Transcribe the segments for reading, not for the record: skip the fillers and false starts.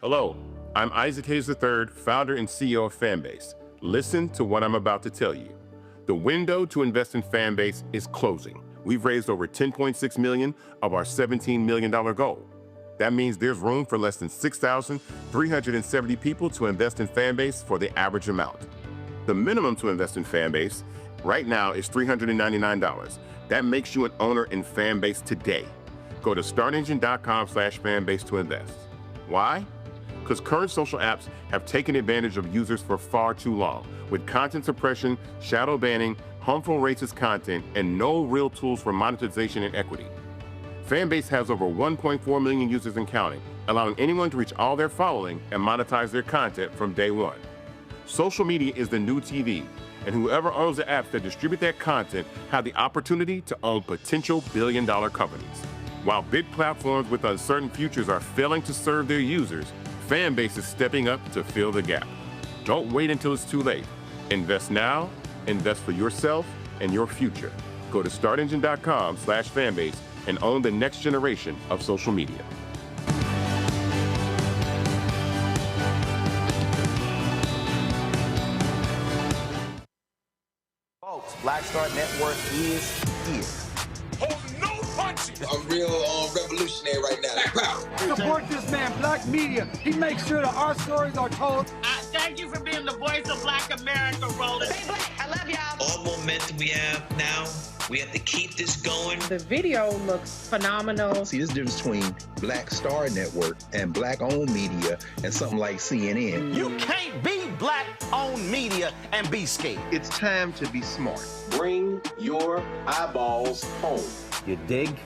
Hello, I'm Isaac Hayes III, founder and CEO of Fanbase. Listen to what I'm about to tell you. The window to invest in Fanbase is closing. We've raised over $10.6 million of our $17 million goal. That means there's room for less than 6,370 people to invest in Fanbase for the average amount. The minimum to invest in Fanbase right now is $399. That makes you an owner in Fanbase today. Go to startengine.com/fanbase to invest. Why? Because current social apps have taken advantage of users for far too long, with content suppression, shadow banning, harmful racist content, and no real tools for monetization and equity. Fanbase has over 1.4 million users and counting, allowing anyone to reach all their following and monetize their content from day one. Social media is the new TV, and whoever owns the apps that distribute that content have the opportunity to own potential billion-dollar companies. While big platforms with uncertain futures are failing to serve their users, Fanbase is stepping up to fill the gap. Don't wait until it's too late. Invest now, invest for yourself and your future. Go to startengine.com/fanbase and own the next generation of social media. Folks, Black Star Network is here. Oh, no punches! I'm real revolutionary right now. Support this man, Black Media. He makes sure that our stories are told. Thank you for being the voice of Black America, Roland. Stay black. I love y'all. All momentum we have now, we have to keep this going. The video looks phenomenal. See, there's a difference between Black Star Network and Black-owned media and something like CNN. You can't be Black-owned media and be scared. It's time to be smart. Bring your eyeballs home. You dig?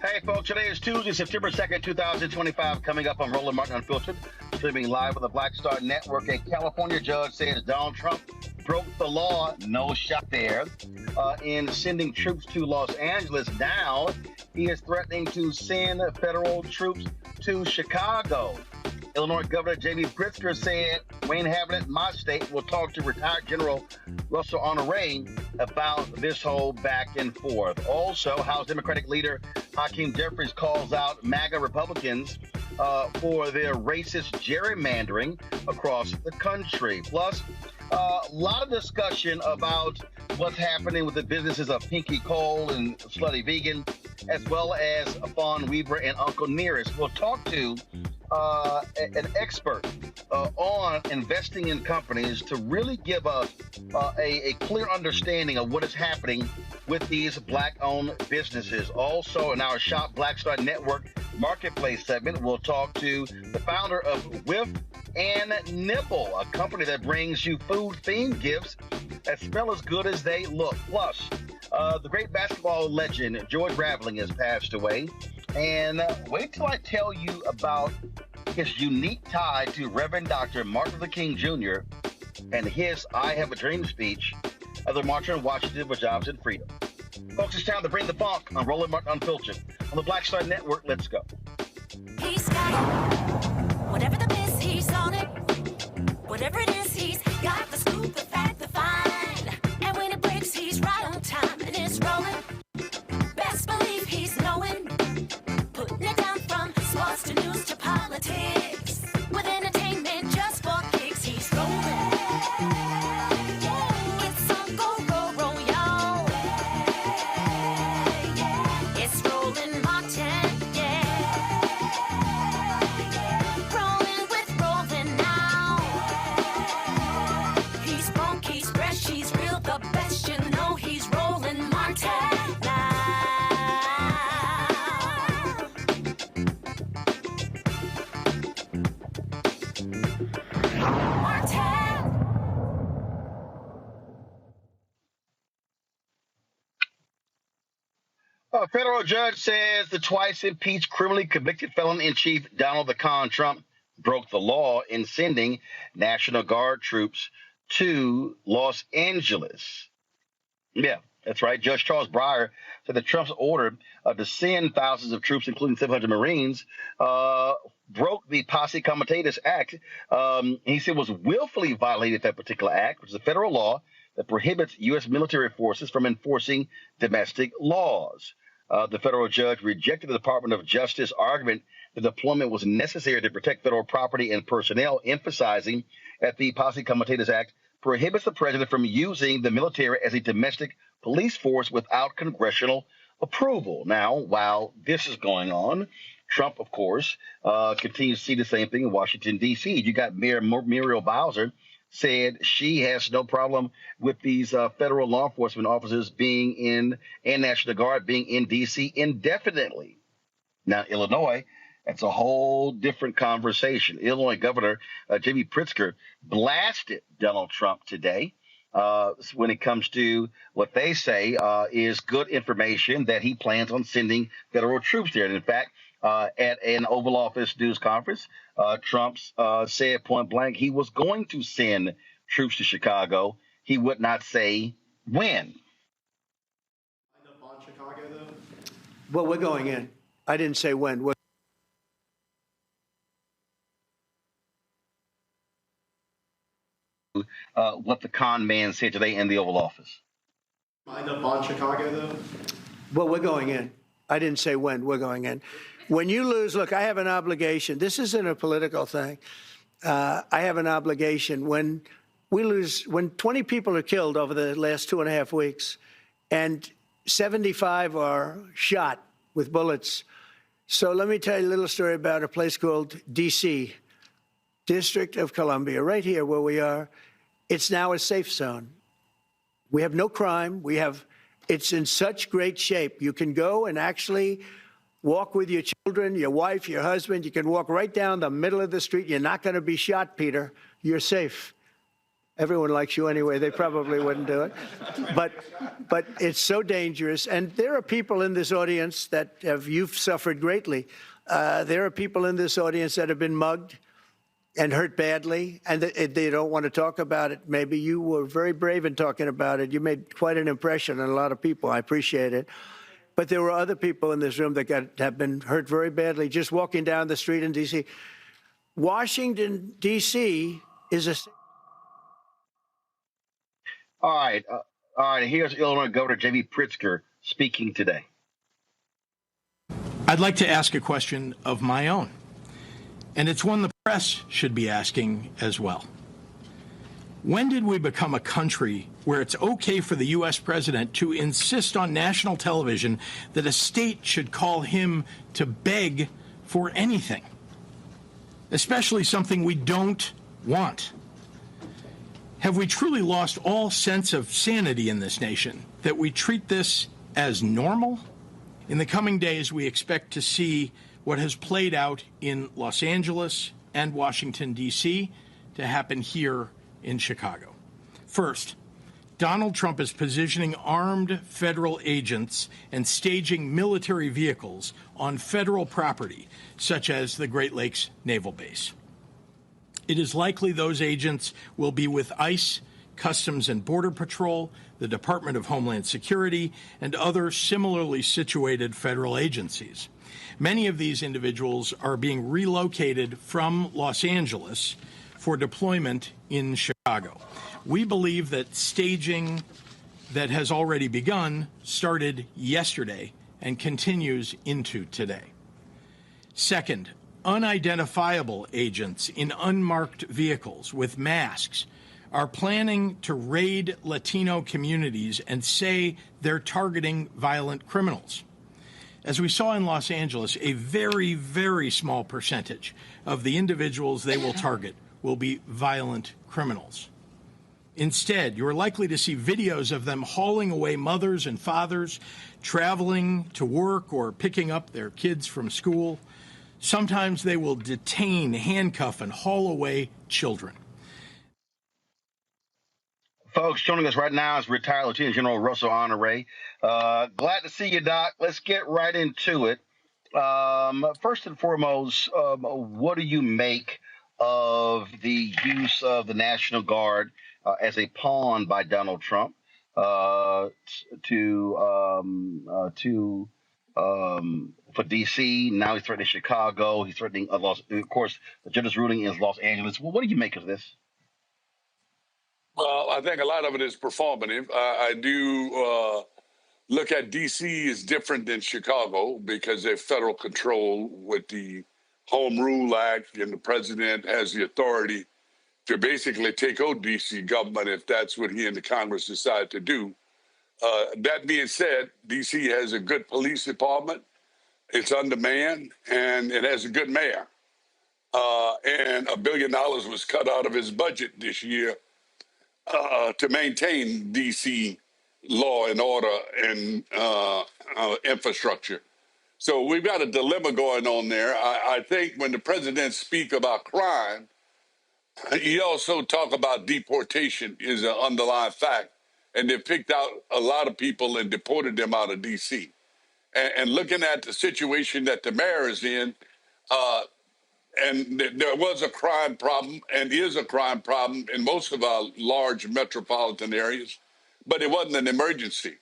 Hey, folks, today is Tuesday, September 2nd, 2025. Coming up on Roland Martin Unfiltered, streaming live on the Black Star Network. A California judge says Donald Trump broke the law. No shot there. In sending troops to Los Angeles. Now, he is threatening to send federal troops to Chicago. Illinois Governor J.B. Pritzker said, "We ain't having it in my state." We'll talk to retired General Russel Honoré about this whole back and forth. Also, House Democratic Leader Hakeem Jeffries calls out MAGA Republicans for their racist gerrymandering across the country. Plus, a lot of discussion about what's happening with the businesses of Pinky Cole and Slutty Vegan, as well as Fawn Weaver and Uncle Nearest. We'll talk to an expert on investing in companies to really give us a clear understanding of what is happening with these Black-owned businesses. Also, in our Shop Black Star Network Marketplace segment, we'll talk to the founder of Whiff and Nibble, a company that brings you food-themed gifts that smell as good as they look. Plus, the great basketball legend George Raveling has passed away. And wait till I tell you about his unique tie to Reverend Dr. Martin Luther King Jr. and his I Have a Dream speech of the March on Washington for Jobs and Freedom. Folks, it's time to bring the funk on Roland Martin Unfiltered. On the Black Star Network, let's go. He's got it. Whatever the miss, he's on it. Whatever it is, he's got the scoop, the fact, the fine. And when it breaks, he's right on time and it's rolling. Best believe he's knowing. Putting it down from sports to news to politics. With entertainment just for kicks, he's rolling. It's on go, y'all. It's Roland Martin, yeah. federal judge says the twice impeached criminally convicted felon-in-chief Donald the Con Trump broke the law in sending National Guard troops to Los Angeles. Yeah, that's right. Judge Charles Breyer said that Trump's order to send thousands of troops, including 700 Marines, broke the Posse Comitatus Act. He said was willfully violated that particular act, which is a federal law that prohibits U.S. military forces from enforcing domestic laws. The federal judge rejected the Department of Justice argument the deployment was necessary to protect federal property and personnel, emphasizing that the Posse Comitatus Act prohibits the president from using the military as a domestic police force without congressional approval. Now, while this is going on, Trump, of course, continues to see the same thing in Washington, D.C. You got Mayor Muriel Bowser said she has no problem with these federal law enforcement officers being in, and National Guard being in D.C. indefinitely. Now, Illinois, that's a whole different conversation. Illinois Governor J.B. Pritzker blasted Donald Trump today when it comes to what they say is good information that he plans on sending federal troops there. And in fact, at an Oval Office news conference, Trump said point blank he was going to send troops to Chicago. He would not say when. On Chicago, though? Well, we're going in. I didn't say when. What the con man said today in the Oval Office. Mind up on Chicago, though? Well, we're going in. I didn't say when. We're going in. When you lose, look, I have an obligation. This isn't a political thing. I have an obligation. When we lose, when 20 people are killed over the last 2.5 weeks and 75 are shot with bullets. So let me tell you a little story about a place called D.C., District of Columbia, right here where we are. It's now a safe zone. We have no crime. It's in such great shape. You can go and actually walk with your children, your wife, your husband. You can walk right down the middle of the street. You're not going to be shot, Peter. You're safe. Everyone likes you anyway. They probably wouldn't do it. But it's so dangerous. And there are people in this audience that you've suffered greatly. There are people in this audience that have been mugged and hurt badly, and they don't want to talk about it. Maybe you were very brave in talking about it. You made quite an impression on a lot of people. I appreciate it. But there were other people in this room that have been hurt very badly just walking down the street in D.C. Washington, D.C. is a... All right. Here's Illinois Governor J.B. Pritzker speaking today. I'd like to ask a question of my own, and it's one the press should be asking as well. When did we become a country where it's okay for the U.S. president to insist on national television that a state should call him to beg for anything, especially something we don't want? Have we truly lost all sense of sanity in this nation, that we treat this as normal? In the coming days, we expect to see what has played out in Los Angeles and Washington, D.C., to happen here in Chicago. First, Donald Trump is positioning armed federal agents and staging military vehicles on federal property, such as the Great Lakes Naval Base. It is likely those agents will be with ICE, Customs and Border Patrol, the Department of Homeland Security, and other similarly situated federal agencies. Many of these individuals are being relocated from Los Angeles for deployment in Chicago. We believe that staging that has already begun started yesterday and continues into today. Second, unidentifiable agents in unmarked vehicles with masks are planning to raid Latino communities and say they're targeting violent criminals. As we saw in Los Angeles, a very, very small percentage of the individuals they will target will be violent criminals. Instead, you're likely to see videos of them hauling away mothers and fathers, traveling to work or picking up their kids from school. Sometimes they will detain, handcuff, and haul away children. Folks, joining us right now is retired Lieutenant General Russel Honoré. Glad to see you, Doc. Let's get right into it. First and foremost, what do you make of the use of the National Guard as a pawn by Donald Trump for D.C.? Now he's threatening Chicago. He's threatening of course, the judge's ruling is Los Angeles. Well, what do you make of this? Well, I think a lot of it is performative. I do look at D.C. as different than Chicago because they're federal control with the Home Rule Act, and the president has the authority to basically take over D.C. government if that's what he and the Congress decide to do. That being said, D.C. has a good police department. It's undermanned, and it has a good mayor. And $1 billion was cut out of his budget this year to maintain D.C. law and order and infrastructure. So we've got a dilemma going on there. I think when the president speaks about crime, he also talk about deportation is an underlying fact. And they picked out a lot of people and deported them out of D.C. And looking at the situation that the mayor is in, and there was a crime problem and is a crime problem in most of our large metropolitan areas, but it wasn't an emergency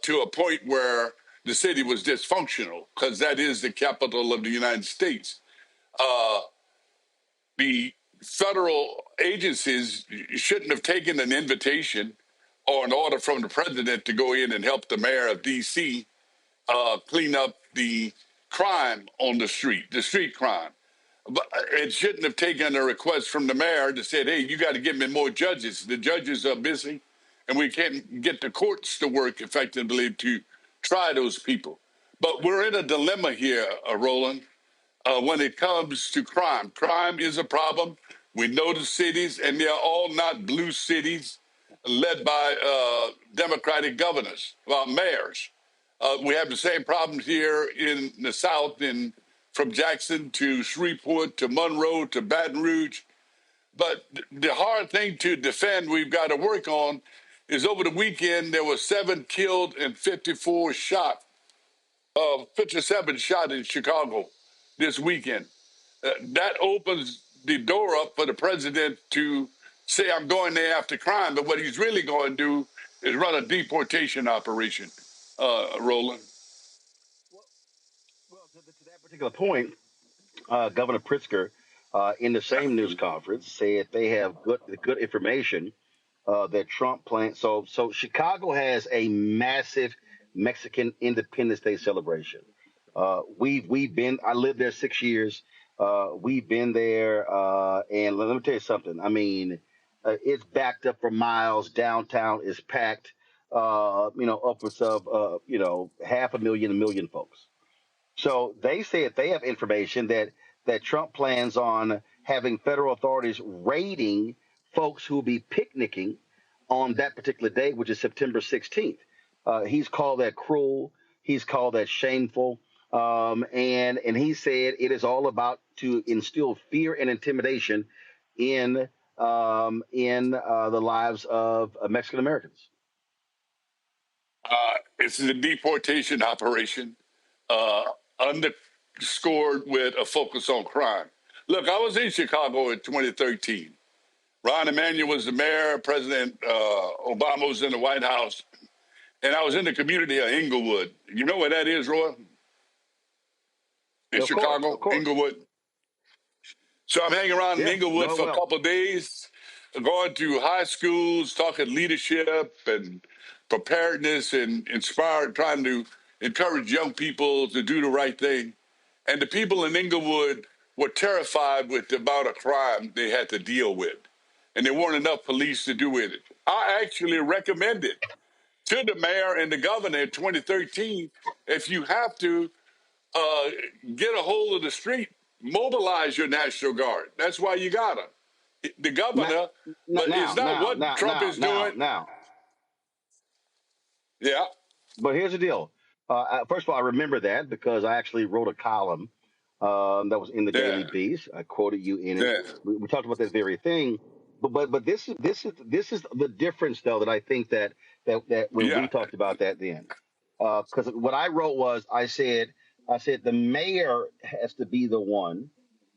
to a point where the city was dysfunctional, because that is the capital of the United States. The federal agencies shouldn't have taken an invitation or an order from the president to go in and help the mayor of D.C. Clean up the crime on the street crime. But it shouldn't have taken a request from the mayor to say, hey, you got to give me more judges. The judges are busy, and we can't get the courts to work effectively to try those people. But we're in a dilemma here, Roland, when it comes to crime. Crime is a problem. We know the cities, and they're all not blue cities led by Democratic governors, mayors. We have the same problems here in the South, from Jackson to Shreveport to Monroe to Baton Rouge. But the hard thing to defend we've got to work on is over the weekend, there were 7 killed and 54 shot, 57 shot in Chicago this weekend. That opens the door up for the president to say, I'm going there after crime. But what he's really going to do is run a deportation operation, Roland. Well, to that particular point, Governor Pritzker, in the same news conference, said they have good information that Trump plans. So Chicago has a massive Mexican Independence Day celebration. We've been. I lived there 6 years. We've been there, and let me tell you something. I mean, it's backed up for miles. Downtown is packed. Upwards of 500,000, 1 million folks. So they said they have information that Trump plans on having federal authorities raiding folks who will be picnicking on that particular day, which is September 16th. He's called that cruel. He's called that shameful. And he said it is all about to instill fear and intimidation in the lives of Mexican Americans. It's a deportation operation, underscored with a focus on crime. Look, I was in Chicago in 2013. Ron Emanuel was the mayor. President Obama was in the White House. And I was in the community of Inglewood. You know where that is, Roy? In Chicago, Inglewood. So I'm hanging around in Inglewood for a couple of days, going to high schools, talking leadership and preparedness and trying to encourage young people to do the right thing. And the people in Inglewood were terrified with the amount of crime they had to deal with. And there weren't enough police to do with it. I actually recommended to the mayor and the governor in 2013, if you have to get a hold of the street, mobilize your National Guard. That's why you got them. The governor, it's not what Trump is doing. Yeah. But here's the deal. First of all, I remember that because I actually wrote a column that was in the Daily Beast. I quoted you in it. We talked about that very thing. but this is the difference though that I think that when Yeah, we talked about that then, because what I wrote was I said the mayor has to be the one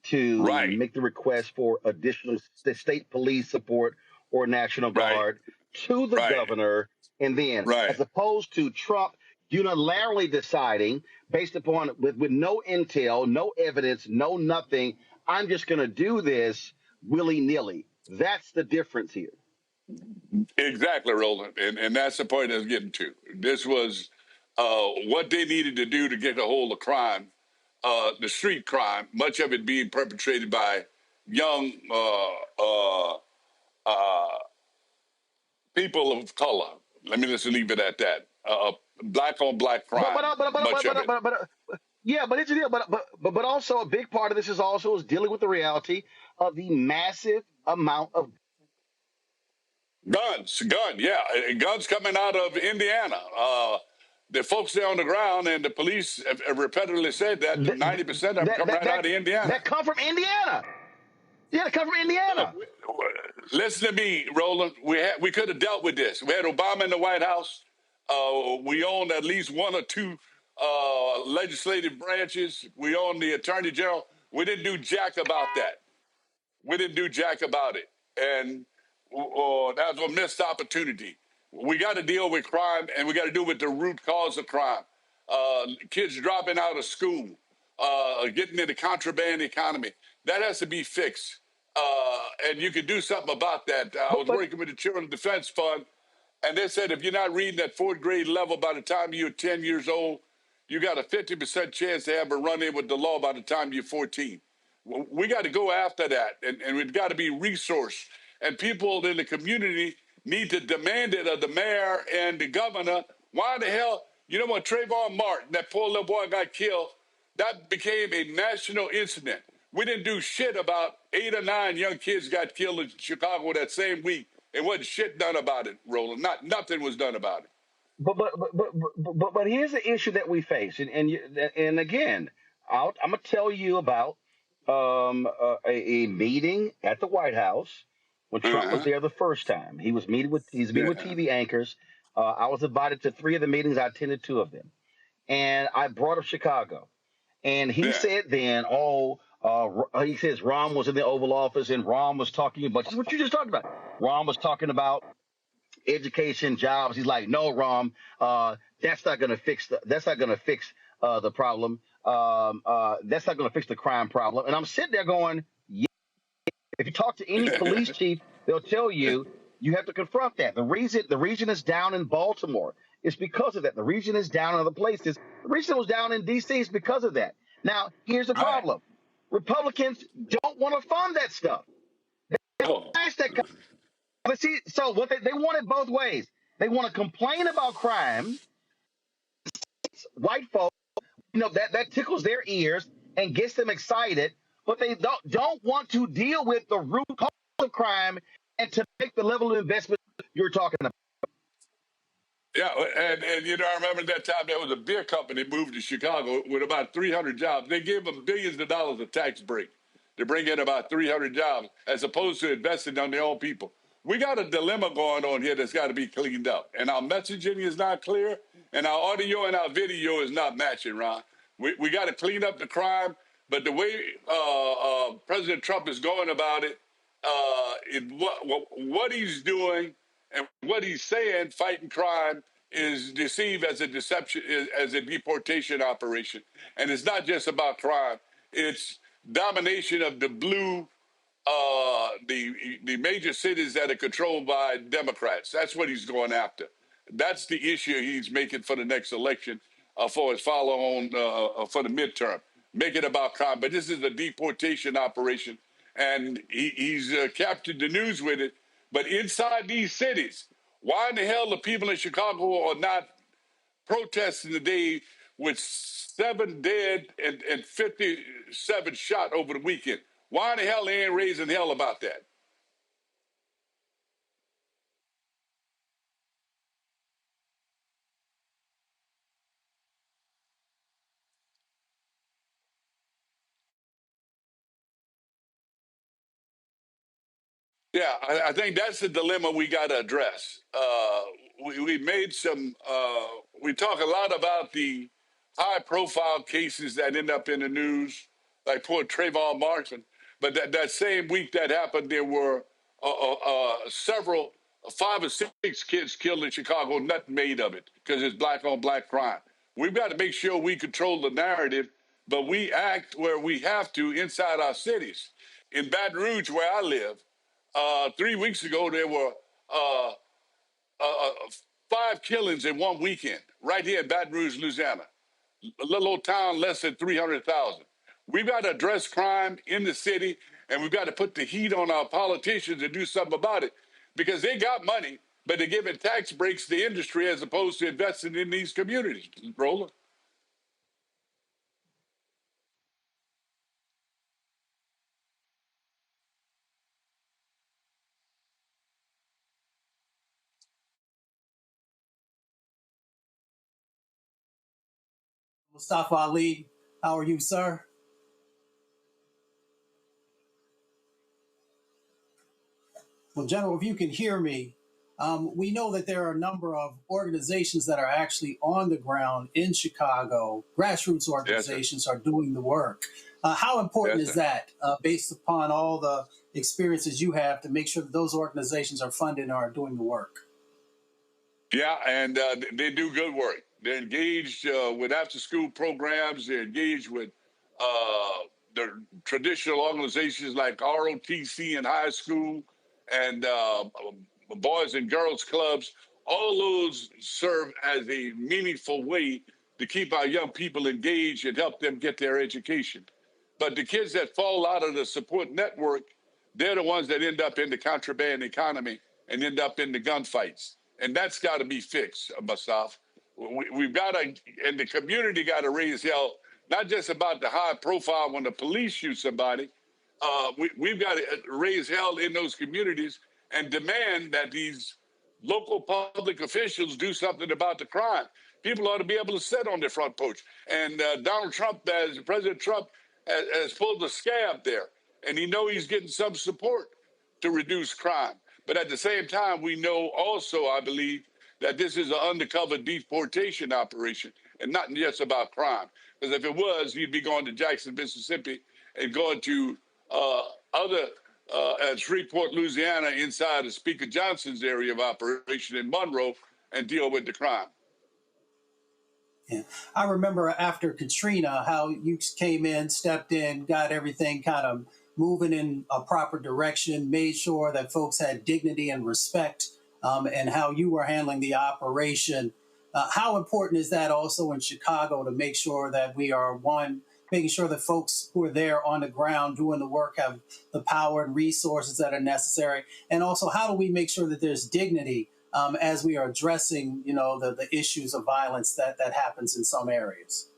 to right, make the request for additional state police support or National right, Guard to the right, governor, and then right. as opposed to Trump unilaterally deciding based upon with no intel, no evidence, no nothing, I'm just going to do this willy nilly. That's the difference here. Exactly, Roland. And that's the point I was getting to. This was what they needed to do to get a hold of crime, the street crime, much of it being perpetrated by young people of color. Let me just leave it at that. Black on black But crime, much of it. yeah, but it's a deal. But also a big part of this is dealing with the reality of the massive amount of Guns coming out of Indiana. The folks there on the ground and the police have repeatedly said that that 90% of them that come that right out that, of Indiana. that come from Indiana. Yeah, they come from Indiana. Listen to me, Roland. We could have dealt with this. We had Obama in the White House. We owned at least one or two legislative branches. We owned the Attorney General. We didn't do jack about that. We didn't do jack about it. And that was a missed opportunity. We got to deal with crime, and we got to deal with the root cause of crime. Kids dropping out of school, getting into contraband economy. That has to be fixed. And you can do something about that. I was working with the Children's Defense Fund, and they said if you're not reading at fourth grade level by the time you're 10 years old, you got a 50% chance to have a run-in with the law by the time you're 14. We got to go after that, and we've got to be resourced. And people in the community need to demand it of the mayor and the governor. Why the hell? You know when Trayvon Martin, that poor little boy, got killed, that became a national incident. We didn't do shit about 8 or 9 young kids got killed in Chicago that same week. It wasn't shit done about it, Roland. Nothing was done about it. But here's the issue that we face, and again, I'm gonna tell you about a meeting at the White House when Trump was there the first time. He's meeting with TV anchors. I was invited to 3 of the meetings. I attended 2 of them, and I brought up Chicago, and he said then, he says Ron was in the Oval Office and Ron was talking about what you just talked about. Ron was talking about education, jobs. He's like, no, Rom, that's not going to fix the problem. That's not going to fix the crime problem. And I'm sitting there going, yeah. If you talk to any police chief, they'll tell you you have to confront that. The reason it's down in Baltimore is because of that. The reason it's down in other places. The reason it was down in D.C. is because of that. Now, here's the problem. Republicans don't want to fund that stuff. But see, so what they want it both ways. They want to complain about crime. White folks, that tickles their ears and gets them excited, but they don't want to deal with the root cause of crime and to make the level of investment you're talking about. Yeah, and I remember that time there was a beer company moved to Chicago with about 300 jobs. They gave them billions of dollars of tax break to bring in about 300 jobs as opposed to investing on their own people. We got a dilemma going on here that's got to be cleaned up. And our messaging is not clear, and our audio and our video is not matching, Ron. We got to clean up the crime, but the way President Trump is going about it, what he's doing and what he's saying, fighting crime, is deceived as a deception, as a deportation operation. And it's not just about crime. It's domination of the blue, the major cities that are controlled by Democrats. That's what he's going after. That's the issue he's making for the next election, for his follow-on for the midterm. Make it about crime. But this is a deportation operation, and he's captured the news with it. But inside these cities, why in the hell the people in Chicago are not protesting today with 7 dead and 57 shot over the weekend? Why in the hell they ain't raising hell about that? Yeah, I think that's the dilemma we got to address. We made some, we talk a lot about the high profile cases that end up in the news, like poor Trayvon Martin. But that same week that happened, there were several, 5 or 6 kids killed in Chicago, nothing made of it because it's black on black crime. We've got to make sure we control the narrative, but we act where we have to inside our cities. In Baton Rouge, where I live, 3 weeks ago, there were 5 killings in one weekend right here in Baton Rouge, Louisiana. A little old town, less than 300,000. We've got to address crime in the city, and we've got to put the heat on our politicians to do something about it because they got money, but they're giving tax breaks to industry as opposed to investing in these communities. Roland? Mustafa Ali, how are you, sir? Well, General, if you can hear me, we know that there are a number of organizations that are actually on the ground in Chicago. Grassroots organizations are doing the work. How important is that, based upon all the experiences you have, to make sure that those organizations are funded and are doing the work? Yeah, and they do good work. They're engaged with after-school programs. They're engaged with the traditional organizations like ROTC in high school and Boys and Girls Clubs. All those serve as a meaningful way to keep our young people engaged and help them get their education. But the kids that fall out of the support network, they're the ones that end up in the contraband economy and end up in the gunfights. And that's got to be fixed, Mustaf. We've got to, and the community got to raise hell, not just about the high profile when the police shoot somebody. We've got to raise hell in those communities and demand that these local public officials do something about the crime. People ought to be able to sit on their front porch. And Donald Trump, as President Trump, has pulled the scab there. And he's getting some support to reduce crime. But at the same time, we know also, I believe, that this is an undercover deportation operation and not just about crime. Because if it was, he'd be going to Jackson, Mississippi, and going to at Shreveport, Louisiana, inside of Speaker Johnson's area of operation in Monroe, and deal with the crime. Yeah. I remember after Katrina, how you came in, stepped in, got everything kind of moving in a proper direction, made sure that folks had dignity and respect, and how you were handling the operation. How important is that also in Chicago to make sure that we are making sure that folks who are there on the ground doing the work have the power and resources that are necessary? And also, how do we make sure that there's dignity as we are addressing, the issues of violence that happens in some areas?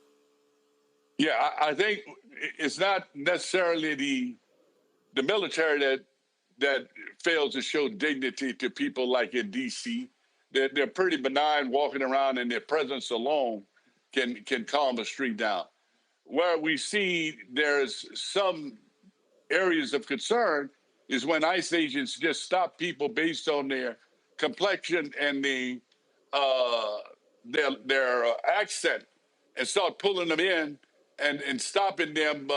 Yeah, I think it's not necessarily the military that fails to show dignity to people like in D.C. They're pretty benign, walking around, and their presence alone can calm the street down. Where we see there's some areas of concern is when ICE agents just stop people based on their complexion and their accent and start pulling them in and stopping them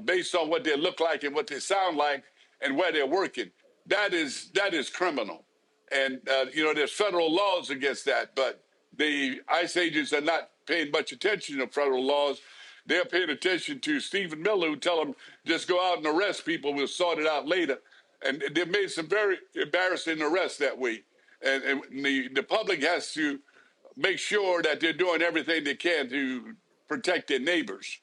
based on what they look like and what they sound like and where they're working. That is criminal. And, there's federal laws against that, but the ICE agents are not paying much attention to federal laws. They're paying attention to Stephen Miller, who tell them just go out and arrest people. We'll sort it out later. And they've made some very embarrassing arrests that way. And the public has to make sure that they're doing everything they can to protect their neighbors.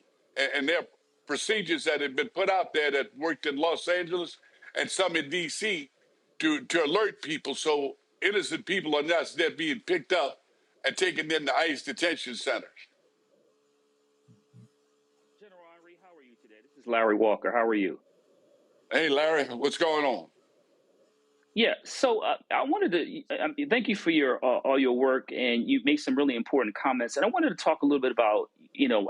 And there are procedures that have been put out there that worked in Los Angeles and some in D.C. to alert people so innocent people are not being picked up and taken into ICE detention centers. General Honoré, how are you today? This is Larry Walker. How are you? Hey, Larry, what's going on? Yeah, so I wanted to thank you for all your work, and you make some really important comments. And I wanted to talk a little bit about,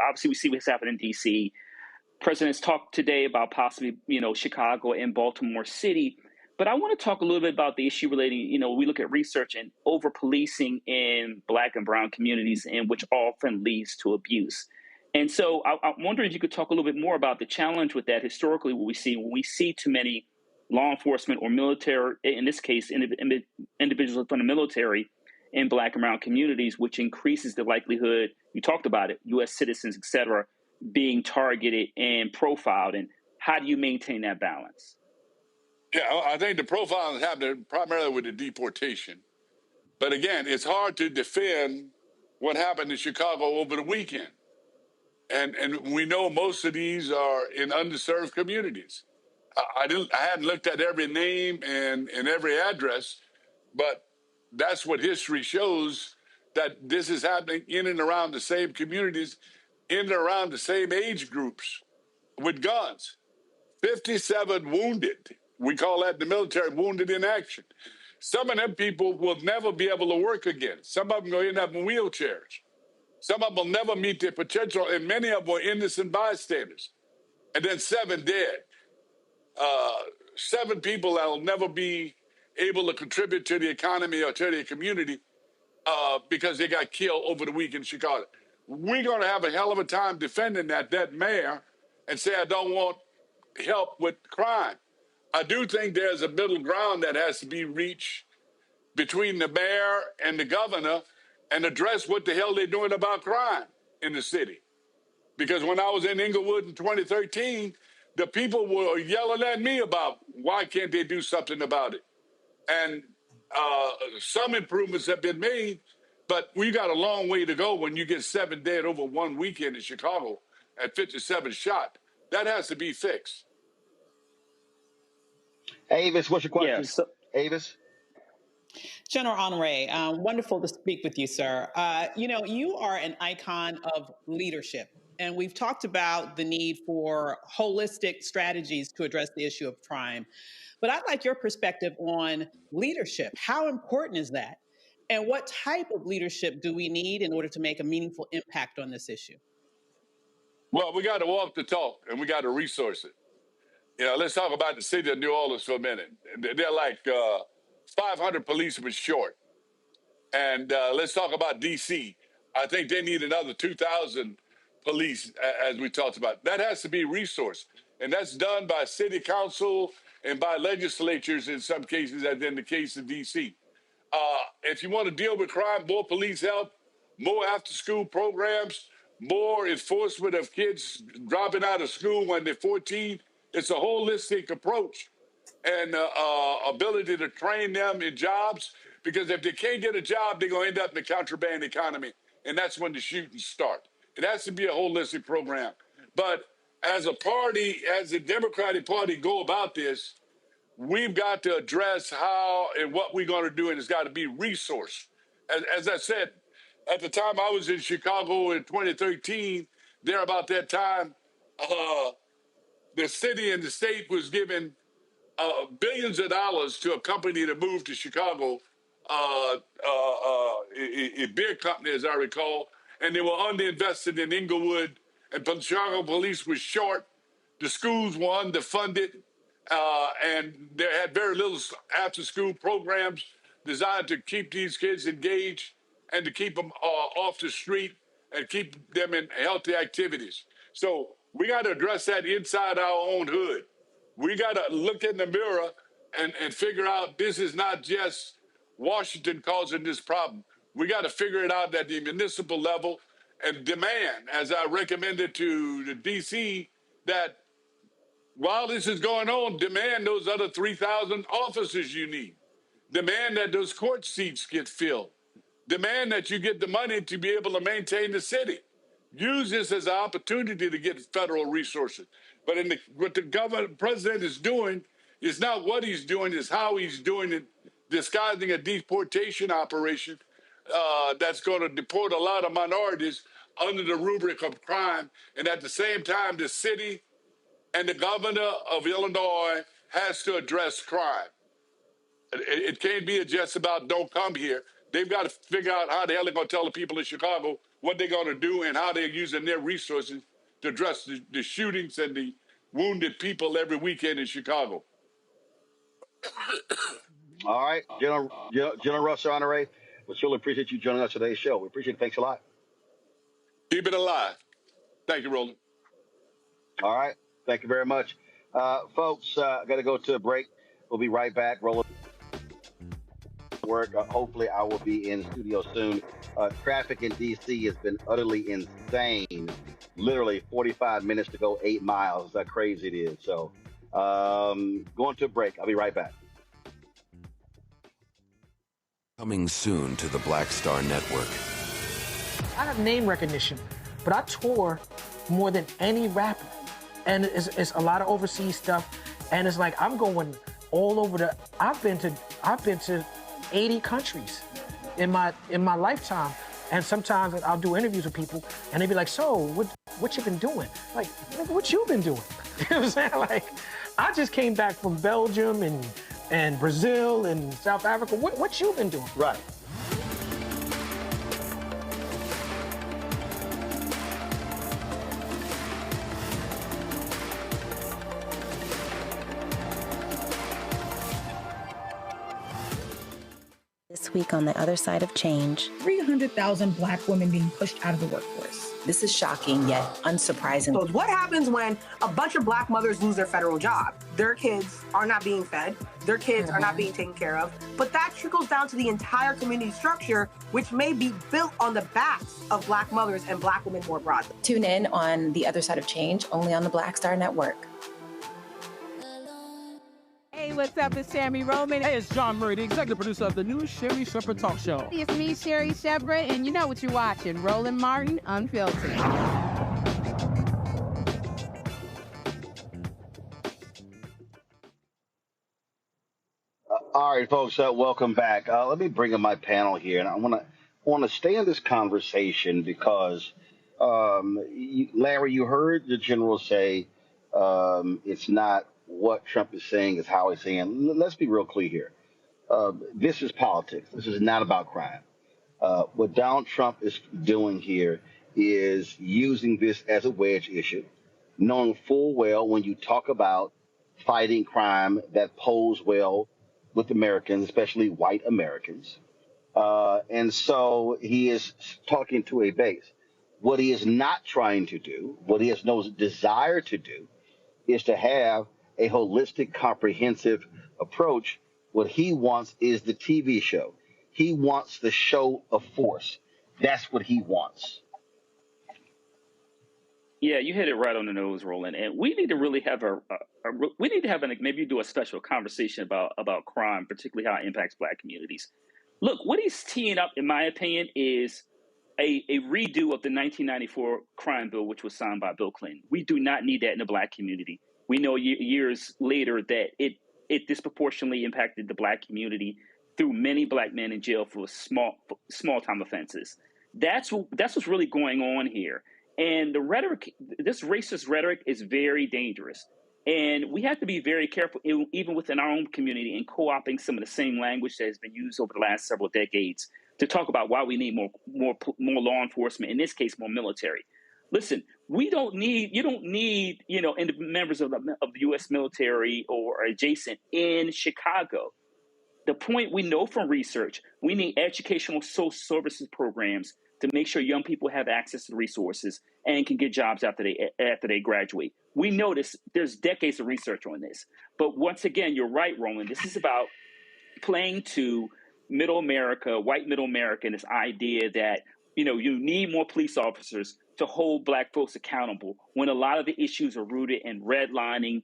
obviously we see what's happening in D.C. Presidents talked today about possibly, Chicago and Baltimore City. But I want to talk a little bit about the issue relating, we look at research and over policing in Black and brown communities, and which often leads to abuse. And so I'm wondering if you could talk a little bit more about the challenge with that. Historically, what we see when we see too many law enforcement or military, in this case, individuals from the military in Black and brown communities, which increases the likelihood, you talked about it, U.S. citizens, et cetera, being targeted and profiled. And how do you maintain that balance? Yeah, I think the profiling is happening primarily with the deportation. But again, it's hard to defend what happened in Chicago over the weekend. And we know most of these are in underserved communities. I hadn't looked at every name and every address, but that's what history shows, that this is happening in and around the same communities, in and around the same age groups with guns. 57 wounded. We call that in the military wounded in action. Some of them people will never be able to work again. Some of them will end up in wheelchairs. Some of them will never meet their potential, and many of them were innocent bystanders. And then 7 dead. 7 people that will never be able to contribute to the economy or to their community because they got killed over the week in Chicago. We're going to have a hell of a time defending that mayor and say, I don't want help with crime. I do think there's a middle ground that has to be reached between the mayor and the governor and address what the hell they're doing about crime in the city. Because when I was in Inglewood in 2013, the people were yelling at me about why can't they do something about it. And some improvements have been made, but we got a long way to go when you get 7 dead over one weekend in Chicago at 57 shot. That has to be fixed. Avis, what's your question? Avis? General Honoré, wonderful to speak with you, sir. You are an icon of leadership, and we've talked about the need for holistic strategies to address the issue of crime. But I'd like your perspective on leadership. How important is that? And what type of leadership do we need in order to make a meaningful impact on this issue? Well, we got to walk the talk, and we got to resource it. Let's talk about the city of New Orleans for a minute. They're like 500 policemen short. And let's talk about D.C. I think they need another 2,000 police, as we talked about. That has to be resourced. And that's done by city council and by legislatures in some cases, as in the case of D.C. If you want to deal with crime, more police help, more after-school programs, more enforcement of kids dropping out of school when they're 14. It's a holistic approach and ability to train them in jobs, because if they can't get a job, they're going to end up in the contraband economy, and that's when the shootings start. It has to be a holistic program. But as a party, as the Democratic Party go about this, we've got to address how and what we're going to do, and it's got to be resourced. As I said, at the time I was in Chicago in 2013, there about that time, the city and the state was giving billions of dollars to a company that moved to Chicago, a beer company, as I recall, and they were underinvested in Inglewood, and the Chicago police was short. The schools were underfunded, and they had very little after-school programs designed to keep these kids engaged and to keep them off the street and keep them in healthy activities. So we got to address that inside our own hood. We got to look in the mirror and figure out this is not just Washington causing this problem. We got to figure it out at the municipal level and demand, as I recommended to the D.C., that while this is going on, demand those other 3,000 officers you need. Demand that those court seats get filled. Demand that you get the money to be able to maintain the city. Use this as an opportunity to get federal resources. But what the president is doing is not what he's doing, is how he's doing it, disguising a deportation operation that's going to deport a lot of minorities under the rubric of crime. And at the same time, the city and the governor of Illinois has to address crime. It can't be just about don't come here. They've got to figure out how the hell they're going to tell the people in Chicago what they're going to do and how they're using their resources to address the shootings and the wounded people every weekend in Chicago. All right, General Russel Honoré, we truly appreciate you joining us today's show. We appreciate it. Thanks a lot. Keep it alive. Thank you, Roland. All right. Thank you very much. Folks, I got to go to a break. We'll be right back. Rolling work. Hopefully, I will be in studio soon. Traffic in D.C. has been utterly insane. Literally 45 minutes to go 8 miles. That's how crazy it is. So, going to a break. I'll be right back. Coming soon to the Black Star Network. I have name recognition, but I tour more than any rapper. And it's a lot of overseas stuff. And it's like I'm going all over I've been to 80 countries in my lifetime. And sometimes I'll do interviews with people and they be like, so what you been doing? Like, what you been doing? You know what I'm saying? Like, I just came back from Belgium and Brazil and South Africa. What you been doing? Right. This week on The Other Side of Change, 300,000 Black women being pushed out of the workforce. This is shocking yet unsurprising. So what happens when a bunch of Black mothers lose their federal job? Their kids are not being fed. Their kids are not being taken care of. But that trickles down to the entire community structure, which may be built on the backs of Black mothers and Black women more broadly. Tune in on The Other Side of Change, only on the Black Star Network. Hey, what's up? It's Sammy Roman. Hey, it's John Murray, the executive producer of the new Sherry Shepherd Talk Show. It's me, Sherry Shepherd, and you know what you're watching, Roland Martin, Unfiltered. All right, folks, welcome back. Let me bring up my panel here, and I want to stay in this conversation because, Larry, you heard the general say it's not what Trump is saying, is how he's saying. Let's be real clear here. This is politics. This is not about crime. What Donald Trump is doing here is using this as a wedge issue, knowing full well when you talk about fighting crime that pose well with Americans, especially white Americans. And so he is talking to a base. What he is not trying to do, what he has no desire to do, is to have a holistic, comprehensive approach. What he wants is the TV show. He wants the show of force. That's what he wants. Yeah, you hit it right on the nose, Roland. And we need to really have maybe do a special conversation about crime, particularly how it impacts Black communities. Look, what he's teeing up, in my opinion, is a redo of the 1994 crime bill, which was signed by Bill Clinton. We do not need that in the Black community. We know years later that it disproportionately impacted the Black community through many Black men in jail for small time offenses. That's what's really going on here. And the rhetoric, this racist rhetoric, is very dangerous. And we have to be very careful, even within our own community, in co-opting some of the same language that has been used over the last several decades to talk about why we need more law enforcement, in this case, more military. Listen, you don't need, members of the U.S. military or adjacent in Chicago. The point we know from research, we need educational social services programs to make sure young people have access to resources and can get jobs after they graduate. We know this. There's decades of research on this. But once again, you're right, Roland. This is about playing to middle America, white middle America, and this idea that, you need more police officers to hold Black folks accountable when a lot of the issues are rooted in redlining,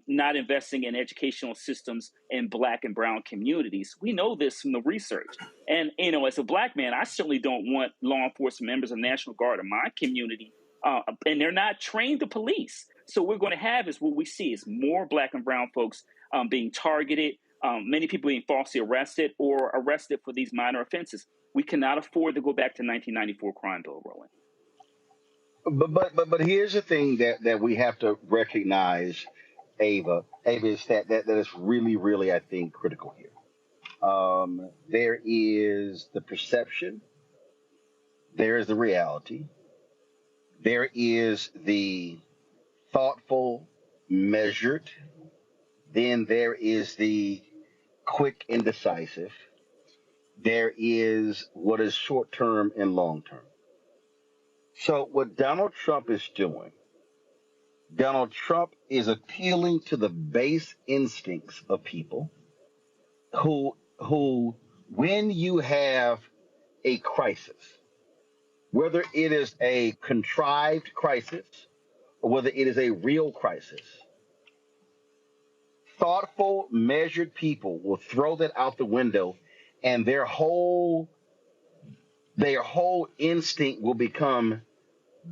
not investing in educational systems in Black and brown communities. We know this from the research. And, as a Black man, I certainly don't want law enforcement members of the National Guard in my community, and they're not trained to police. So what we're going to have is what we see is more Black and brown folks being targeted, many people being falsely arrested or arrested for these minor offenses. We cannot afford to go back to 1994 crime bill, Roland. But here's the thing that we have to recognize, Ava, is that is really, really, I think, critical here. There is the perception, there is the reality, there is the thoughtful, measured, then there is the quick and decisive. There is what is short term and long term. So, what Donald Trump is doing, Donald Trump is appealing to the base instincts of people who when you have a crisis, whether it is a contrived crisis or whether it is a real crisis, thoughtful, measured people will throw that out the window, and their whole instinct will become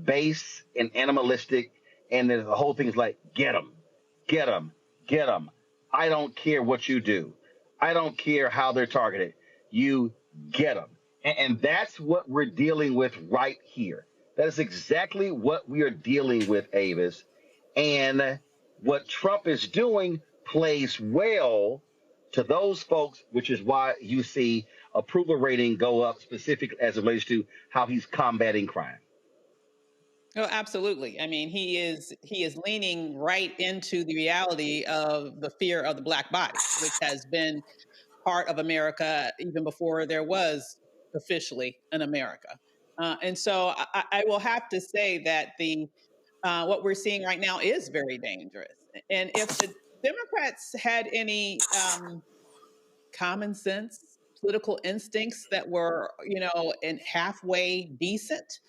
base and animalistic, and then the whole thing is like, get them, get them, get them. I don't care what you do. I don't care how they're targeted. You get them. And that's what we're dealing with right here. That is exactly what we are dealing with, Avis. And what Trump is doing plays well to those folks, which is why you see approval rating go up specifically as it relates to how he's combating crime. Oh, absolutely. I mean, he is leaning right into the reality of the fear of the black body, which has been part of America even before there was officially an America. And so I will have to say that what we're seeing right now is very dangerous. And if the Democrats had any common sense, political instincts that were, in halfway decent,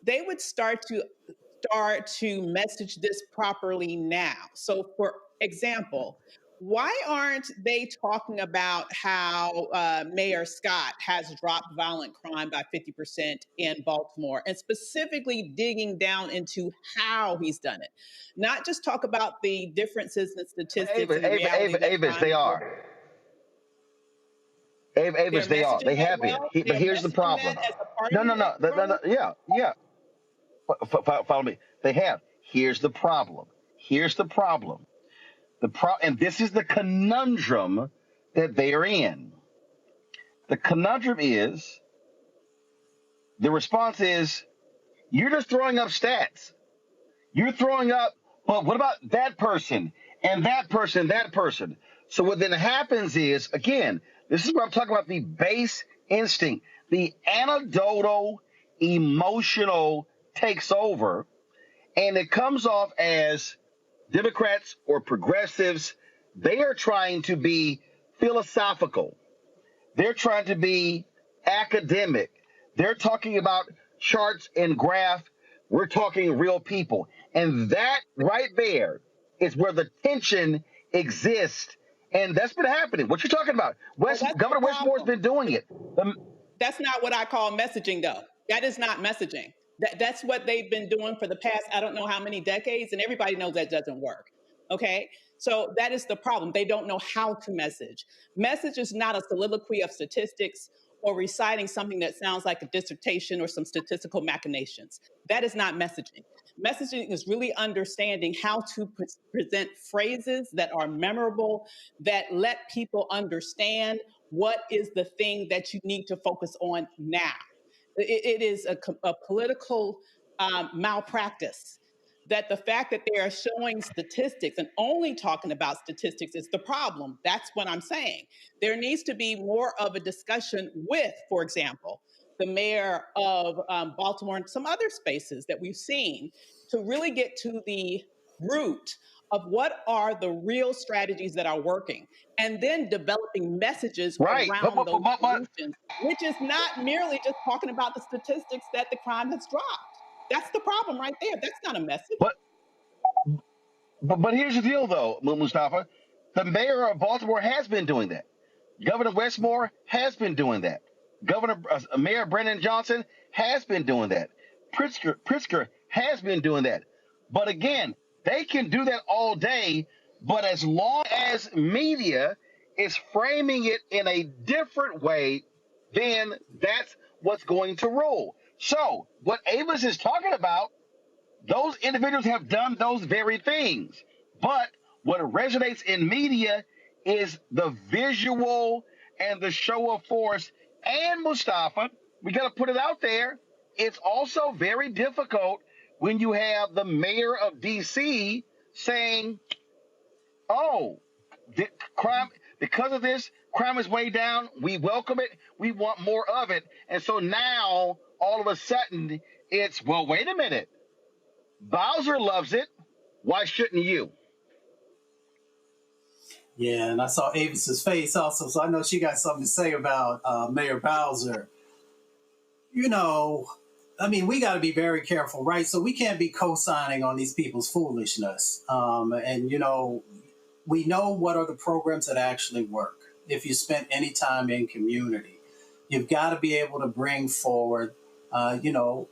they would start to message this properly now. So, for example, why aren't they talking about how Mayor Scott has dropped violent crime by 50% in Baltimore, and specifically digging down into how he's done it? Not just talk about the differences in statistics and the reality that Avis, crime they are. Avis, they are. They have been. But here's the problem. No. Yeah. Follow me. They have. Here's the problem. And this is the conundrum that they are in. The conundrum is, the response is, you're just throwing up stats. You're throwing up, but what about that person and that person, that person? So what then happens is, again, this is where I'm talking about the base instinct. The anecdotal, emotional takes over, and it comes off as Democrats or progressives. They are trying to be philosophical. They're trying to be academic. They're talking about charts and graph. We're talking real people. And that right there is where the tension exists. And that's been happening. What you're talking about. Governor Westmore's been doing it. That's not what I call messaging, though. That is not messaging. That's what they've been doing for the past, I don't know how many decades, and everybody knows that doesn't work. Okay? So that is the problem. They don't know how to message. Message is not a soliloquy of statistics or reciting something that sounds like a dissertation or some statistical machinations. That is not messaging. Messaging is really understanding how to present phrases that are memorable, that let people understand what is the thing that you need to focus on now. It is a political malpractice that the fact that they are showing statistics and only talking about statistics is the problem. That's what I'm saying. There needs to be more of a discussion with, for example, the mayor of Baltimore and some other spaces that we've seen to really get to the root of what are the real strategies that are working, and then developing messages around those solutions, which is not merely just talking about the statistics that the crime has dropped. That's the problem right there. That's not a message. But here's the deal, though, Mustafa. The mayor of Baltimore has been doing that. Governor Westmore has been doing that. Mayor Brennan Johnson has been doing that. Pritzker has been doing that. But again, they can do that all day, but as long as media is framing it in a different way, then that's what's going to rule. So what Avis is talking about, those individuals have done those very things. But what resonates in media is the visual and the show of force. And Mustafa, we got to put it out there, it's also very difficult when you have the mayor of D.C. saying, oh, crime, Because of this, crime is way down. We welcome it. We want more of it. And so now, all of a sudden, it's, well, wait a minute. Bowser loves it. Why shouldn't you? Yeah, and I saw Avis's face also, so I know she got something to say about Mayor Bowser. You know, I mean, we got to be very careful, right? So we can't be co-signing on these people's foolishness. And, you know, we know what are the programs that actually work. If you spent any time in community, you've got to be able to bring forward, you know,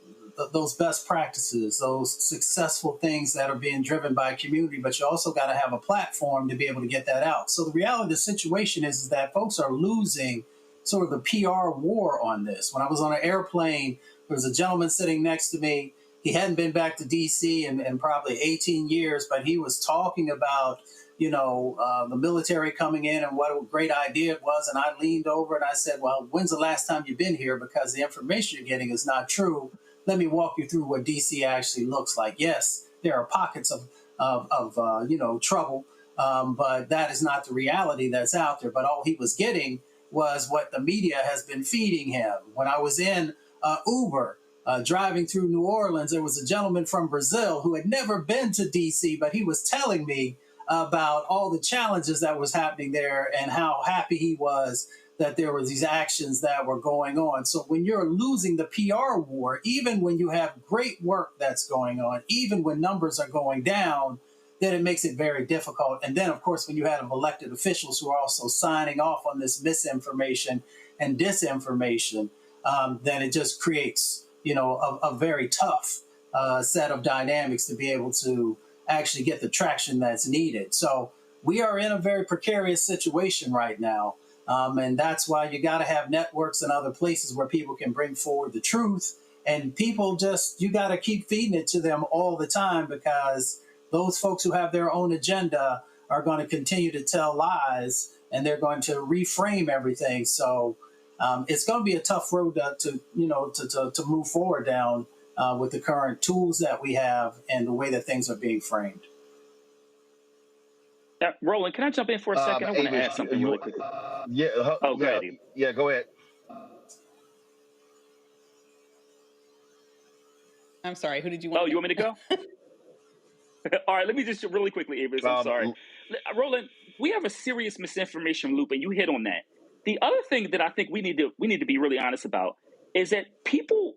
those best practices, those successful things that are being driven by a community, but you also got to have a platform to be able to get that out. So the reality of the situation is that folks are losing sort of the PR war on this. When I was on an airplane, there was a gentleman sitting next to me. He hadn't been back to DC in probably 18 years, but he was talking about, you know, the military coming in and what a great idea it was. And I leaned over and I said, well, when's the last time you've been here? Because the information you're getting is not true. Let me walk you through what DC actually looks like. Yes, there are pockets of you know, trouble, but that is not the reality that's out there. But all he was getting was what the media has been feeding him. When I was in Uber, driving through New Orleans, there was a gentleman from Brazil who had never been to DC, but he was telling me about all the challenges that was happening there and how happy he was that there were these actions that were going on. So when you're losing the PR war, even when you have great work that's going on, even when numbers are going down, then it makes it very difficult. And then, of course, when you have elected officials who are also signing off on this misinformation and disinformation, then it just creates, you know, a very tough set of dynamics to be able to actually get the traction that's needed. So we are in a very precarious situation right now. And that's why you got to have networks and other places where people can bring forward the truth. And people just, you got to keep feeding it to them all the time, because those folks who have their own agenda are going to continue to tell lies, and they're going to reframe everything. So it's going to be a tough road to move forward down with the current tools that we have and the way that things are being framed. Roland, can I jump in for a second? I want to add something really quickly. Go ahead. Yeah, go ahead. I'm sorry, who did you want? Oh, you want me to go? All right, let me just really quickly, Avis, I'm sorry. Roland, we have a serious misinformation loop, and you hit on that. The other thing that I think we need to be really honest about is that people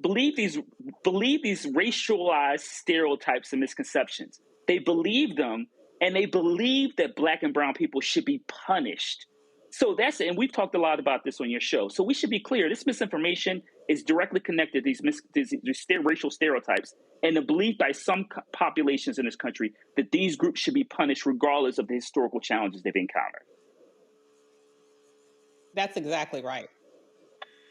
believe these racialized stereotypes and misconceptions. They believe them, and they believe that Black and brown people should be punished. So and we've talked a lot about this on your show. So we should be clear. This misinformation is directly connected to these racial stereotypes and the belief by some populations in this country that these groups should be punished regardless of the historical challenges they've encountered. That's exactly right.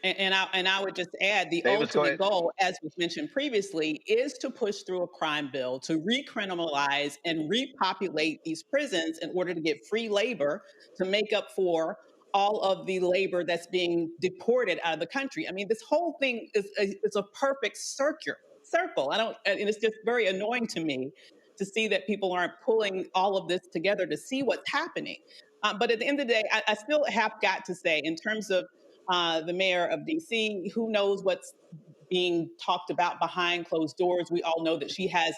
And I would just add the ultimate goal, as was mentioned previously, is to push through a crime bill to recriminalize and repopulate these prisons in order to get free labor to make up for all of the labor that's being deported out of the country. I mean, this whole thing is a perfect circle. And it's just very annoying to me to see that people aren't pulling all of this together to see what's happening. But at the end of the day, I still have got to say, in terms of the mayor of DC, who knows what's being talked about behind closed doors. We all know that she has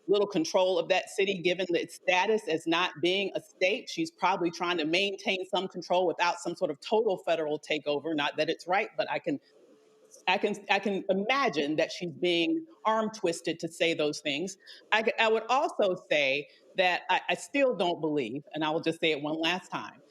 little control of that city, given its status as not being a state. She's probably trying to maintain some control without some sort of total federal takeover. Not that it's right, but I can imagine that she's being arm twisted to say those things. I would also say that I still don't believe, and I will just say it one last time,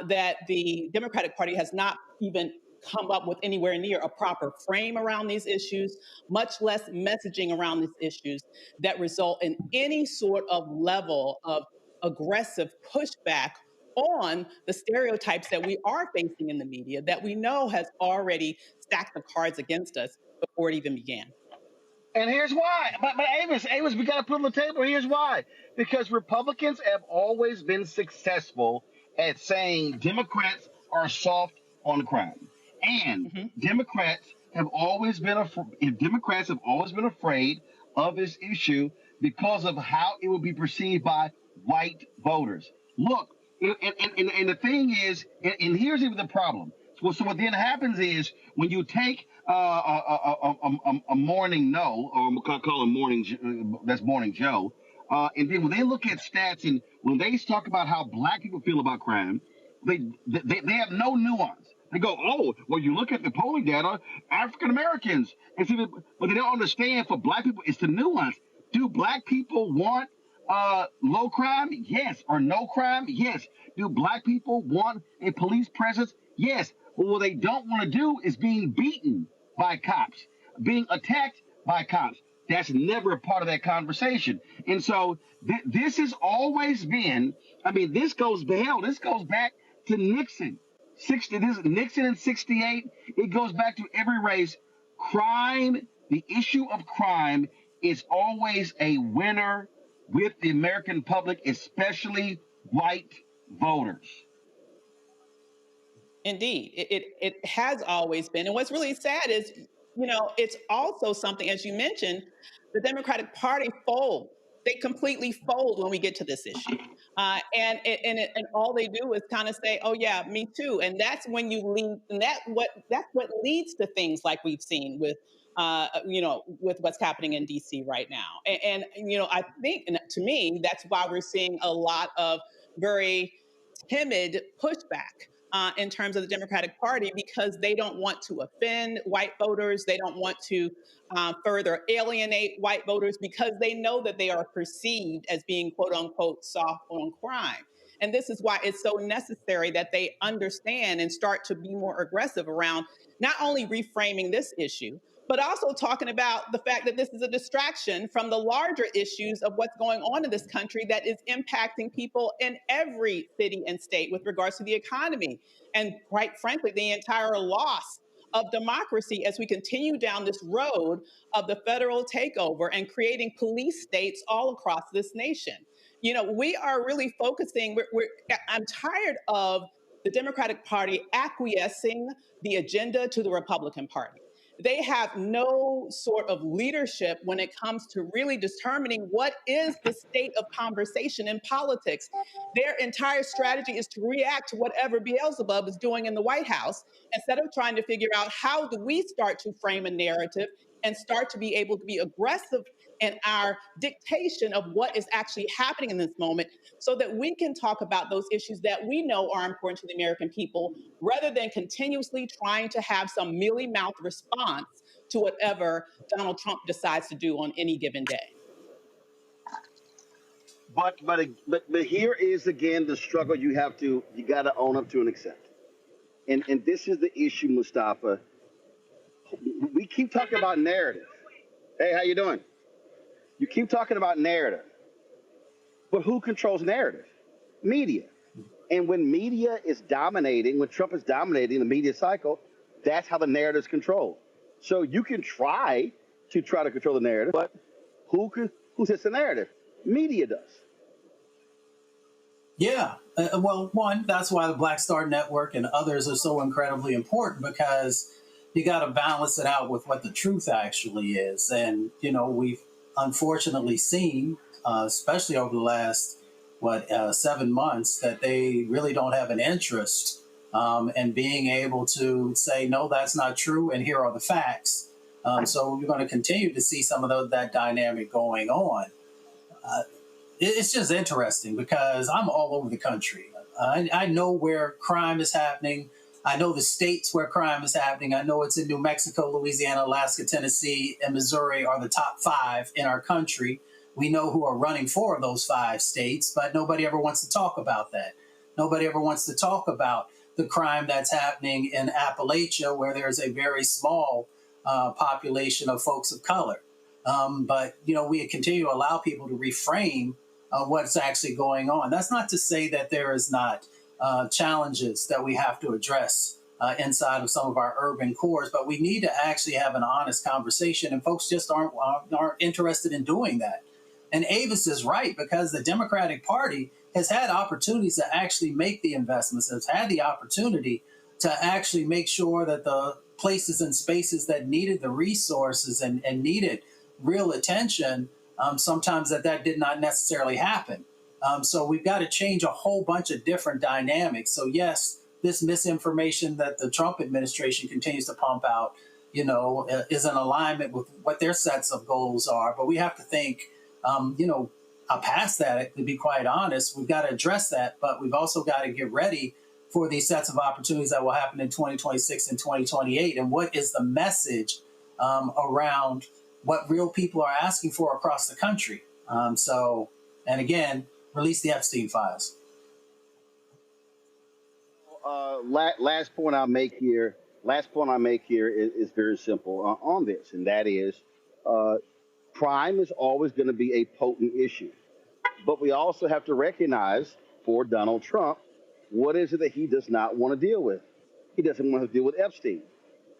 that the Democratic Party has not even come up with anywhere near a proper frame around these issues, much less messaging around these issues that result in any sort of level of aggressive pushback on the stereotypes that we are facing in the media that we know has already stacked the cards against us before it even began. And here's why. But Amos, we got to put on the table. Here's why. Because Republicans have always been successful at saying Democrats are soft on crime. And Democrats have always been afraid of this issue because of how it would be perceived by white voters. Look, And the thing is, and here's even the problem. So what then happens is when you take a morning no, or we'll call him that's Morning Joe, and then when they look at stats and when they talk about how black people feel about crime, they have no nuance. They go, oh, well, you look at the polling data, African Americans, but they don't understand for black people, it's the nuance. Do black people want low crime? Yes. Or no crime? Yes. Do black people want a police presence? Yes. But what they don't want to do is being beaten by cops, being attacked by cops. That's never a part of that conversation. And so this has always been, I mean, this goes back to Nixon. Nixon in 68, it goes back to every race. Crime, the issue of crime is always a winner with the American public, especially white voters. Indeed, it has always been. And what's really sad is, it's also something, as you mentioned, the Democratic Party folds. They completely fold when we get to this issue. And all they do is kind of say, oh, yeah, me too. And that's when you lead, and that's what leads to things like we've seen with what's happening in DC right now. And I think, and to me, that's why we're seeing a lot of very timid pushback in terms of the Democratic Party, because they don't want to offend white voters. They don't want to further alienate white voters, because they know that they are perceived as being, quote unquote, soft on crime. And this is why it's so necessary that they understand and start to be more aggressive around not only reframing this issue, but also talking about the fact that this is a distraction from the larger issues of what's going on in this country that is impacting people in every city and state with regards to the economy. And quite frankly, the entire loss of democracy as we continue down this road of the federal takeover and creating police states all across this nation. We are really focusing, I'm tired of the Democratic Party acquiescing the agenda to the Republican Party. They have no sort of leadership when it comes to really determining what is the state of conversation in politics. Their entire strategy is to react to whatever Beelzebub is doing in the White House, instead of trying to figure out how do we start to frame a narrative and start to be able to be aggressive in our dictation of what is actually happening in this moment, so that we can talk about those issues that we know are important to the American people, rather than continuously trying to have some mealy-mouthed response to whatever Donald Trump decides to do on any given day. But here is again the struggle you got to own up to and accept. And this is the issue, Mustafa. We keep talking about narrative. Hey, how you doing? You keep talking about narrative, but who controls narrative? Media. And when media is dominating, when Trump is dominating the media cycle, that's how the narrative is controlled. So you can try to control the narrative, but who sets the narrative? Media does. Yeah. Well, one, that's why the Black Star Network and others are so incredibly important, because you got to balance it out with what the truth actually is. And, we've unfortunately seen, especially over the last, 7 months, that they really don't have an interest in being able to say, no, that's not true, and here are the facts. So you're going to continue to see some of that dynamic going on. It's just interesting, because I'm all over the country. I know where crime is happening. I know the states where crime is happening. I know it's in New Mexico, Louisiana, Alaska, Tennessee, and Missouri are the top 5 in our country. We know who are running 4 of those 5 states, but nobody ever wants to talk about that. Nobody ever wants to talk about the crime that's happening in Appalachia, where there's a very small population of folks of color. But we continue to allow people to reframe what's actually going on. That's not to say that there is not challenges that we have to address inside of some of our urban cores, but we need to actually have an honest conversation, and folks just aren't interested in doing that. And Avis is right, because the Democratic Party has had opportunities to actually make the investments, has had the opportunity to actually make sure that the places and spaces that needed the resources and needed real attention, sometimes that did not necessarily happen. So we've got to change a whole bunch of different dynamics. So yes, this misinformation that the Trump administration continues to pump out, is in alignment with what their sets of goals are. But we have to think, past that, to be quite honest. We've got to address that, but we've also got to get ready for these sets of opportunities that will happen in 2026 and 2028. And what is the message around what real people are asking for across the country? And again, release the Epstein files. Last point I make here is very simple on this, and that is crime is always going to be a potent issue. But we also have to recognize for Donald Trump, what is it that he does not want to deal with? He doesn't want to deal with Epstein.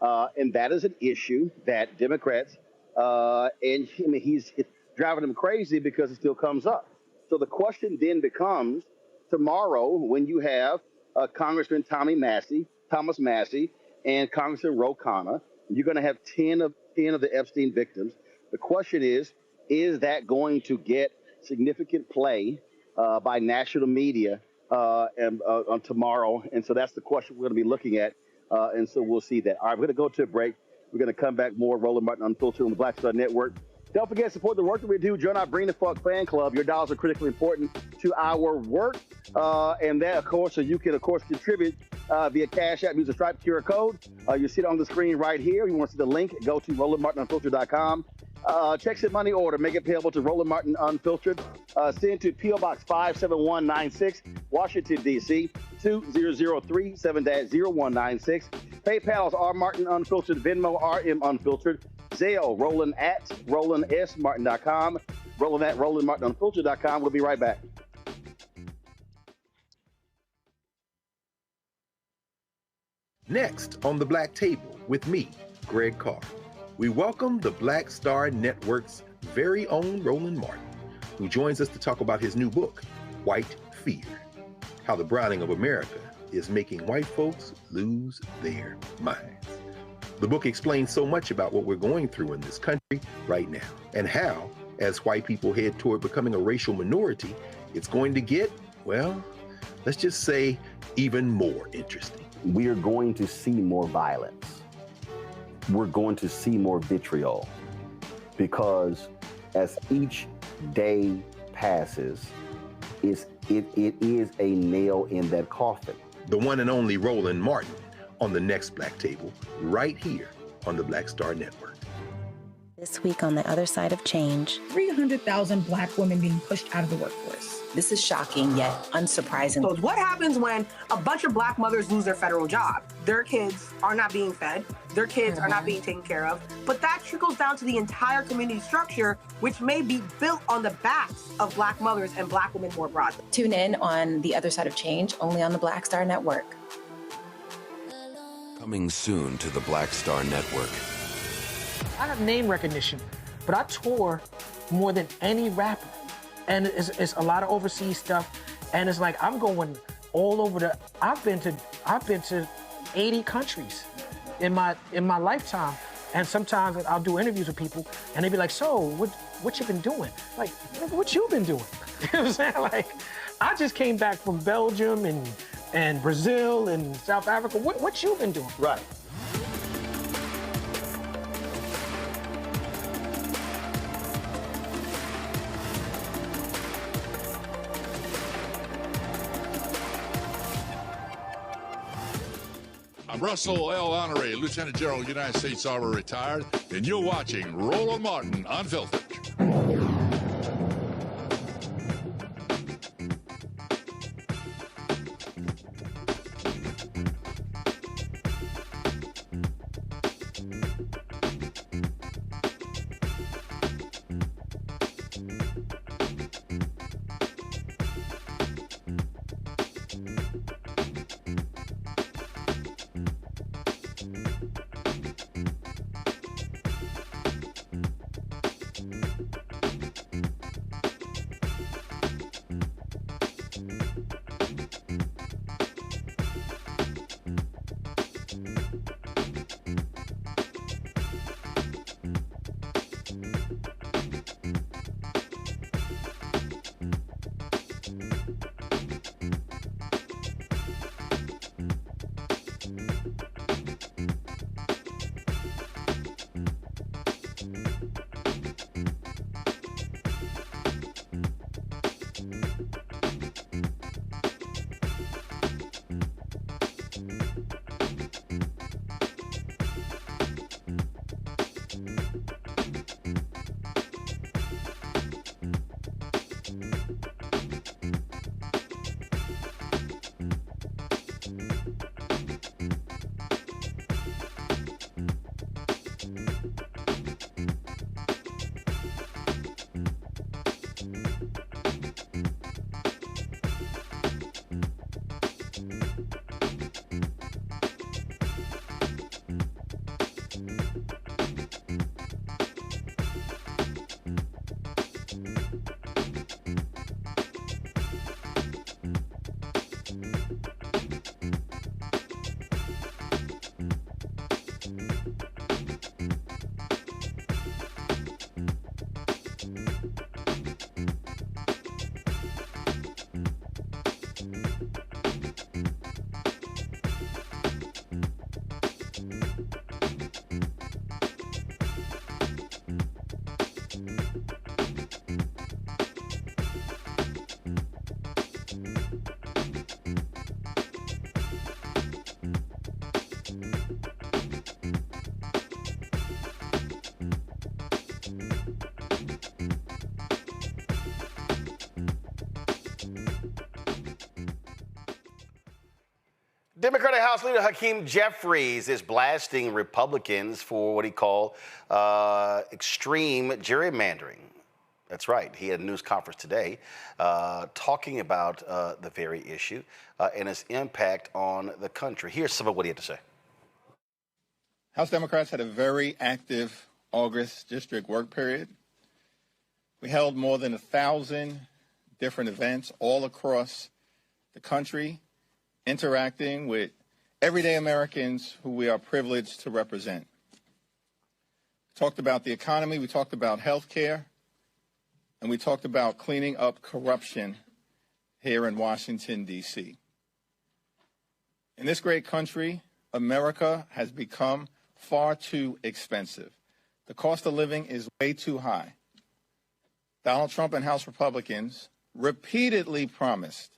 And that is an issue that Democrats, he's driving them crazy because it still comes up. So the question then becomes, tomorrow when you have Congressman Thomas Massey, and Congressman Ro Khanna, you're going to have 10 of the Epstein victims. The question is that going to get significant play by national media on tomorrow? And so that's the question we're going to be looking at. And so we'll see that. All right, we're going to go to a break. We're going to come back more. Roland Martin Unfiltered on the Black Star Network. Don't forget to support the work that we do. Join our Bring the Fuck fan club. Your dollars are critically important to our work. And that, of course, so you can, of course, contribute via Cash App. Use the Stripe QR code. You see it on the screen right here. If you want to see the link, go to RolandMartinUnfiltered.com. Check your money order. Make it payable to Roland Martin Unfiltered. Send to P.O. Box 57196, Washington, D.C. 20037-0196. PayPal is R Martin Unfiltered. Venmo RM Unfiltered. Zelle, Roland at RolandSMartin.com. Roland at RolandMartinUnfiltered.com. We'll be right back. Next on the Black Table with me, Greg Carr, we welcome the Black Star Network's very own Roland Martin, who joins us to talk about his new book, White Fear, How the Browning of America is Making White Folks Lose Their Minds. The book explains so much about what we're going through in this country right now, and how, as white people head toward becoming a racial minority, it's going to get, well, let's just say, even more interesting. We are going to see more violence. We're going to see more vitriol, because as each day passes, it is a nail in that coffin. The one and only Roland Martin on the next Black Table, right here on the Black Star Network. This week on the other side of change, 300,000 Black women being pushed out of the workforce. This is shocking yet unsurprising. So what happens when a bunch of Black mothers lose their federal job? Their kids are not being fed. Their kids are not being taken care of. But that trickles down to the entire community structure, which may be built on the backs of Black mothers and Black women more broadly. Tune in on The Other Side of Change, only on the Black Star Network. Coming soon to the Black Star Network. I have name recognition, but I tour more than any rapper. And it's a lot of overseas stuff. And it's like, I'm going all over I've been to 80 countries in my lifetime. And sometimes I'll do interviews with people and they be like, so what you been doing? Like, what you been doing? You know what I'm saying? Like, I just came back from Belgium and Brazil and South Africa. What you been doing? Right. I'm Russel L. Honoré, Lieutenant General, United States Army retired, and you're watching Roland Martin Unfiltered. Democratic House Leader Hakeem Jeffries is blasting Republicans for what he called extreme gerrymandering. That's right. He had a news conference today talking about the very issue and its impact on the country. Here's some of what he had to say. House Democrats had a very active August district work period. We held more than 1,000 different events all across the country, interacting with everyday Americans who we are privileged to represent. We talked about the economy, we talked about health care, and we talked about cleaning up corruption here in Washington, D.C. In this great country, America has become far too expensive. The cost of living is way too high. Donald Trump and House Republicans repeatedly promised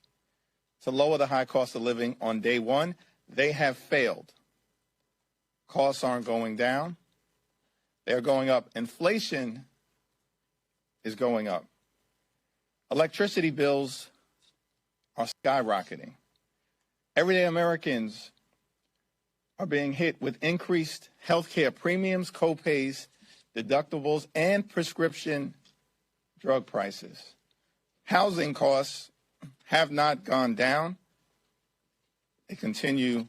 to lower the high cost of living on day one. They have failed. Costs aren't going down. They're going up. Inflation is going up. Electricity bills are skyrocketing. Everyday Americans are being hit with increased health care premiums, co-pays, deductibles, and prescription drug prices. Housing costs have not gone down. They continue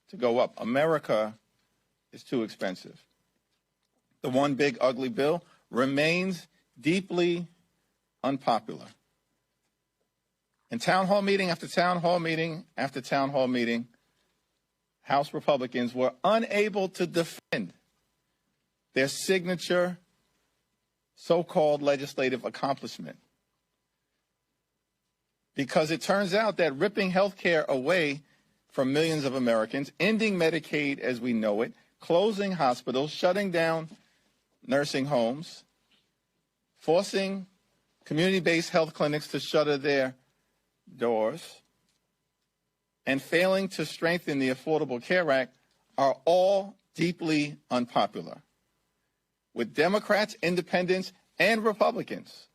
to go up. America is too expensive. The one big ugly bill remains deeply unpopular. In town hall meeting after town hall meeting after town hall meeting, House Republicans were unable to defend their signature so-called legislative accomplishment. Because it turns out that ripping health care away from millions of Americans, ending Medicaid as we know it, closing hospitals, shutting down nursing homes, forcing community-based health clinics to shutter their doors, and failing to strengthen the Affordable Care Act are all deeply unpopular with Democrats, independents, and Republicans.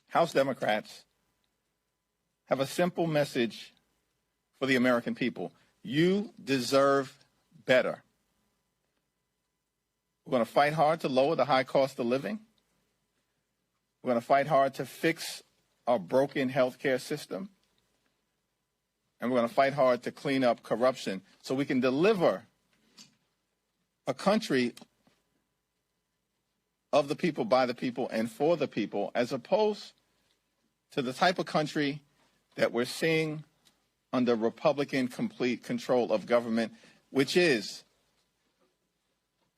House Democrats have a simple message for the American people. You deserve better. We're going to fight hard to lower the high cost of living. We're going to fight hard to fix our broken healthcare system. And we're going to fight hard to clean up corruption so we can deliver a country of the people, by the people, and for the people, as opposed to the type of country that we're seeing under Republican complete control of government, which is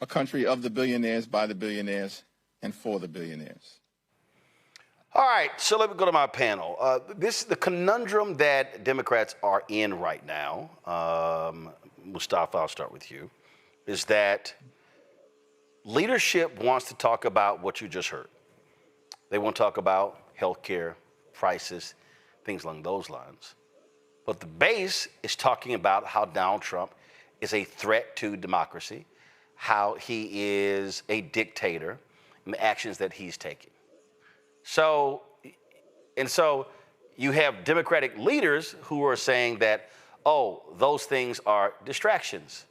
a country of the billionaires, by the billionaires, and for the billionaires. All right, so let me go to my panel. The conundrum that Democrats are in right now, Mustafa, I'll start with you, is that leadership wants to talk about what you just heard. They want to talk about health care, prices, things along those lines. But the base is talking about how Donald Trump is a threat to democracy, how he is a dictator, and the actions that he's taking. So you have Democratic leaders who are saying that, oh, those things are distractions.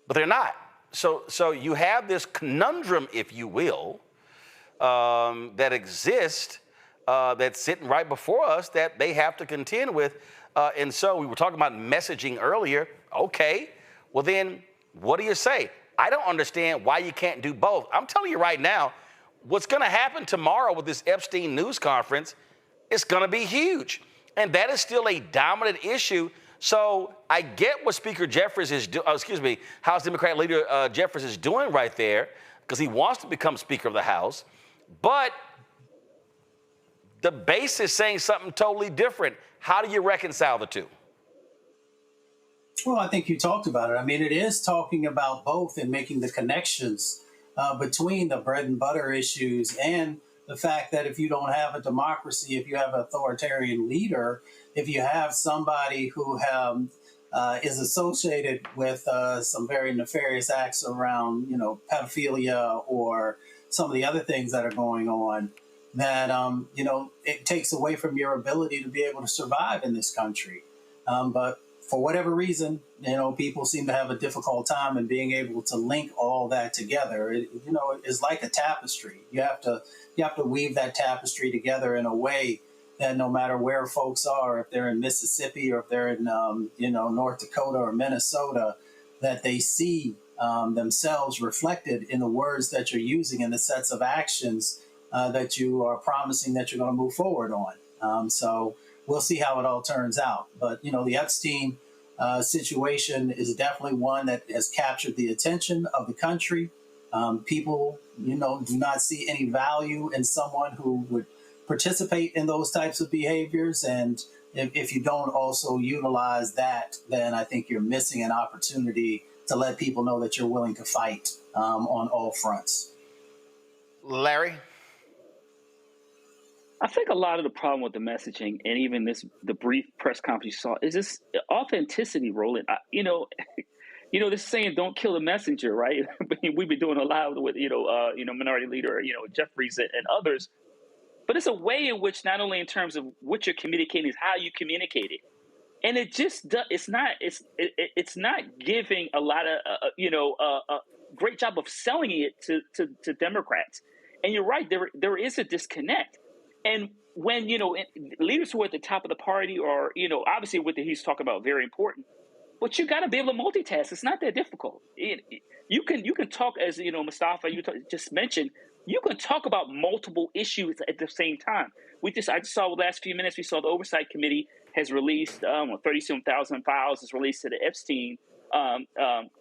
But they're not. So you have this conundrum, if you will, that exists, that's sitting right before us that they have to contend with. And so we were talking about messaging earlier. Okay, well then, what do you say? I don't understand why you can't do both. I'm telling you right now, what's going to happen tomorrow with this Epstein news conference is going to be huge. And that is still a dominant issue. So I get what Speaker Jeffries is House Democratic Leader Jeffries is doing right there, because he wants to become Speaker of the House. But the base is saying something totally different. How do you reconcile the two? Well, I think you talked about it. I mean, it is talking about both and making the connections between the bread and butter issues and the fact that if you don't have a democracy, if you have an authoritarian leader, if you have somebody who is associated with some very nefarious acts around, pedophilia or some of the other things that are going on, that, it takes away from your ability to be able to survive in this country. But for whatever reason, people seem to have a difficult time in being able to link all that together. It's like a tapestry. You have to weave that tapestry together in a way that no matter where folks are, if they're in Mississippi or if they're in North Dakota or Minnesota, that they see themselves reflected in the words that you're using and the sets of actions that you are promising that you're going to move forward on. So we'll see how it all turns out. But, the Epstein situation is definitely one that has captured the attention of the country. People, do not see any value in someone who would participate in those types of behaviors. And if you don't also utilize that, then I think you're missing an opportunity to let people know that you're willing to fight on all fronts. Larry? I think a lot of the problem with the messaging and even the brief press conference you saw is this authenticity, Roland. This saying, don't kill the messenger, right? We've been doing a lot with, Minority Leader, Jeffries and others. But it's a way in which not only in terms of what you're communicating is how you communicate it. And it just it's not giving a lot of, a great job of selling it to Democrats. And you're right, there is a disconnect. And when, leaders who are at the top of the party or, obviously what he's talking about, very important, but you got to be able to multitask. It's not that difficult. You can talk, as, Mustafa, just mentioned, you can talk about multiple issues at the same time. I just saw the last few minutes, we saw the Oversight Committee has released 37,000 files is released to the Epstein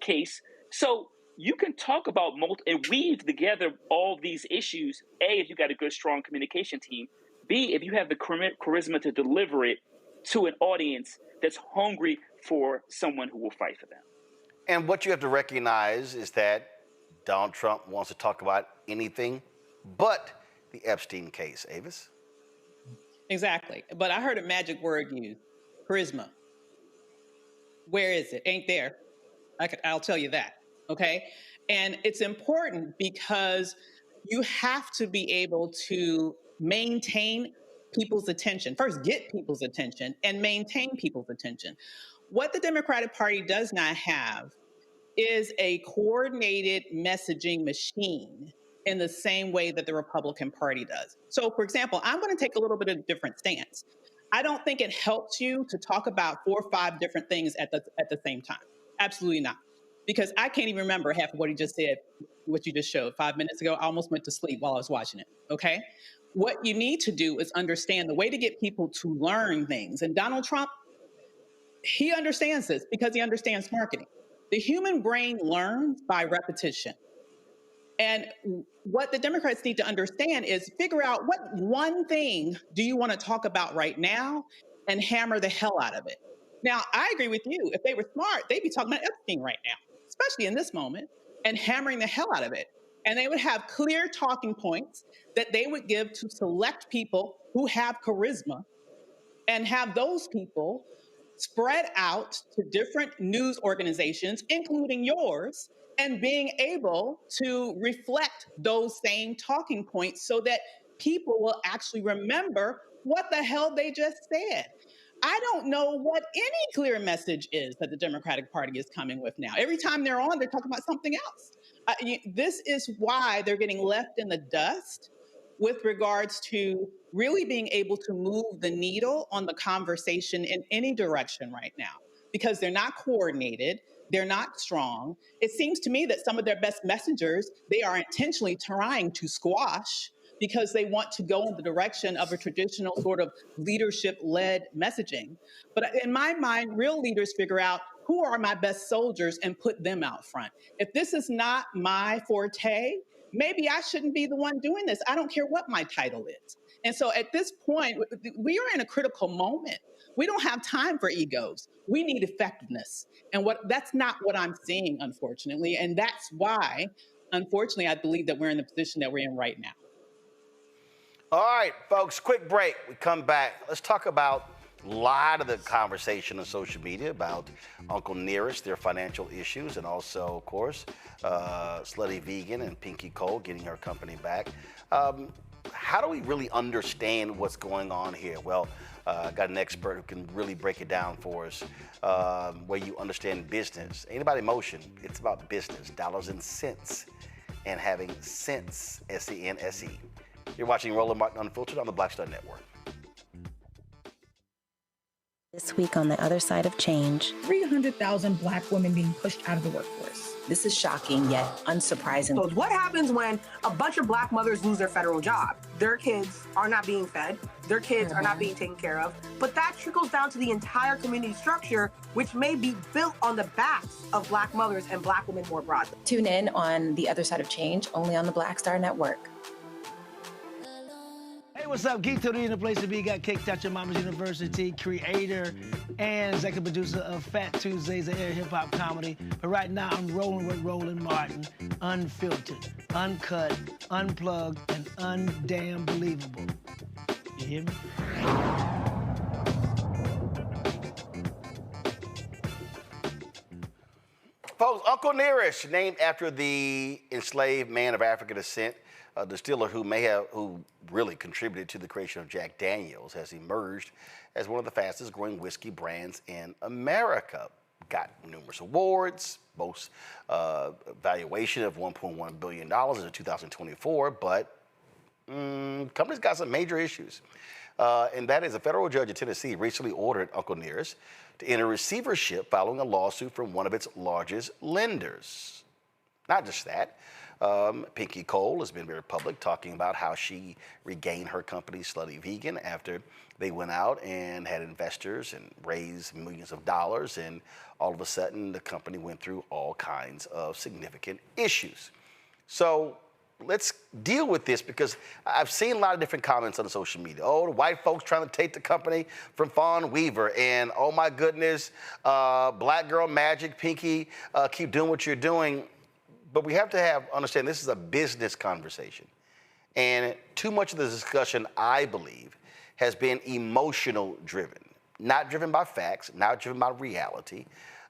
case. So you can talk about and weave together all these issues. A, if you got a good, strong communication team. B, if you have the charisma to deliver it to an audience that's hungry for someone who will fight for them. And what you have to recognize is that Donald Trump wants to talk about anything but the Epstein case. Avis? Exactly. But I heard a magic word used, charisma. Where is it? Ain't there. I'll tell you that. Okay. And it's important because you have to be able to maintain people's attention. First, get people's attention and maintain people's attention. What the Democratic Party does not have is a coordinated messaging machine in the same way that the Republican Party does. So, for example, I'm going to take a little bit of a different stance. I don't think it helps you to talk about 4 or 5 different things at the same time. Absolutely not. Because I can't even remember half of what he just said, what you just showed 5 minutes ago. I almost went to sleep while I was watching it, okay? What you need to do is understand the way to get people to learn things. And Donald Trump, he understands this because he understands marketing. The human brain learns by repetition. And what the Democrats need to understand is figure out what one thing do you want to talk about right now and hammer the hell out of it. Now, I agree with you. If they were smart, they'd be talking about Epstein right now, especially in this moment, and hammering the hell out of it. And they would have clear talking points that they would give to select people who have charisma and have those people spread out to different news organizations, including yours, and being able to reflect those same talking points so that people will actually remember what the hell they just said. I don't know what any clear message is that the Democratic Party is coming with now. Every time they're on, they're talking about something else. This is why they're getting left in the dust with regards to really being able to move the needle on the conversation in any direction right now, because they're not coordinated, they're not strong. It seems to me that some of their best messengers, they are intentionally trying to squash because they want to go in the direction of a traditional sort of leadership-led messaging. But in my mind, real leaders figure out who are my best soldiers and put them out front. If this is not my forte, maybe I shouldn't be the one doing this. I don't care what my title is. And so at this point, we are in a critical moment. We don't have time for egos. We need effectiveness. And that's not what I'm seeing, unfortunately. And that's why, unfortunately, I believe that we're in the position that we're in right now. All right, folks, quick break. We come back. Let's talk about a lot of the conversation on social media about Uncle Nearest, their financial issues, and also, of course, Slutty Vegan and Pinky Cole getting her company back. How do we really understand what's going on here? Well, Got an expert who can really break it down for us, where you understand business. Ain't about emotion, it's about business, dollars and cents, and having sense, S-E-N-S-E. You're watching Roland Martin Unfiltered on the Black Star Network. This week on The Other Side of Change, 300,000 Black women being pushed out of the workforce. this is shocking yet unsurprising. So what happens when a bunch of Black mothers lose their federal job? Their kids are not being fed. Their kids are not being taken care of. But that trickles down to the entire community structure, which may be built on the backs of Black mothers and Black women more broadly. Tune in on The Other Side of Change, only on the Black Star Network. Hey, what's up? Geek Tony in the place to be. Got kicked out your mama's university, creator and executive producer of Fat Tuesdays, an air hip-hop comedy. But right now, I'm rolling with Roland Martin, unfiltered, uncut, unplugged, and undamn believable. You hear me? Folks, Uncle Nearest, named after the enslaved man of African descent, a distiller who really contributed to the creation of Jack Daniels, has emerged as one of the fastest growing whiskey brands in America. Got numerous awards, boasts valuation of $1.1 billion in 2024, but company's got some major issues. And that is a federal judge in Tennessee recently ordered Uncle Nearest to enter receivership following a lawsuit from one of its largest lenders. Not just that. Pinky Cole has been very public talking about how she regained her company, Slutty Vegan, after they went out and had investors and raised millions of dollars, and all of a sudden the company went through all kinds of significant issues. So let's deal with this, because I've seen a lot of different comments on social media. Oh, the white folks trying to take the company from Fawn Weaver, and oh my goodness, black girl magic, Pinky, keep doing what you're doing. But we have to understand this is a business conversation. And too much of the discussion, I believe, has been emotional driven. Not driven by facts, not driven by reality,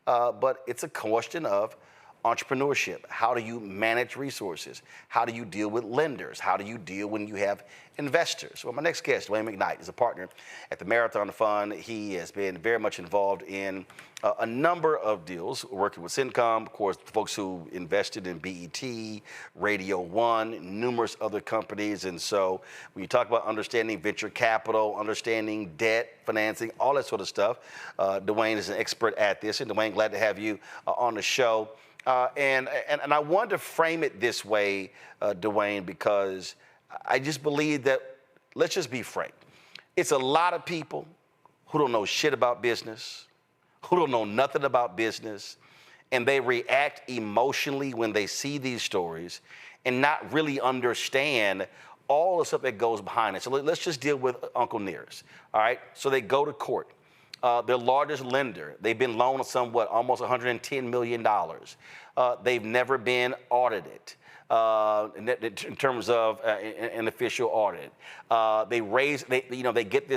but it's a question of entrepreneurship. How do you manage resources? How do you deal with lenders? How do you deal when you have investors? Well, my next guest, Dwayne McKnight, is a partner at the Marathon Fund. He has been very much involved in a number of deals, working with Syncom, of course, folks who invested in BET, Radio One, numerous other companies. And so when you talk about understanding venture capital, understanding debt, financing, all that sort of stuff, Dwayne is an expert at this. And Dwayne, glad to have you on the show. And I wanted to frame it this way, Dwayne, because I just believe that, let's just be frank, it's a lot of people who don't know shit about business, who don't know nothing about business, and they react emotionally when they see these stories and not really understand all the stuff that goes behind it. So let's just deal with Uncle Nearest, all right? So they go to court. Their largest lender, they've been loaned somewhat, almost $110 million. They've never been audited in terms of an official audit. They get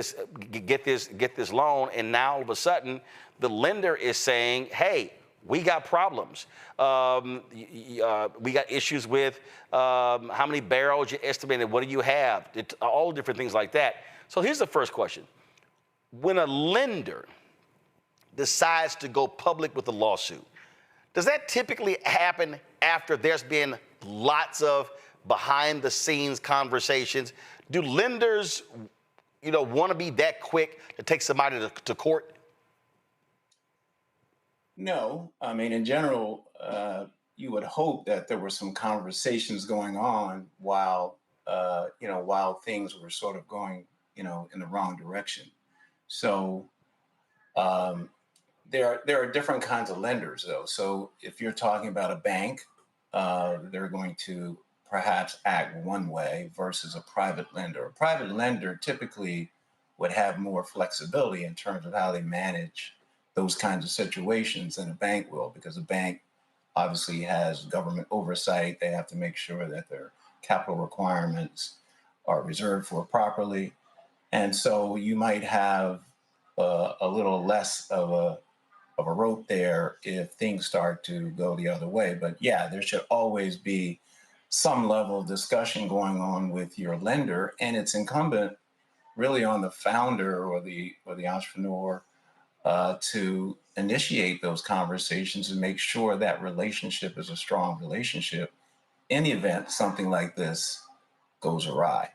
this loan, and now all of a sudden, the lender is saying, hey, we got problems. We got issues with how many barrels you estimated, what do you have, all different things like that. So here's the first question. When a lender decides to go public with a lawsuit, does that typically happen after there's been lots of behind-the-scenes conversations? Do lenders, want to be that quick to take somebody to court? No. I mean, in general, you would hope that there were some conversations going on while things were sort of going, in the wrong direction. So there are different kinds of lenders, though. So if you're talking about a bank, they're going to perhaps act one way versus a private lender. A private lender typically would have more flexibility in terms of how they manage those kinds of situations than a bank will, because a bank obviously has government oversight. They have to make sure that their capital requirements are reserved for properly. And so you might have a little less of a rope there if things start to go the other way. But yeah, there should always be some level of discussion going on with your lender, and it's incumbent really on the founder or the entrepreneur to initiate those conversations and make sure that relationship is a strong relationship in the event something like this goes awry.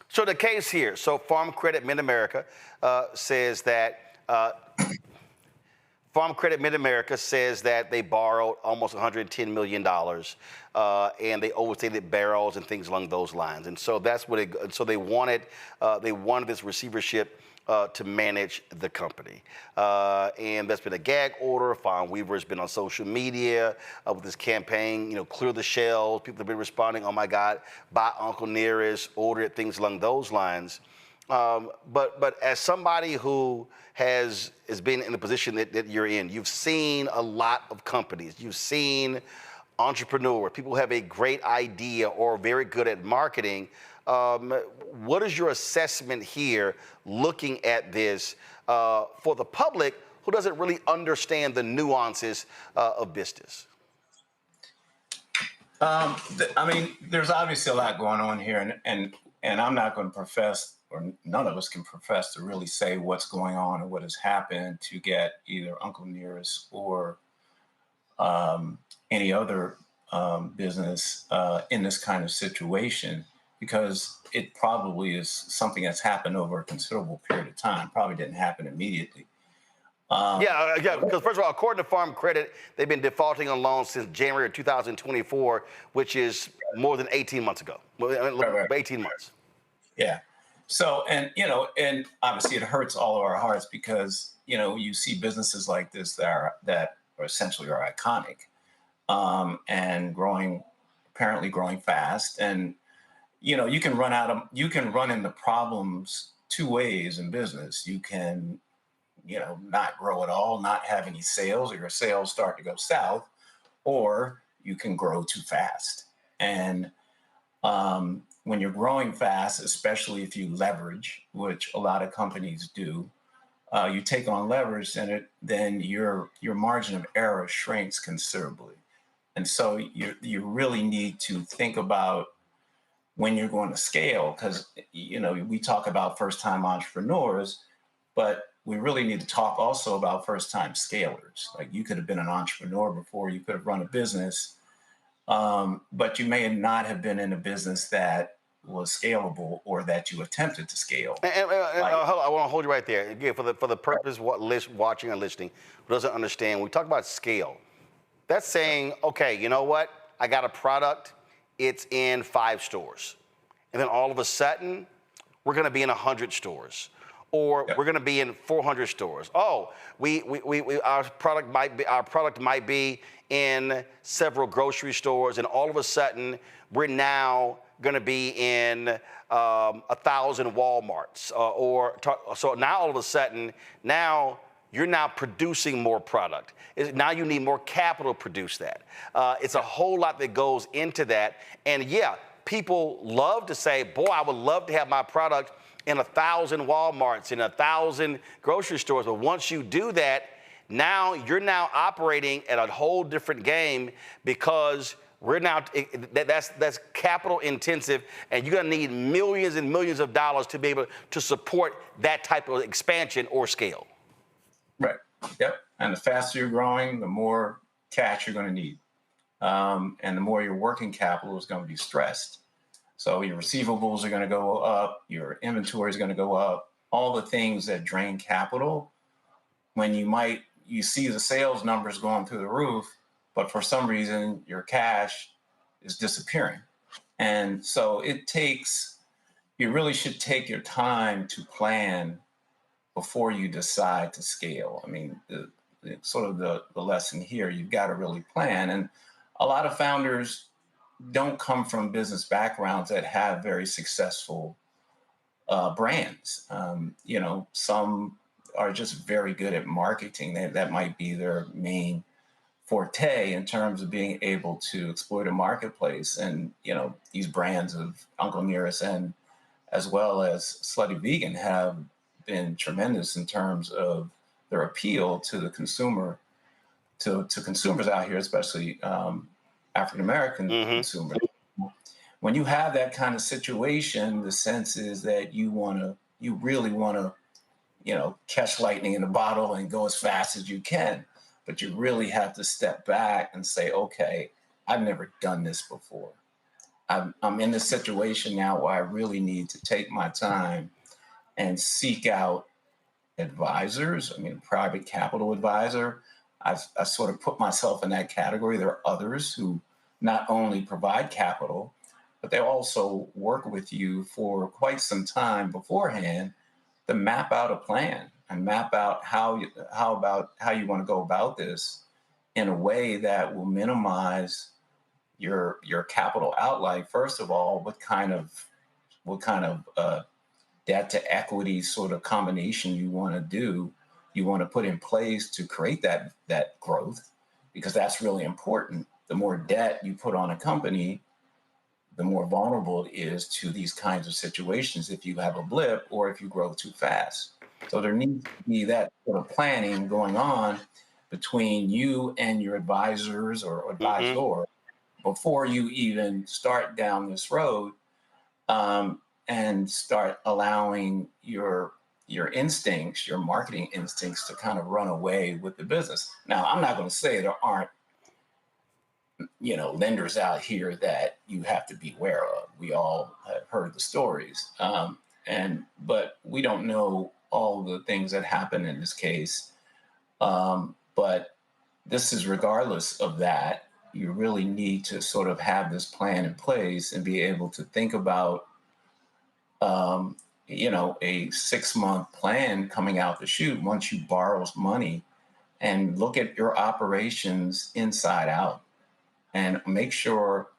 So the case here, so Farm Credit Mid-America says that Farm Credit Mid-America says that they borrowed almost $110 million and they overstated barrels and things along those lines. And so that's what they wanted this receivership to manage the company. And that's been a gag order. Fawn Weaver's been on social media with this campaign, clear the shelves. People have been responding, oh my God, buy Uncle Nearest, order it, things along those lines. But as somebody who has been in the position that you're in, you've seen a lot of companies. You've seen entrepreneurs, people who have a great idea or are very good at marketing. What is your assessment here looking at this for the public who doesn't really understand the nuances of business? I mean, there's obviously a lot going on here, and I'm not going to profess, or none of us can profess to really say what's going on or what has happened to get either Uncle Nearest or any other business in this kind of situation, because it probably is something that's happened over a considerable period of time. Probably didn't happen immediately. Because first of all, according to Farm Credit, they've been defaulting on loans since January of 2024, which is more than 18 months ago. 18 months. Yeah. So, and obviously it hurts all of our hearts because, you see businesses like this that are essentially iconic and apparently growing fast. And, you can run into problems two ways in business. You can, not grow at all, not have any sales, or your sales start to go south, or you can grow too fast. And when you're growing fast, especially if you leverage, which a lot of companies do, you take on leverage, and then your margin of error shrinks considerably. And so you really need to think about when you're going to scale, because we talk about first-time entrepreneurs, but we really need to talk also about first-time scalers. Like, you could have been an entrepreneur before, you could have run a business, but you may not have been in a business that was scalable or that you attempted to scale. And I want to hold you right there. Again, for the purpose of watching and listening, who doesn't understand, when we talk about scale, that's saying, okay, you know what? I got a product, it's in 5 stores. And then all of a sudden, we're going to be in 100 stores. Or we're going to be in 400 stores. Oh, our product might be in several grocery stores, and all of a sudden we're now going to be in 1,000 Walmarts. So now all of a sudden, you're now producing more product. Now you need more capital to produce that. It's a whole lot that goes into that. And yeah, people love to say, boy, I would love to have my product in 1,000 Walmarts, in 1,000 grocery stores. But once you do that, you're now operating at a whole different game, because that's capital intensive, and you're gonna need millions and millions of dollars to be able to support that type of expansion or scale. Right. Yep. And the faster you're growing, the more cash you're going to need, and the more your working capital is going to be stressed. So your receivables are going to go up, your inventory is going to go up, all the things that drain capital. When you see the sales numbers going through the roof, but for some reason your cash is disappearing. And so you really should take your time to plan before you decide to scale. I mean, the lesson here, you've got to really plan. And a lot of founders don't come from business backgrounds that have very successful brands. Some are just very good at marketing. That might be their main forte in terms of being able to exploit a marketplace. And, these brands of Uncle Nearest and as well as Slutty Vegan have been tremendous in terms of their appeal to the consumer, to consumers out here, especially African-American consumers. When you have that kind of situation, the sense is that you want to you really want to, catch lightning in a bottle and go as fast as you can. But you really have to step back and say, okay, I've never done this before. I'm in this situation now where I really need to take my time and seek out advisors. I mean, private capital advisor. I sort of put myself in that category. There are others who not only provide capital, but they also work with you for quite some time beforehand to map out a plan and map out how you want to go about this in a way that will minimize your capital outlay. First of all, what kind of debt to equity sort of combination you want to do, you want to put in place to create that growth, because that's really important. The more debt you put on a company, the more vulnerable it is to these kinds of situations if you have a blip or if you grow too fast. So there needs to be that sort of planning going on between you and your advisors or advisor before you even start down this road, and start allowing your instincts, your marketing instincts, to kind of run away with the business. Now, I'm not going to say there aren't lenders out here that you have to be aware of. We all have heard the stories, but we don't know all the things that happen in this case. But this is regardless of that. You really need to sort of have this plan in place and be able to think about, a 6-month plan coming out the chute once you borrow money, and look at your operations inside out and make sure,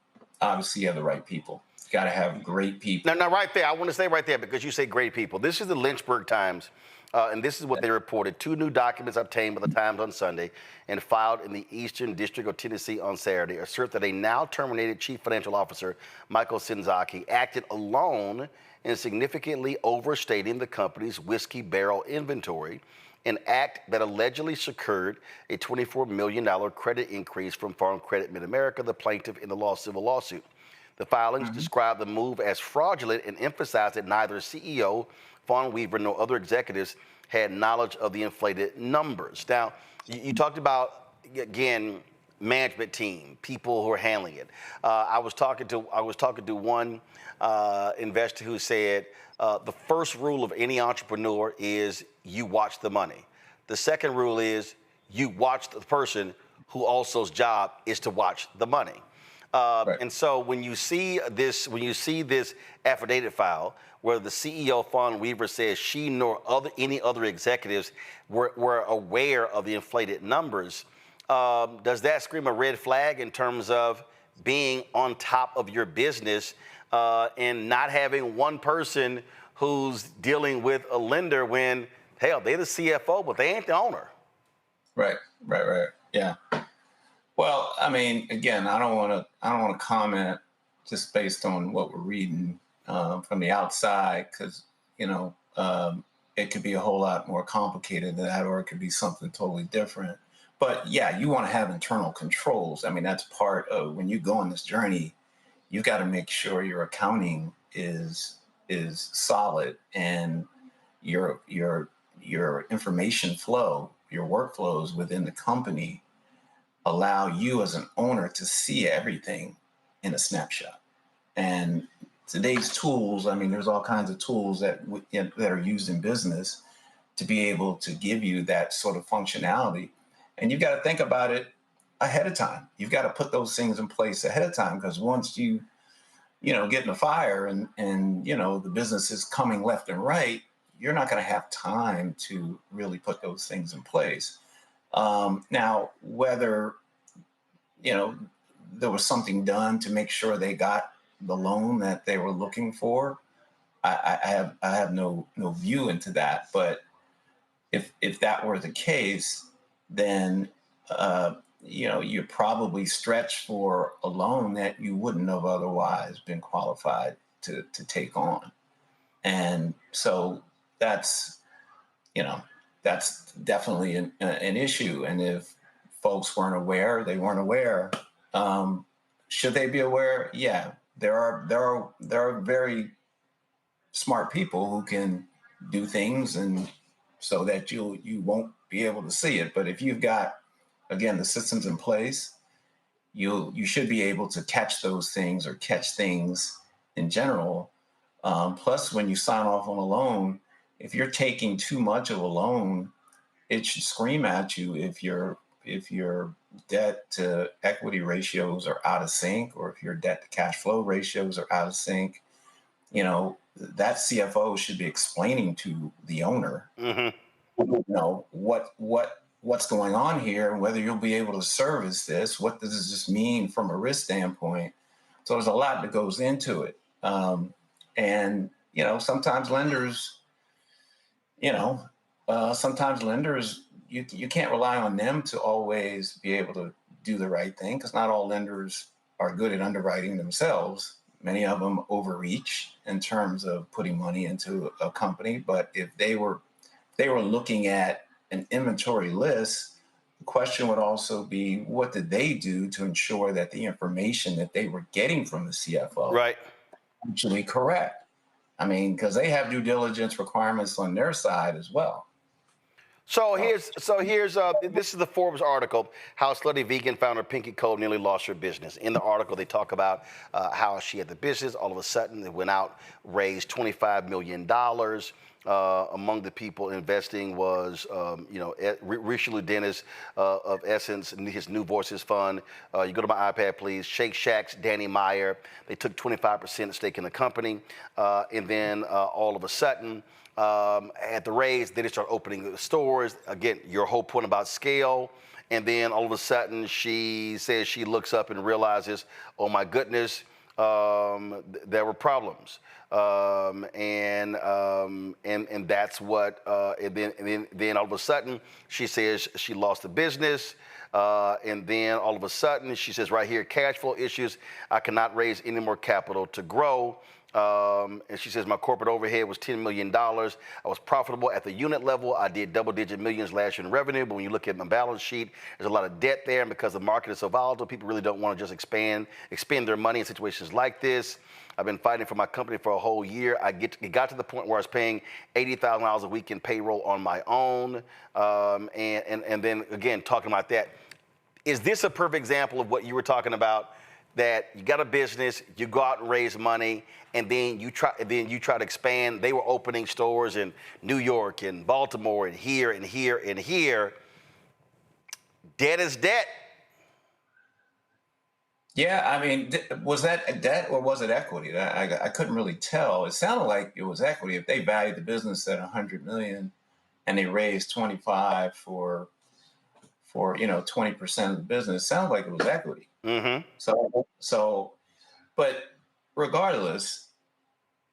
obviously, you have the right people. You got to have great people. Now, right there, I want to stay right there because you say great people. This is the Lynchburg Times, and this is what they reported. 2 new documents obtained by the Times on Sunday and filed in the Eastern District of Tennessee on Saturday assert that a now terminated chief financial officer, Michael Senzaki, acted alone in significantly overstating the company's whiskey barrel inventory, an act that allegedly secured a $24 million credit increase from Farm Credit Mid-America, the plaintiff in the civil lawsuit. The filings describe the move as fraudulent and emphasize that neither CEO, Fawn Weaver, nor other executives had knowledge of the inflated numbers. Now, you talked about, again, management team, people who are handling it. I was talking to one investor who said the first rule of any entrepreneur is you watch the money. The second rule is you watch the person who also's job is to watch the money. And so when you see this affidavit file where the CEO, Fawn Weaver, says she nor any other executives were aware of the inflated numbers, does that scream a red flag in terms of being on top of your business and not having one person who's dealing with a lender when, hell, they're the CFO, but they ain't the owner? Right. Yeah. Well, I mean, again, I don't want to comment just based on what we're reading from the outside, because it could be a whole lot more complicated than that, or it could be something totally different. But yeah, you want to have internal controls. I mean, that's part of when you go on this journey. You've got to make sure your accounting is solid, and your information flow, your workflows within the company allow you as an owner to see everything in a snapshot. And today's tools, I mean, there's all kinds of tools that are used in business to be able to give you that sort of functionality. And you've got to think about it ahead of time. You've got to put those things in place ahead of time, because once you get in a fire and the business is coming left and right, you're not going to have time to really put those things in place. Now, whether, there was something done to make sure they got the loan that they were looking for, I have no view into that. But if that were the case, then, you're probably stretched for a loan that you wouldn't have otherwise been qualified to take on. And so that's definitely an issue. And if folks weren't aware, they weren't aware. Should they be aware? Yeah, there are very smart people who can do things and so that you won't be able to see it. But if you've got, again, the systems in place, you should be able to catch those things or catch things in general. Plus, when you sign off on a loan, if you're taking too much of a loan, it should scream at you if your debt to equity ratios are out of sync, or if your debt to cash flow ratios are out of sync. You know, that CFO should be explaining to the owner, you know, what's going on here, whether you'll be able to service this, what does this mean from a risk standpoint. So there's a lot that goes into it. And, you know, sometimes lenders, you can't rely on them to always be able to do the right thing, because not all lenders are good at underwriting themselves. Many of them overreach in terms of putting money into a company. But if they were looking at an inventory list, the question would also be, what did they do to ensure that the information that they were getting from the CFO actually correct? I mean, because they have due diligence requirements on their side as well. So here's this is the Forbes article, how Slutty Vegan founder Pinky Cole nearly lost her business. In the article, they talk about how she had the business. All of a sudden, it went out, raised $25 million. Among the people investing was, Richelieu Dennis of Essence, his New Voices Fund. You go to my iPad, please. Shake Shack's Danny Meyer. They took 25% stake in the company. And then all of a sudden, at the raise, they just start opening the stores. Again, your whole point about scale. And then all of a sudden, she says she looks up and realizes, oh my goodness, there were problems. And that's what, and then all of a sudden, she says she lost the business. And then all of a sudden, she says right here, cash flow issues. I cannot raise any more capital to grow. And she says, my corporate overhead was $10 million. I was profitable at the unit level. I did double-digit millions last year in revenue. But when you look at my balance sheet, there's a lot of debt there. And because the market is so volatile, people really don't want to just expend their money in situations like this. I've been fighting for my company for a whole year. It got to the point where I was paying $80,000 a week in payroll on my own. And then, again, talking about that. Is this a perfect example of what you were talking about? That you got a business, you go out and raise money, and then you try to expand. They were opening stores in New York and Baltimore and here and here and here. Debt is debt. Yeah, I mean, was that debt or was it equity? I couldn't really tell. It sounded like it was equity. If they valued the business at $100 million and they raised 25 for 20% of the business, it sounded like it was equity. Mm-hmm. So, but regardless,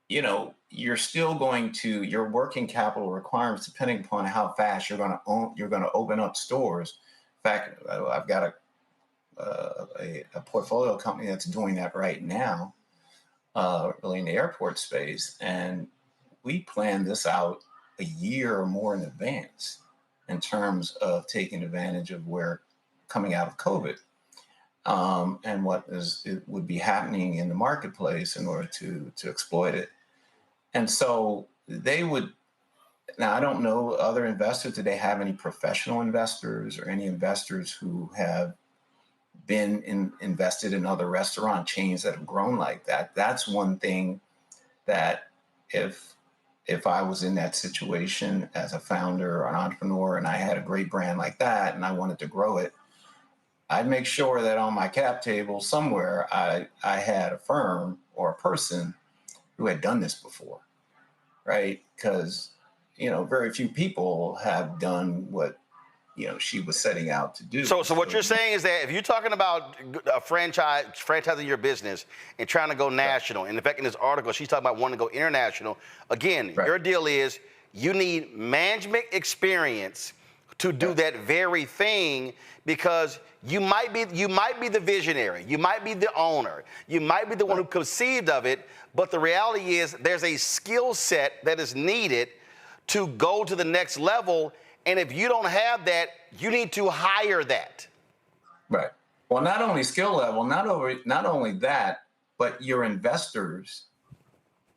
you're still going to, your working capital requirements, depending upon how fast you're going to open up stores. In fact, I've got a portfolio company that's doing that right now, really in the airport space. And we planned this out a year or more in advance in terms of taking advantage of where coming out of COVID. And what would be happening in the marketplace in order to exploit it. And so they would, now I don't know other investors, do they have any professional investors or any investors who have been invested in other restaurant chains that have grown like that? That's one thing that if I was in that situation as a founder or an entrepreneur and I had a great brand like that and I wanted to grow it, I'd make sure that on my cap table somewhere, I had a firm or a person who had done this before, right? Because, very few people have done what, she was setting out to do. So what you're saying is that if you're talking about a franchising your business and trying to go national, and in fact, in this article, she's talking about wanting to go international. Again, your deal is you need management experience to do that very thing, because you might be the visionary, you might be the owner, you might be the one who conceived of it, but the reality is there's a skill set that is needed to go to the next level, and if you don't have that, you need to hire that. Right. Well, not only skill level, not only that, but your investors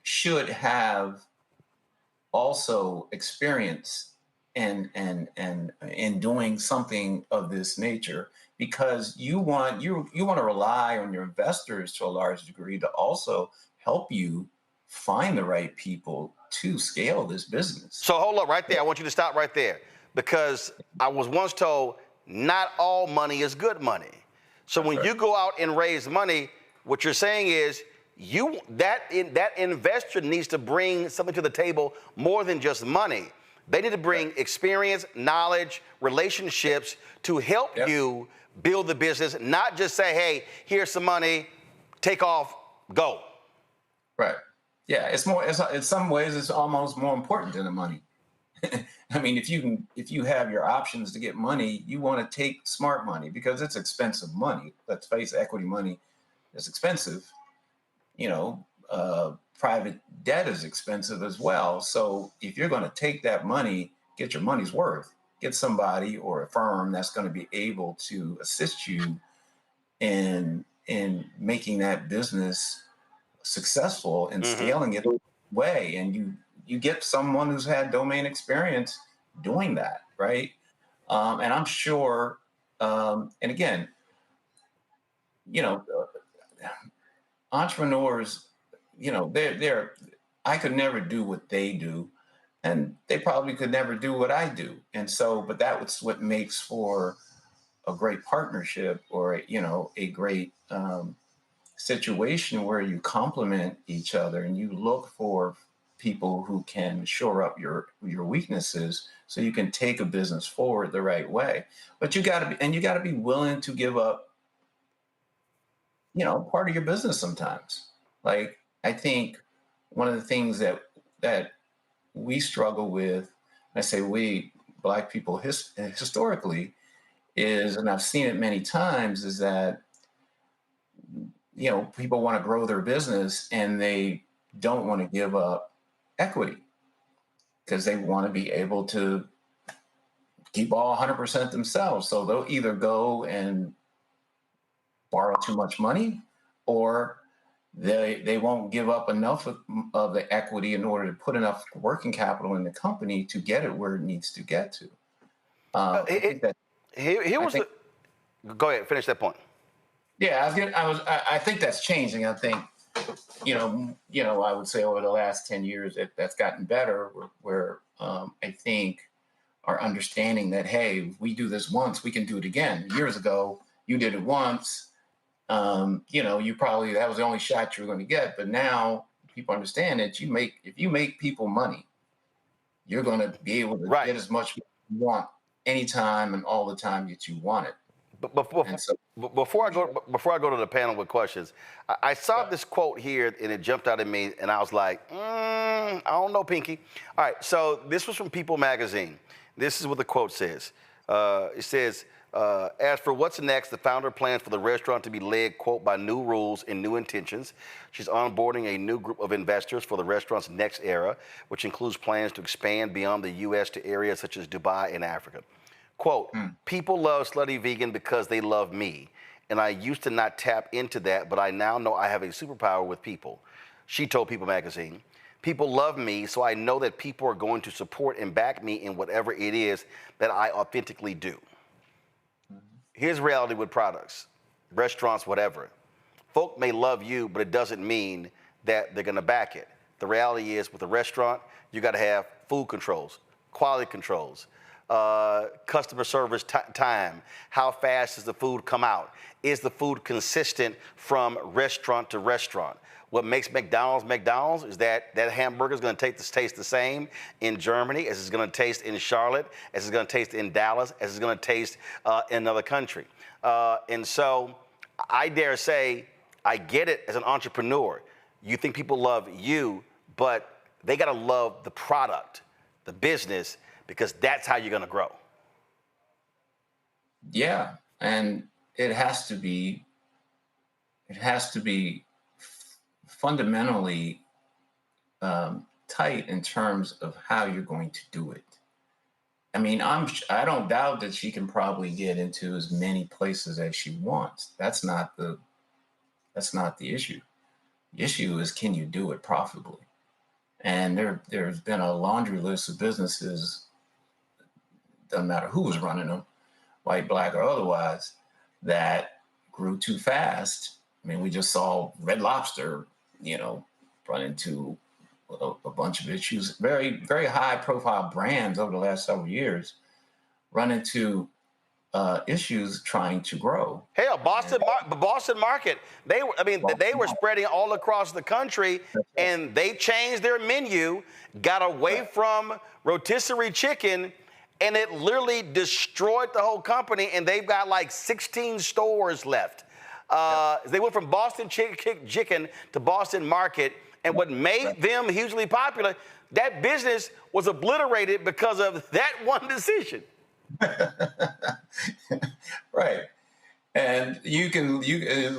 should have also experience in doing something of this nature, because you want to rely on your investors to a large degree to also help you find the right people to scale this business. So hold up right there. I want you to stop right there, because I was once told not all money is good money. So when you go out and raise money, what you're saying is that investor needs to bring something to the table more than just money. They need to bring experience, knowledge, relationships to help you build the business, not just say, hey, here's some money, take off, go. Right. Yeah, it's more. In some ways, it's almost more important than the money. I mean, if you have your options to get money, you want to take smart money, because it's expensive money. Let's face it, equity money is expensive. You know, private debt is expensive as well. So if you're going to take that money, get your money's worth. Get somebody or a firm that's going to be able to assist you in making that business successful and scaling it way. And you get someone who's had domain experience doing that, right? And I'm sure, and again, you know, entrepreneurs, you know, I could never do what they do, and they probably could never do what I do. And so, but that's what makes for a great partnership, or, you know, a great situation where you complement each other and you look for people who can shore up your weaknesses so you can take a business forward the right way. But you got to be willing to give up, you know, part of your business sometimes. Like, I think one of the things that we struggle with, I say we, Black people historically, is, and I've seen it many times, is that, you know, people want to grow their business and they don't want to give up equity because they want to be able to keep all 100% themselves. So they'll either go and borrow too much money, or they won't give up enough of the equity in order to put enough working capital in the company to get it where it needs to get to. Go ahead, finish that point. Yeah, I think that's changing. I think, you know, I would say over the last 10 years that's gotten better, where I think our understanding that, hey, if we do this once, we can do it again. Years ago, you did it once, you know, that was the only shot you were going to get. But now people understand that if you make people money, you're going to be able to get as much as you want anytime and all the time that you want it. But before I go to the panel with questions, I saw this quote here and it jumped out at me, and I was like, I don't know, Pinky. All right, so this was from People magazine. This is what the quote says. It says, as for what's next, the founder plans for the restaurant to be led, quote, by new rules and new intentions. She's onboarding a new group of investors for the restaurant's next era, which includes plans to expand beyond the U.S. to areas such as Dubai and Africa. Quote, people love Slutty Vegan because they love me. And I used to not tap into that, but I now know I have a superpower with people. She told People magazine. People love me, so I know that people are going to support and back me in whatever it is that I authentically do. Here's reality with products, restaurants, whatever. Folk may love you, but it doesn't mean that they're gonna back it. The reality is, with a restaurant, you gotta have food controls, quality controls, customer service time. How fast does the food come out? Is the food consistent from restaurant to restaurant? What makes McDonald's is that hamburger is going to taste the same in Germany as it's going to taste in Charlotte, as it's going to taste in Dallas, as it's going to taste in another country. And so I dare say, I get it as an entrepreneur. You think people love you, but they got to love the product, the business, because that's how you're going to grow. Yeah, and it has to be fundamentally tight in terms of how you're going to do it. I mean, I don't doubt that she can probably get into as many places as she wants. That's not the issue. The issue is, can you do it profitably? And there's been a laundry list of businesses, doesn't matter who was running them, white, black, or otherwise, that grew too fast. I mean, we just saw Red Lobster, run into a bunch of issues. Very, very high profile brands over the last several years run into issues trying to grow. Hell, Boston Market, they were spreading all across the country, and they changed their menu, got away from rotisserie chicken, and it literally destroyed the whole company, and they've got like 16 stores left. They went from Boston Chicken to Boston Market, and what made them hugely popular, that business was obliterated because of that one decision. Right. And you can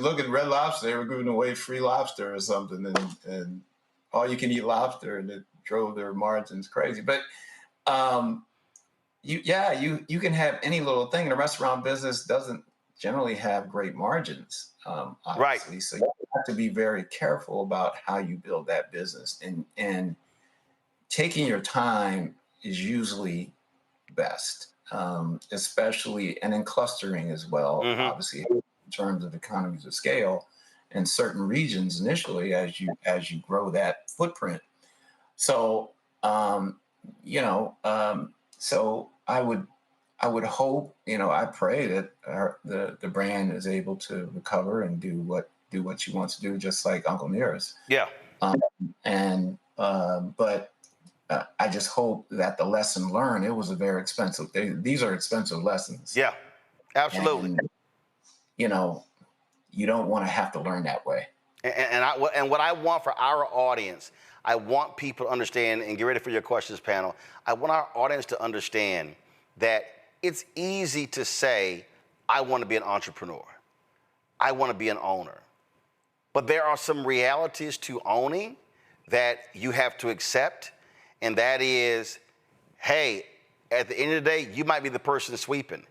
look at Red Lobster, they were giving away free lobster or something, and all you can eat lobster, and it drove their margins crazy. But you can have any little thing. And the restaurant business doesn't generally have great margins, obviously. Right. So you have to be very careful about how you build that business. And taking your time is usually best. Especially, and then clustering as well, obviously, in terms of economies of scale in certain regions initially as you grow that footprint. So, so I would hope, I pray that the brand is able to recover and do what she wants to do, just like Uncle Nearest. Yeah. But I just hope that the lesson learned, it was a very expensive, these are expensive lessons. Yeah, absolutely. And, you don't want to have to learn that way. And what I want for our audience, I want people to understand, and get ready for your questions, panel. I want our audience to understand that it's easy to say, I want to be an entrepreneur. I want to be an owner. But there are some realities to owning that you have to accept. And that is, hey, at the end of the day, you might be the person sweeping,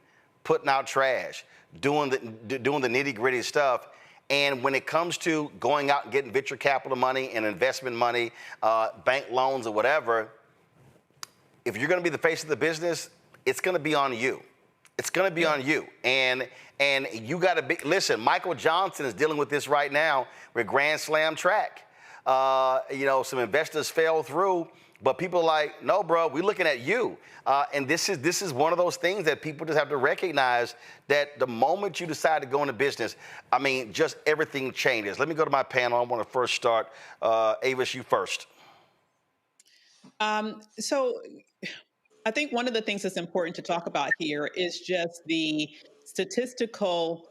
putting out trash, doing the nitty gritty stuff. And when it comes to going out and getting venture capital money and investment money, bank loans or whatever, if you're going to be the face of the business, it's going to be on you. It's going to be on you. And you got to be, listen, Michael Johnson is dealing with this right now with Grand Slam track. Some investors fell through. But people are like, no, bro, we're looking at you. And this is one of those things that people just have to recognize, that the moment you decide to go into business, just everything changes. Let me go to my panel. I want to first start. Avis, you first. So I think one of the things that's important to talk about here is just the statistical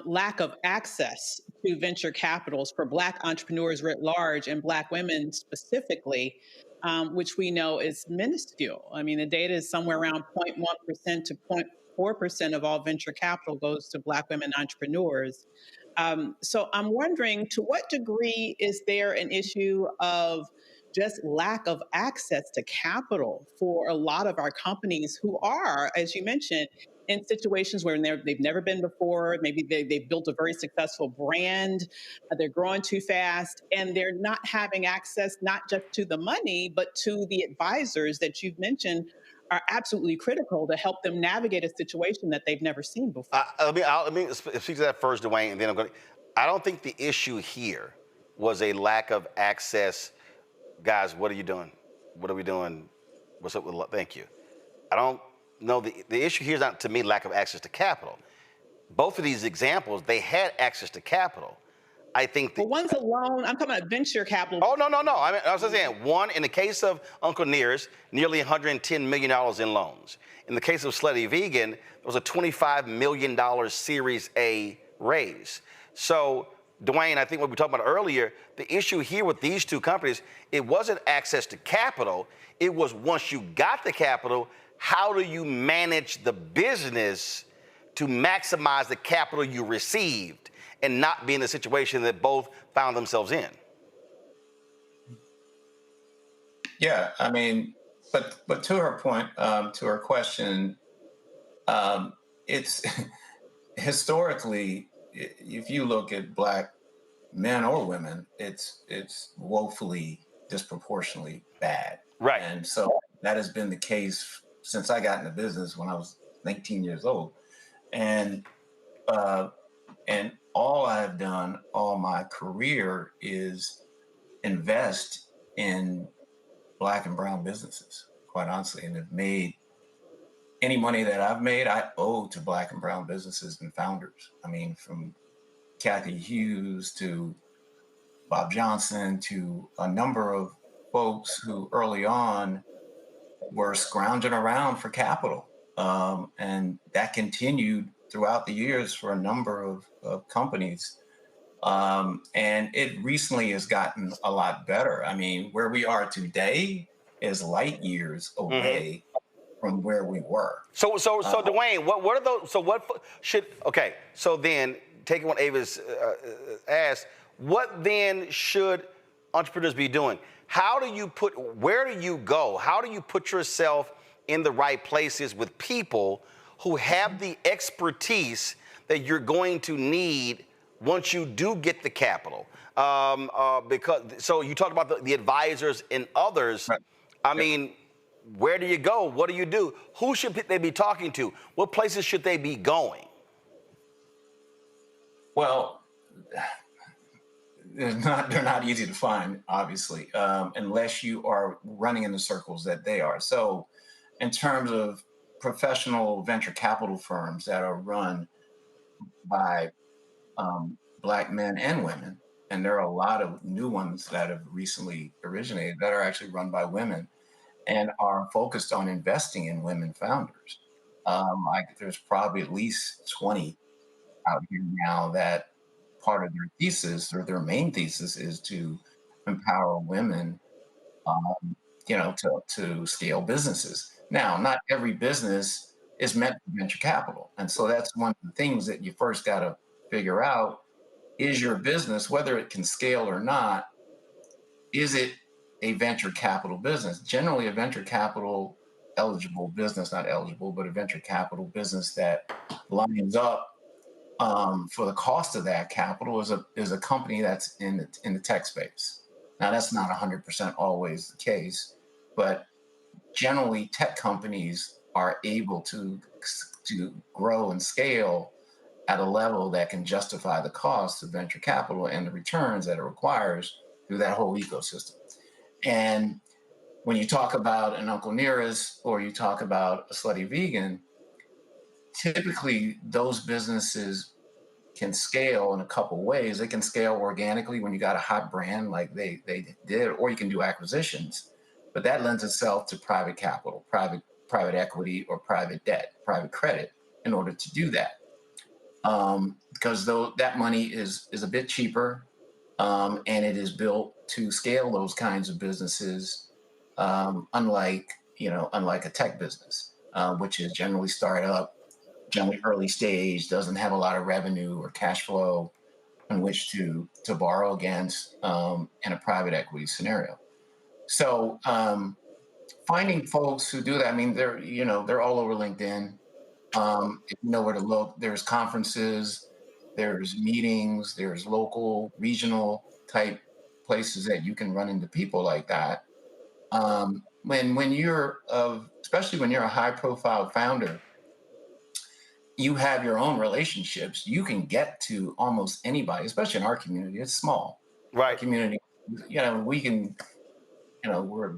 lack of access to venture capitals for Black entrepreneurs writ large and Black women specifically, which we know is minuscule. The data is somewhere around 0.1% to 0.4% of all venture capital goes to Black women entrepreneurs. So I'm wondering, to what degree is there an issue of just lack of access to capital for a lot of our companies who are, as you mentioned, in situations where they've never been before? Maybe they've built a very successful brand, they're growing too fast, and they're not having access not just to the money, but to the advisors that you've mentioned are absolutely critical to help them navigate a situation that they've never seen before. Let me speak to that first, Dwayne, and then I don't think the issue here was a lack of access. Guys, what are you doing? What are we doing? What's up with, thank you. I don't know, the issue here is not, to me, lack of access to capital. Both of these examples, they had access to capital. I think well, one's a loan. I'm talking about venture capital. Oh, no. I was just saying, one, in the case of Uncle Nearest, nearly $110 million in loans. In the case of Slutty Vegan, it was a $25 million Series A raise. So, Dwayne, I think what we talked about earlier, the issue here with these two companies, it wasn't access to capital. It was, once you got the capital, how do you manage the business to maximize the capital you received and not be in the situation that both found themselves in? Yeah, but to her point, to her question, it's historically, if you look at Black men or women, it's woefully disproportionately bad. Right. And so that has been the case since I got into business when I was 19 years old. And all I've done all my career is invest in Black and brown businesses, quite honestly, and have made any money that I've made, I owe to Black and brown businesses and founders. I mean, from Kathy Hughes to Bob Johnson to a number of folks who early on were scrounging around for capital. And that continued throughout the years for a number of companies. And it recently has gotten a lot better. I mean, where we are today is light years away from where we were. So Dwayne, what are those? So what should? Okay. So then, taking what Ava's asked, what then should entrepreneurs be doing? Where do you go? How do you put yourself in the right places with people who have the expertise that you're going to need once you do get the capital? So you talked about the advisors and others. Right. I mean, where do you go? What do you do? Who should they be talking to? What places should they be going? Well, they're not easy to find, obviously, unless you are running in the circles that they are. So in terms of professional venture capital firms that are run by Black men and women, and there are a lot of new ones that have recently originated that are actually run by women and are focused on investing in women founders. There's probably at least 20 out here now that part of their thesis or their main thesis is to empower women, to scale businesses. Now, not every business is meant for venture capital. And so that's one of the things that you first got to figure out. Is your business, whether it can scale or not, is it a venture capital business? Generally, a venture capital eligible business, not eligible, but a venture capital business that lines up for the cost of that capital is a company that's in the tech space. Now, that's not 100% always the case, but generally tech companies are able to grow and scale at a level that can justify the cost of venture capital and the returns that it requires through that whole ecosystem. And when you talk about an Uncle Nearest or you talk about a Slutty Vegan, typically those businesses can scale in a couple ways. They can scale organically when you got a hot brand like they did, or you can do acquisitions. But that lends itself to private capital, private equity, or private debt, private credit in order to do that. Because that money is a bit cheaper, and it is built to scale those kinds of businesses, unlike a tech business, which is generally startup, generally early stage, doesn't have a lot of revenue or cash flow in which to borrow against in a private equity scenario. So finding folks who do that, I mean, they're all over LinkedIn. If you know where to look, there's conferences, there's meetings, there's local, regional type places that you can run into people like that. When you're, especially when you're a high profile founder, you have your own relationships. You can get to almost anybody, especially in our community. It's small. Right. Our community, we can, we're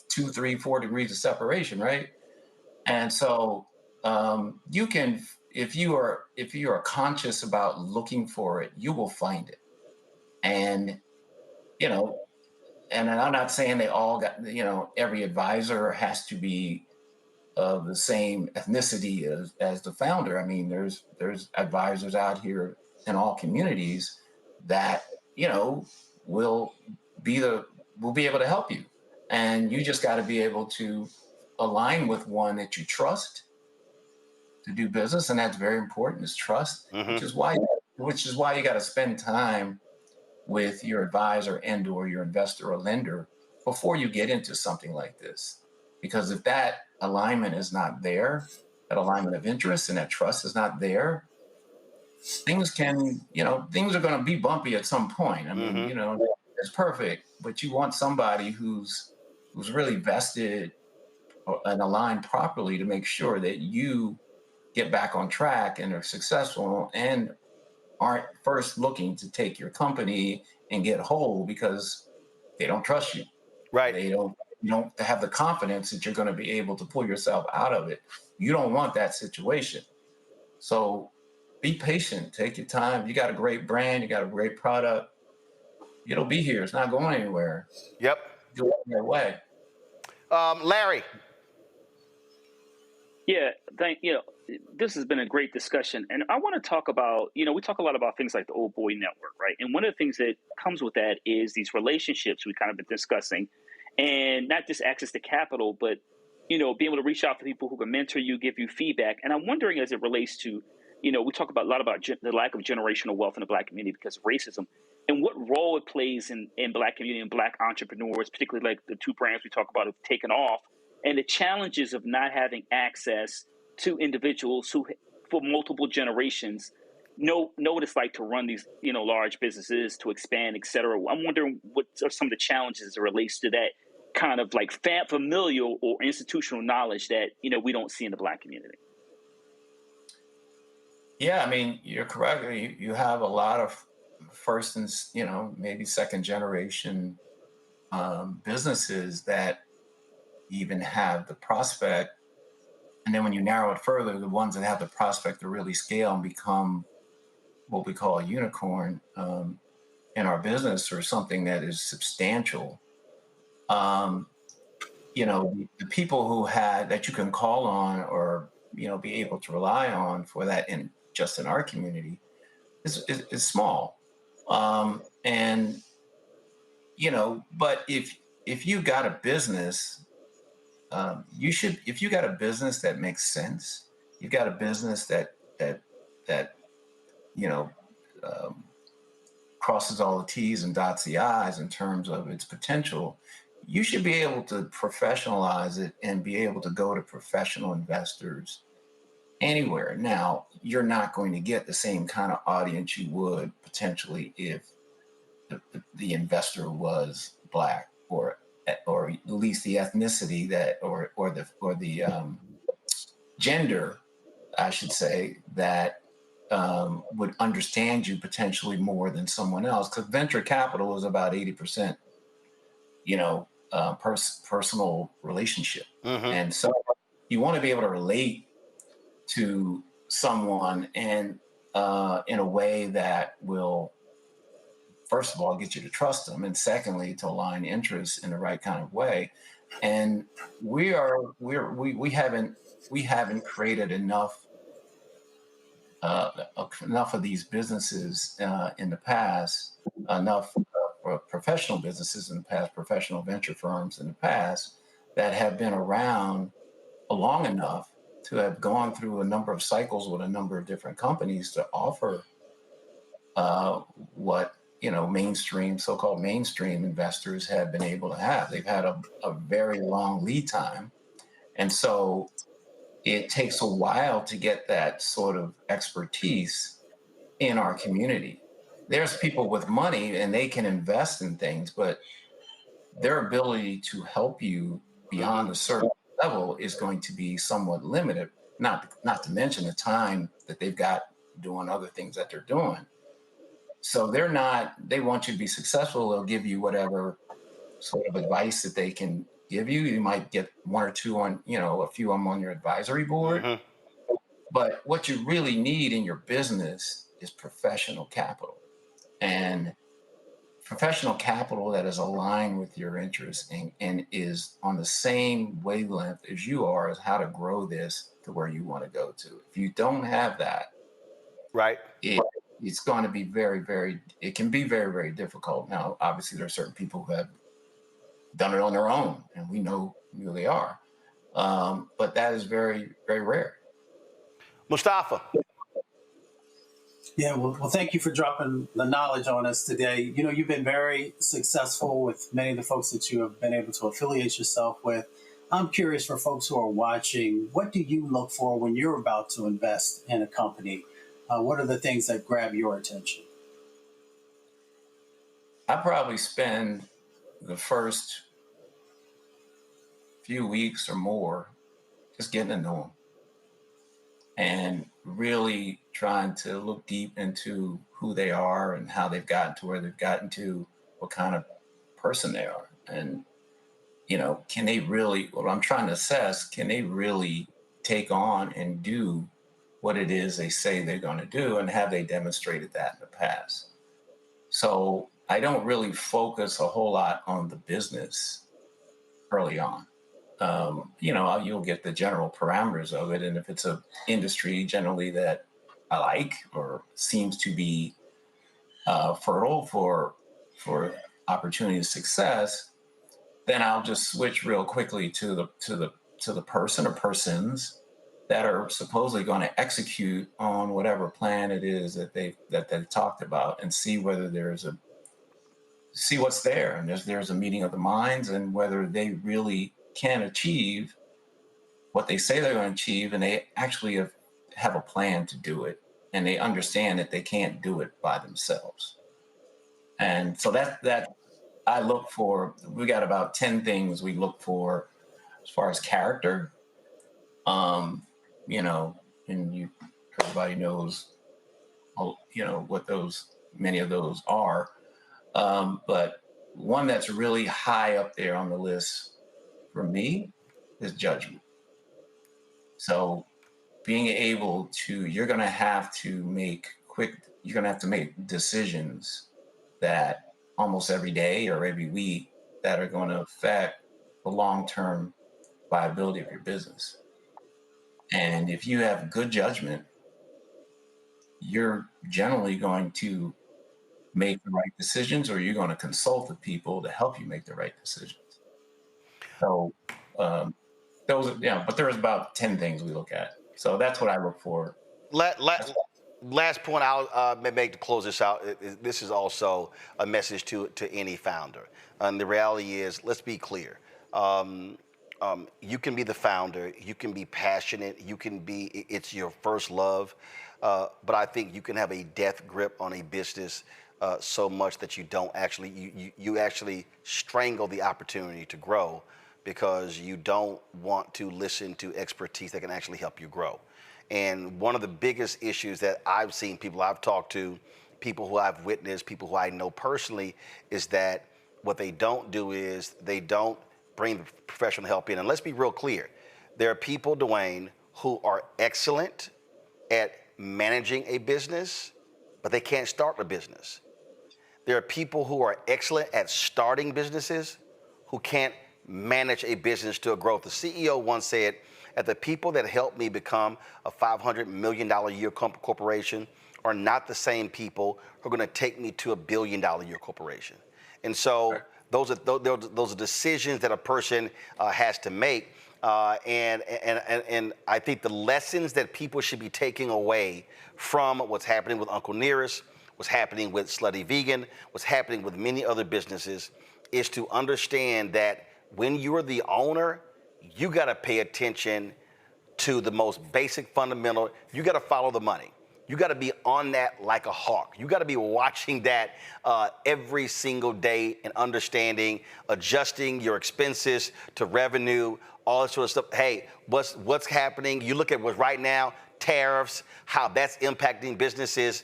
2, 3, 4 degrees of separation, right? And so you can, if you are conscious about looking for it, you will find it. And, and I'm not saying they all got, every advisor has to be of the same ethnicity as the founder. I mean, there's advisors out here in all communities that, will be able to help you. And you just got to be able to align with one that you trust to do business. And that's very important, is trust, which is why you got to spend time with your advisor and or your investor or lender before you get into something like this. Because if that alignment is not there, that alignment of interest and that trust is not there, things are going to be bumpy at some point. I mean, is perfect, but you want somebody who's really vested and aligned properly to make sure that you get back on track and are successful and aren't first looking to take your company and get whole because they don't trust you. Right. You don't have the confidence that you're going to be able to pull yourself out of it. You don't want that situation. So be patient, take your time. You got a great brand, you got a great product. It'll be here. It's not going anywhere. Yep. Do it your way. Larry. Yeah, this has been a great discussion. And I want to talk about, we talk a lot about things like the Old Boy Network, right? And one of the things that comes with that is these relationships we kind of been discussing, and not just access to capital, but, being able to reach out to people who can mentor you, give you feedback. And I'm wondering, as it relates to, we talk a lot about the lack of generational wealth in the Black community because of racism, and what role it plays in Black community and Black entrepreneurs, particularly like the two brands we talk about have taken off, and the challenges of not having access to individuals who, for multiple generations, know what it's like to run these, large businesses, to expand, et cetera. I'm wondering what are some of the challenges as it relates to that kind of like familial or institutional knowledge that, we don't see in the Black community. Yeah, I mean, you're correct. You have a lot of first and, maybe second generation businesses that even have the prospect. And then when you narrow it further, the ones that have the prospect to really scale and become what we call a unicorn in our business, or something that is substantial. The people that you can call on or, be able to rely on for that in our community is small. But if you got a business, if you got a business that makes sense, you've got a business that crosses all the T's and dots the I's in terms of its potential, you should be able to professionalize it and be able to go to professional investors anywhere. Now, you're not going to get the same kind of audience you would potentially if the investor was Black, or at least the ethnicity or the gender, I should say, that would understand you potentially more than someone else. Because venture capital is about 80%, personal relationship. Mm-hmm. And so you want to be able to relate to someone and in a way that will, first of all, get you to trust them, and secondly, to align interests in the right kind of way. And we haven't created enough of these businesses in the past, enough professional businesses in the past, professional venture firms in the past that have been around long enough to have gone through a number of cycles with a number of different companies to offer what so-called mainstream investors have been able to have. They've had a very long lead time. And so it takes a while to get that sort of expertise in our community. There's people with money and they can invest in things, but their ability to help you beyond a certain level is going to be somewhat limited, not to mention the time that they've got doing other things that they're doing. So they want you to be successful. They'll give you whatever sort of advice that they can give you. You might get one or two a few of them on your advisory board. Mm-hmm. But what you really need in your business is professional capital, and professional capital that is aligned with your interests and is on the same wavelength as you are, as how to grow this to where you want to go to. If you don't have that, right, it's going to be very, very, it can be very, very difficult. Now, obviously, there are certain people who have done it on their own, and we know who they are. But that is very, very rare. Mustafa. Yeah, well, thank you for dropping the knowledge on us today. You've been very successful with many of the folks that you have been able to affiliate yourself with. I'm curious, for folks who are watching, what do you look for when you're about to invest in a company? What are the things that grab your attention? I probably spend the first few weeks or more just getting to know them and really trying to look deep into who they are and how they've gotten to where they've gotten to, what kind of person they are. And, you know, can they really, what I'm trying to assess, can they really take on and do what it is they say they're going to do, and have they demonstrated that in the past? So I don't really focus a whole lot on the business early on. You know, you'll get the general parameters of it. And if it's an industry generally that I like or seems to be fertile for opportunity and success, then I'll just switch real quickly to the person or persons that are supposedly going to execute on whatever plan it is that they've talked about, and see whether see what's there, and there's a meeting of the minds, and whether they really can achieve what they say they're going to achieve, and they actually have a plan to do it, and they understand that they can't do it by themselves. And so that I look for. We got about 10 things we look for as far as character. You know, and everybody knows, you know, what many of those are. But one that's really high up there on the list for me is judgment. So being able to, you're going to have to make decisions that almost every day or every week that are going to affect the long-term viability of your business. And if you have good judgment, you're generally going to make the right decisions, or you're going to consult with people to help you make the right decisions. So those, but there's about 10 things we look at. So that's what I look for. Last point I'll make to close this out. This is also a message to any founder. And the reality is, let's be clear. You can be the founder, you can be passionate, it's your first love, but I think you can have a death grip on a business so much that you don't actually, you actually strangle the opportunity to grow, because you don't want to listen to expertise that can actually help you grow. And one of the biggest issues that I've seen, people I've talked to, people who I've witnessed, people who I know personally, is that what they don't do is they don't bring the professional help in. And let's be real clear. There are people, Dwayne, who are excellent at managing a business, but they can't start a business. There are people who are excellent at starting businesses who can't manage a business to a growth. The CEO once said, that the people that helped me become a $500 million a year corporation are not the same people who are going to take me to $1 billion a year corporation. And so those are decisions that a person has to make. And I think the lessons that people should be taking away from what's happening with Uncle Nearest, what's happening with Slutty Vegan, what's happening with many other businesses, is to understand that when you're the owner, you got to pay attention to the most basic fundamental. You got to follow the money. You got to be on that like a hawk. You got to be watching that every single day and understanding, adjusting your expenses to revenue, all that sort of stuff. Hey, what's happening? You look at what's right now, tariffs, how that's impacting businesses.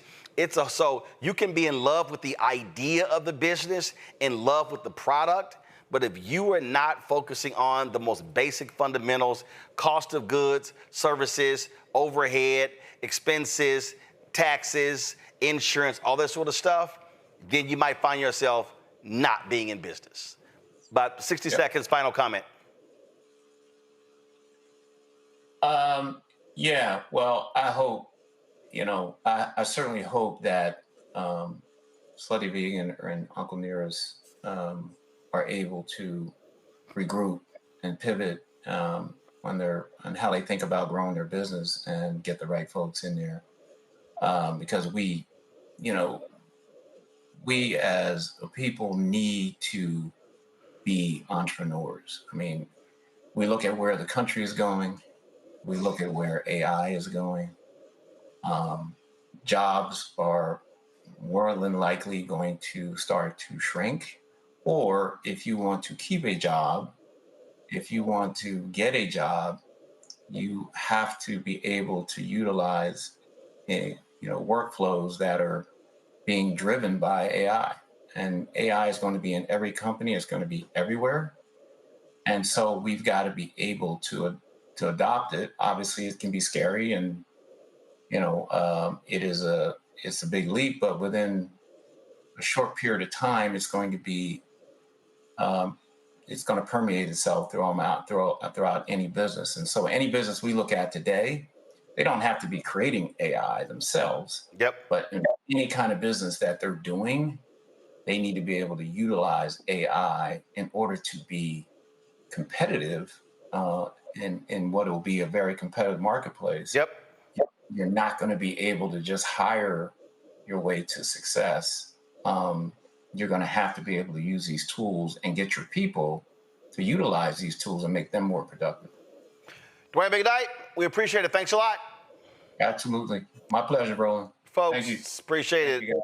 So you can be in love with the idea of the business, in love with the product, but if you are not focusing on the most basic fundamentals, cost of goods, services, overhead, expenses, taxes, insurance, all that sort of stuff, then you might find yourself not being in business. About 60 seconds, final comment. Yeah, well, I hope, I certainly hope that Slutty Vegan and Uncle Nearest are able to regroup and pivot on how they think about growing their business and get the right folks in there. Because we as a people need to be entrepreneurs. I mean, we look at where the country is going. We look at where AI is going. Jobs are more than likely going to start to shrink. Or if you want to keep a job, if you want to get a job, you have to be able to utilize workflows that are being driven by AI. And AI is going to be in every company. It's going to be everywhere. And so we've got to be able to adopt it. Obviously, it can be scary, and it's a big leap. But within a short period of time, it's going to be it's going to permeate itself throughout any business. And so any business we look at today, they don't have to be creating AI themselves. Yep. But in any kind of business that they're doing, they need to be able to utilize AI in order to be competitive in what will be a very competitive marketplace. Yep. You're not going to be able to just hire your way to success. You're going to have to be able to use these tools and get your people to utilize these tools and make them more productive. Dwayne McKnight, we appreciate it. Thanks a lot. Absolutely. My pleasure, Roland. Folks, Thank you. Appreciate it.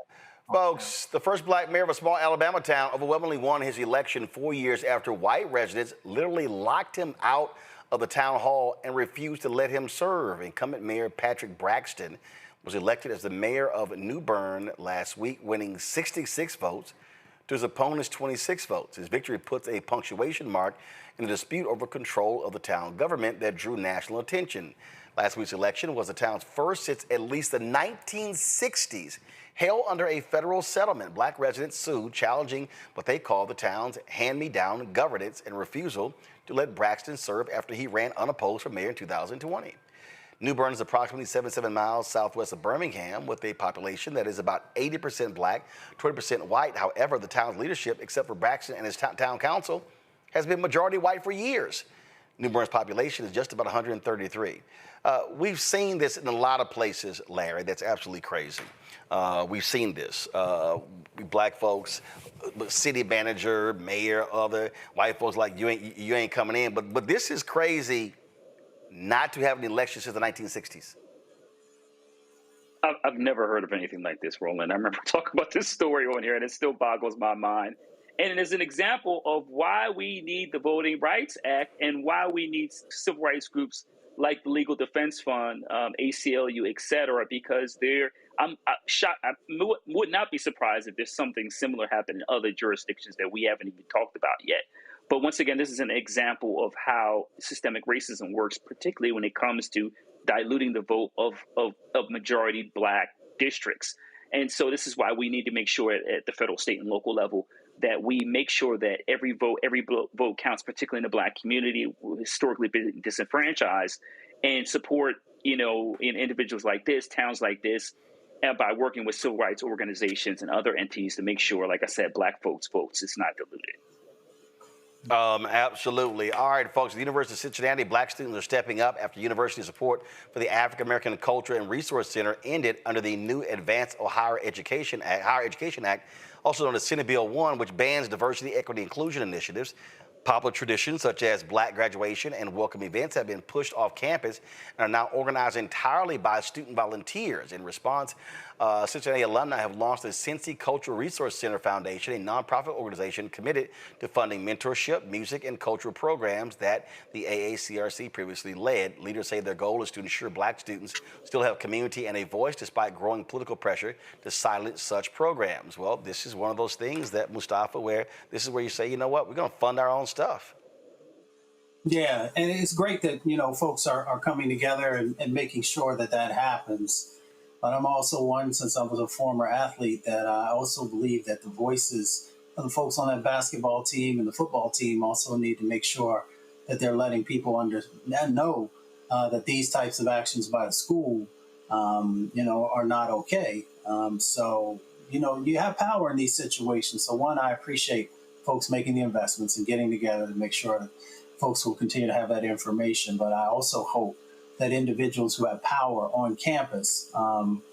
Folks, the first black mayor of a small Alabama town overwhelmingly won his election 4 years after white residents literally locked him out of the town hall and refused to let him serve. Incumbent Mayor Patrick Braxton was elected as the mayor of New Bern last week, winning 66 votes to his opponent's 26 votes. His victory puts a punctuation mark in a dispute over control of the town government that drew national attention. Last week's election was the town's first since at least the 1960s. Held under a federal settlement, black residents sued, challenging what they call the town's hand-me-down governance and refusal to let Braxton serve after he ran unopposed for mayor in 2020. New Bern is approximately 77 miles southwest of Birmingham, with a population that is about 80% black, 20% white. However, the town's leadership, except for Braxton and his town council, has been majority white for years. New Bern's population is just about 133. We've seen this in a lot of places, Larry. That's absolutely crazy. We've seen this. Black folks, city manager, mayor, other white folks like you ain't coming in. But this is crazy. Not to have an election since the 1960s. I've never heard of anything like this, Roland. I remember talking about this story on here, and it still boggles my mind. And it is an example of why we need the Voting Rights Act and why we need civil rights groups like the Legal Defense Fund, ACLU, et cetera, because I'm shocked. I would not be surprised if there's something similar happening in other jurisdictions that we haven't even talked about yet. But once again, this is an example of how systemic racism works, particularly when it comes to diluting the vote of majority black districts. And so this is why we need to make sure at the federal, state, and local level that we make sure that every vote counts, particularly in the black community, historically been disenfranchised, and support, in individuals like this, towns like this, and by working with civil rights organizations and other entities to make sure, like I said, black folks' votes is not diluted. Absolutely. All right, folks, the University of Cincinnati, black students are stepping up after university support for the African American Culture and Resource Center ended under the new Advanced Higher Education Act, also known as Senate Bill 1, which bans diversity, equity, inclusion initiatives. Popular traditions such as black graduation and welcome events have been pushed off campus and are now organized entirely by student volunteers. In response, Cincinnati alumni have launched the Cincy Cultural Resource Center Foundation, a nonprofit organization committed to funding mentorship, music, and cultural programs that the AACRC previously led. Leaders say their goal is to ensure black students still have community and a voice despite growing political pressure to silence such programs. Well, this is one of those things that, Mustafa, where this is where you say, you know what, we're going to fund our own stuff. Yeah, and it's great that, folks are coming together and making sure that happens. But I'm also one, since I was a former athlete, that I also believe that the voices of the folks on that basketball team and the football team also need to make sure that they're letting people know that these types of actions by the school, are not okay. So, you have power in these situations. So one, I appreciate folks making the investments and getting together to make sure that folks will continue to have that information. But I also hope that individuals who have power on campus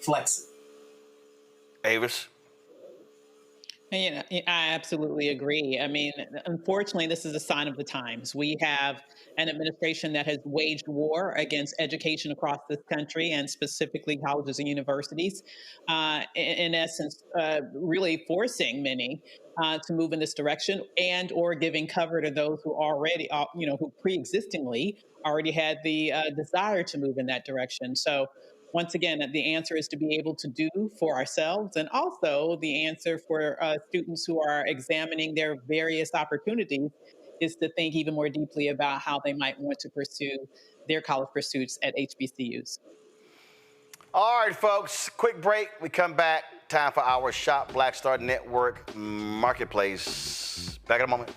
flex it. Avis? You know, I absolutely agree. I mean, unfortunately, this is a sign of the times. We have an administration that has waged war against education across this country, and specifically colleges and universities, in essence, really forcing many to move in this direction, and or giving cover to those who already, who pre-existingly already had the desire to move in that direction. So once again, the answer is to be able to do for ourselves, and also the answer for students who are examining their various opportunities is to think even more deeply about how they might want to pursue their college pursuits at HBCUs. All right, folks, quick break. We come back. Time for our Shop Black Star Network Marketplace. Back in a moment.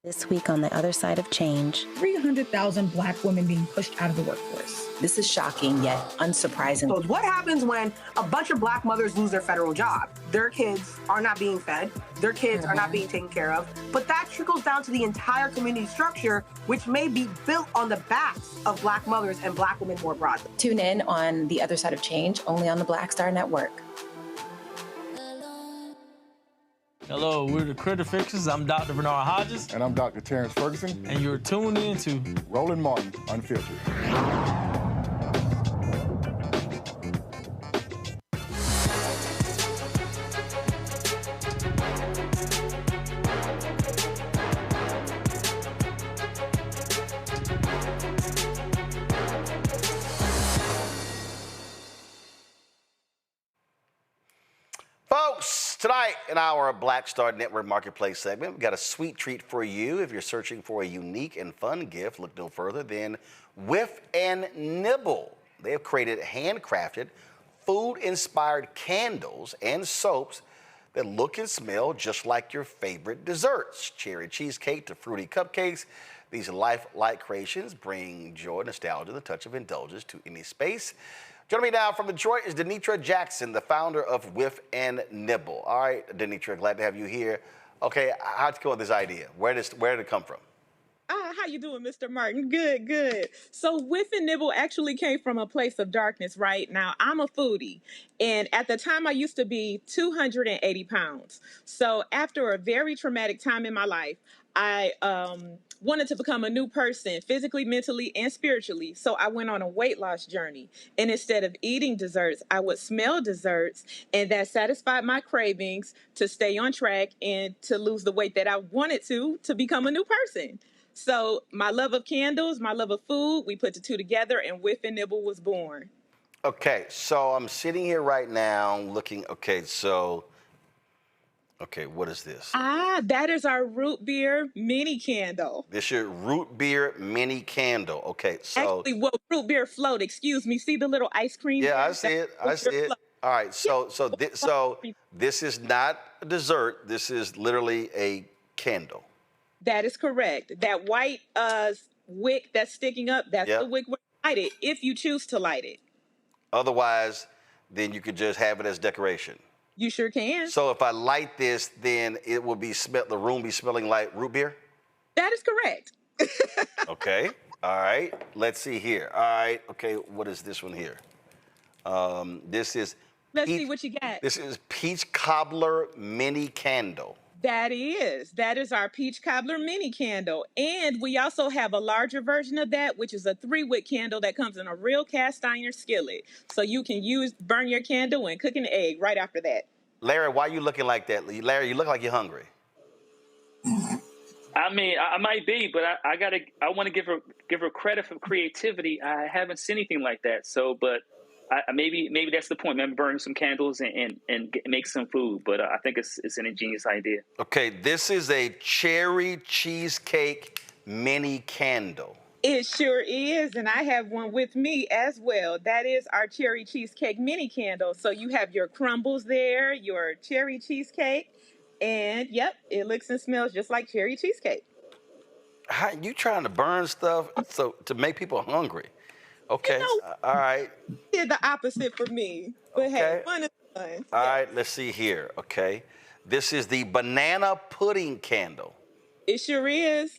This week on the other side of change, 300,000 Black women being pushed out of the workforce. this is shocking yet unsurprising. So what happens when a bunch of Black mothers lose their federal job? Their kids are not being fed, their kids are not being taken care of, but that trickles down to the entire community structure, which may be built on the backs of Black mothers and Black women more broadly. Tune in on The Other Side of Change, only on the Black Star Network. Hello, we're the Critter Fixers. I'm Dr. Bernard Hodges. And I'm Dr. Terrence Ferguson. And you're tuned in to Roland Martin, Unfiltered. Folks, tonight in our Black Star Network Marketplace segment, we've got a sweet treat for you. If you're searching for a unique and fun gift, look no further than Whiff and Nibble. They have created handcrafted, food-inspired candles and soaps that look and smell just like your favorite desserts. Cherry cheesecake to fruity cupcakes. These lifelike creations bring joy, nostalgia, and a touch of indulgence to any space. Joining me now from Detroit is Denitra Jackson, the founder of Whiff and Nibble. All right, Denitra, glad to have you here. Okay, how'd you come up with this idea? Where did it come from? How you doing, Mr. Martin? Good, good. So Whiff and Nibble actually came from a place of darkness, right? Now, I'm a foodie, and at the time I used to be 280 pounds. So after a very traumatic time in my life, I wanted to become a new person, physically, mentally, and spiritually. So I went on a weight loss journey. And instead of eating desserts, I would smell desserts, and that satisfied my cravings to stay on track and to lose the weight that I wanted to become a new person. So my love of candles, my love of food, we put the two together, and Whiff and Nibble was born. Okay, so I'm sitting here right now looking, okay, what is this? That is our root beer mini candle. This is your root beer mini candle. Okay, so. Actually, well, root beer float, excuse me. See the little ice cream? Yeah, I see it, I see it. All right, so this is not a dessert. This is literally a candle. That is correct. That white wick that's sticking up, that's the wick where you light it, if you choose to light it. Otherwise, then you could just have it as decoration. You sure can. So if I light this, then it will be the room be smelling like root beer? That is correct. Okay, all right. Let's see here. All right, okay, what is this one here? This is... Let's see what you got. This is Peach Cobbler Mini Candle. That is our Peach Cobbler mini candle. And we also have a larger version of that, which is a 3-wick candle that comes in a real cast iron skillet. So you can burn your candle and cook an egg right after that. Larry, why are you looking like that? Larry, you look like you're hungry. I mean, I might be, but I want to give her credit for creativity. I haven't seen anything like that. So, but maybe that's the point. Maybe burn some candles and make some food. But I think it's an ingenious idea. Okay, this is a cherry cheesecake mini candle. It sure is, and I have one with me as well. That is our cherry cheesecake mini candle. So you have your crumbles there, your cherry cheesecake, and yep, it looks and smells just like cherry cheesecake. How you trying to burn stuff to make people hungry? Okay, all right. Did the opposite for me, but hey, fun is fun. All right, let's see here. Okay, this is the banana pudding candle. It sure is.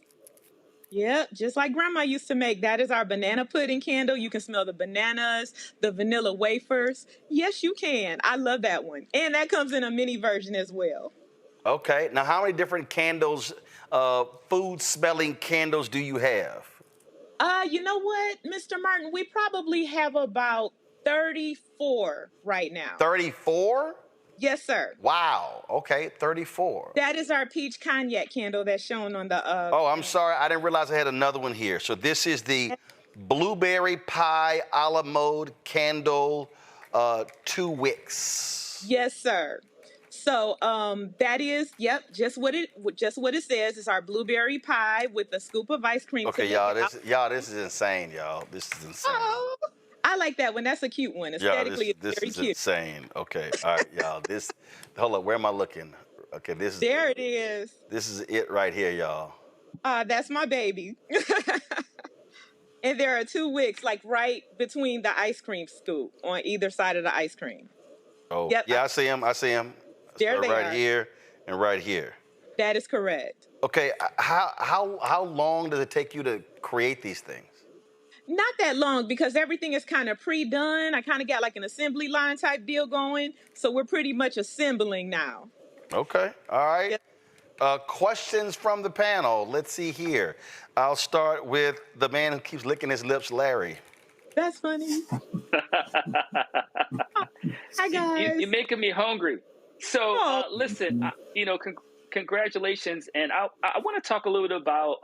Yep, just like Grandma used to make. That is our banana pudding candle. You can smell the bananas, the vanilla wafers. Yes, you can. I love that one. And that comes in a mini version as well. Okay. Now, how many different candles, food-smelling candles do you have? You know what, Mr. Martin? We probably have about 34 right now. 34? Yes, sir. Wow. Okay, 34. That is our peach cognac candle that's shown on the... Oh, I'm sorry. I didn't realize I had another one here. So this is the blueberry pie a la mode candle, 2 wicks. Yes, sir. So that is, yep, just what it says. It's our blueberry pie with a scoop of ice cream. Okay, this is insane, y'all. This is insane. Oh, I like that one. That's a cute one. Aesthetically, this it's very is cute. insane. Okay, all right, y'all. Hold up, where am I looking? Okay, this is. There it is. This is it right here, y'all. That's my baby. And there are 2 wicks, like right between the ice cream scoop on either side of the ice cream. Oh, yep. Yeah, I see them. There they right are. here and right here. That is correct. Okay, how long does it take you to create these things? Not that long, because everything is kind of pre-done. I kind of got like an assembly line type deal going. So we're pretty much assembling now. Okay, all right. Yep. Questions from the panel. Let's see here. I'll start with the man who keeps licking his lips, Larry. That's funny. Hi, guys. You're making me hungry. So listen, congratulations, and I want to talk a little bit about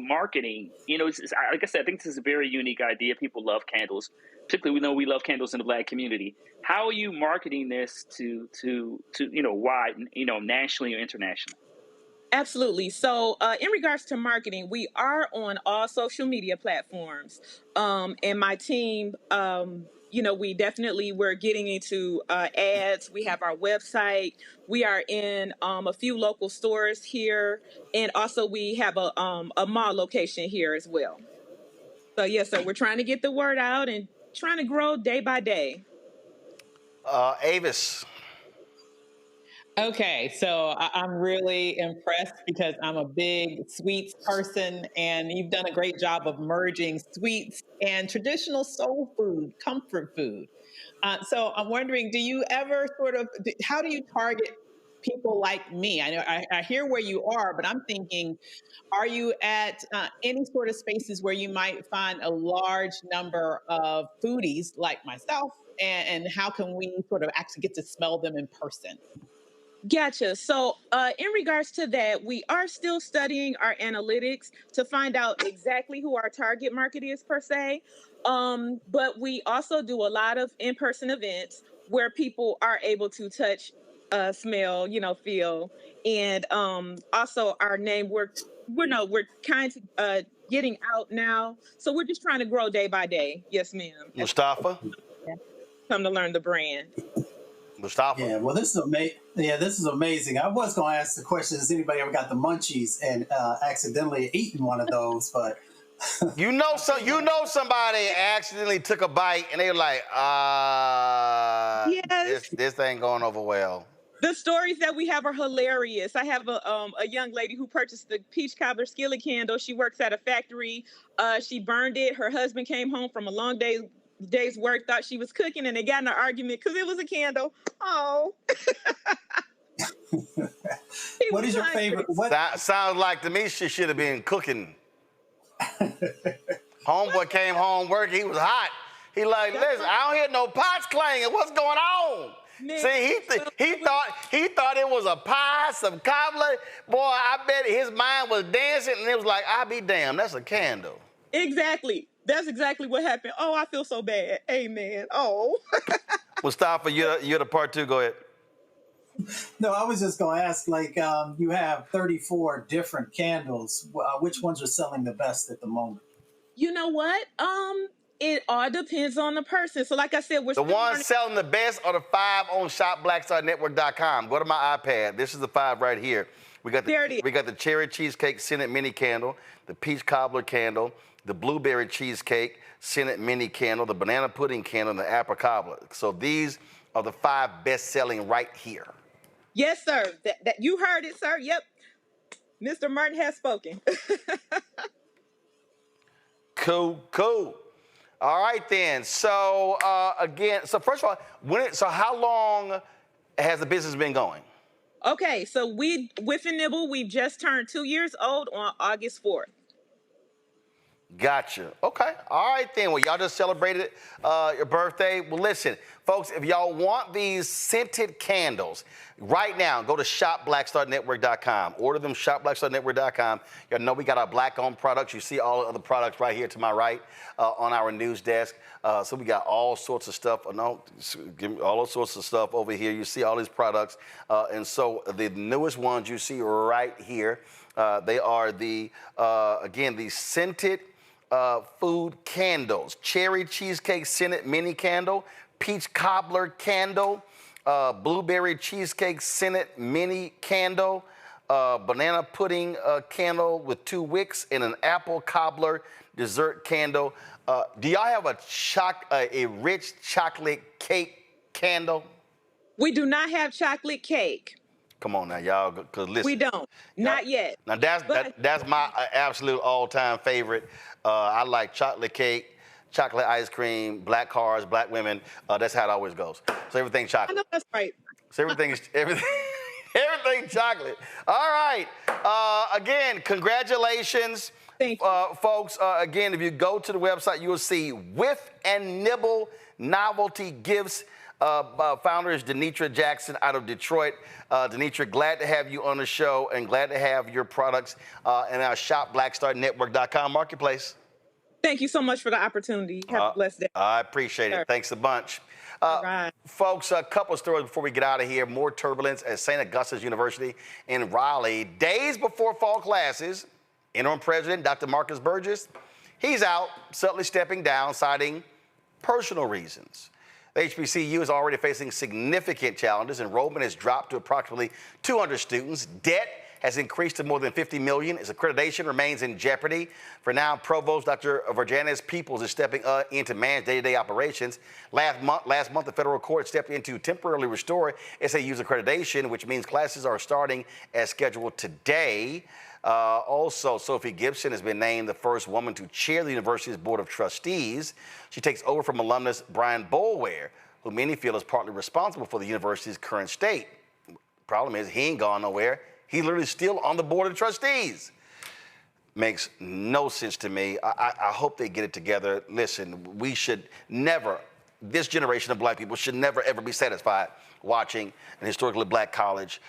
marketing. Like I said, I think this is a very unique idea. People love candles, particularly we love candles in the Black community. How are you marketing this to wide, nationally or internationally? Absolutely. So in regards to marketing, we are on all social media platforms, and my team. We're getting into ads. We have our website. We are in a few local stores here. And also we have a mall location here as well. So, so we're trying to get the word out and trying to grow day by day. Avis. Okay, so I'm really impressed because I'm a big sweets person, and you've done a great job of merging sweets and traditional soul food, comfort food. So I'm wondering, do you ever how do you target people like me? I know I hear where you are, but I'm thinking, are you at any sort of spaces where you might find a large number of foodies like myself, and how can we sort of actually get to smell them in person? Gotcha. So in regards to that, we are still studying our analytics to find out exactly who our target market is per se. But we also do a lot of in-person events where people are able to touch, smell, feel. And also our name, we're kind of getting out now. So we're just trying to grow day by day. Yes, ma'am. Mustafa? Come to learn the brand. Mustafa. Yeah, well, this is amazing. I was going to ask the question: has anybody ever got the munchies and accidentally eaten one of those? But somebody accidentally took a bite and they were like, yes, this ain't going over well. The stories that we have are hilarious. I have a young lady who purchased the peach cobbler skillet candle. She works at a factory. She burned it. Her husband came home from a long day's work, thought she was cooking, and they got in an argument because it was a candle. Oh. What is your favorite? Sounds like to me she should have been cooking. Homeboy came home work. He was hot. He like, listen, I don't hear no pots clanging. What's going on? Man, see, he thought it was a pie, some cobbler. Boy, I bet his mind was dancing, and it was like, I'll be damned, that's a candle. Exactly. That's exactly what happened. Oh, I feel so bad. Amen. Oh. Mustafa, you're the part 2. Go ahead. No, I was just going to ask, you have 34 different candles. Which ones are selling the best at the moment? You know what? It all depends on the person. So like I said, we're the ones selling the best are the 5 on shopblackstarnetwork.com. Go to my iPad. This is the 5 right here. We got the cherry cheesecake Senate mini candle, the peach cobbler candle, the blueberry cheesecake Senate mini candle, the banana pudding candle, and the apple cobbler. So these are the 5 best selling right here. Yes, sir. That you heard it, sir. Yep. Mr. Martin has spoken. Cool, cool. All right then. So again, so first of all, so how long has the business been going? Okay, so Whiff and Nibble, we've just turned 2 years old on August 4th. Gotcha. Okay. All right then. Well, y'all just celebrated your birthday. Well, listen, folks, if y'all want these scented candles, right now, go to shopblackstarnetwork.com. Order them, shopblackstarnetwork.com. Y'all know we got our black-owned products. You see all the other products right here to my right on our news desk. So we got all sorts of stuff. All sorts of stuff over here. You see all these products. And so the newest ones you see right here, they are again, the scented food candles. Cherry cheesecake scented mini candle, peach cobbler candle, blueberry cheesecake scented mini candle, banana pudding candle with 2 wicks, and an apple cobbler dessert candle. Do y'all have a rich chocolate cake candle? We do not have chocolate cake. Come on now, y'all, because listen. We don't. Not yet. Now, that's my absolute all-time favorite. I like chocolate cake, chocolate ice cream, black cars, black women. That's how it always goes. So everything chocolate. I know that's right. So everything chocolate. All right. Again, congratulations. Thank you. Folks. Again, if you go to the website, you will see Whiff and Nibble novelty gifts. Founder is Denitra Jackson out of Detroit. Denitra, glad to have you on the show and glad to have your products in our shopblackstarnetwork.com marketplace. Thank you so much for the opportunity. Have a blessed day. I appreciate it. Thanks a bunch. Right. Folks, a couple of stories before we get out of here. More turbulence at St. Augustine's University in Raleigh. Days before fall classes, interim president Dr. Marcus Burgess, he's out, suddenly stepping down, citing personal reasons. The HBCU is already facing significant challenges. Enrollment has dropped to approximately 200 students. Debt has increased to more than $50 million. Its accreditation remains in jeopardy. For now, Provost Dr. Virginis Peoples is stepping in to manage day-to-day operations. Last month, the federal court stepped in to temporarily restore SAU's accreditation, which means classes are starting as scheduled today. Also, Sophie Gibson has been named the first woman to chair the university's board of trustees. She takes over from alumnus Brian Boulware, who many feel is partly responsible for the university's current state. Problem is, he ain't gone nowhere. He's literally still on the board of trustees. Makes no sense to me. I hope they get it together. Listen, we should never, this generation of black people should never, ever be satisfied watching an historically black college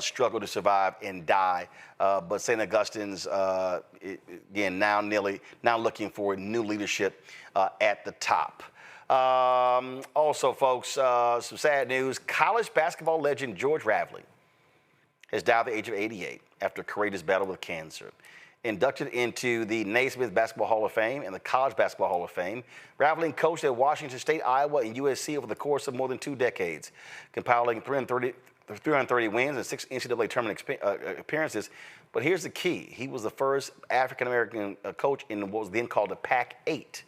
struggle to survive and die. But St. Augustine's, again, now looking for new leadership at the top. Also, folks, some sad news. College basketball legend George Raveling has died at the age of 88 after a courageous battle with cancer. Inducted into the Naismith Basketball Hall of Fame and the College Basketball Hall of Fame, Raveling coached at Washington State, Iowa, and USC over the course of more than 2 decades, compiling 330 wins and 6 NCAA tournament appearances. But here's the key. He was the first African-American coach in what was then called the Pac-8.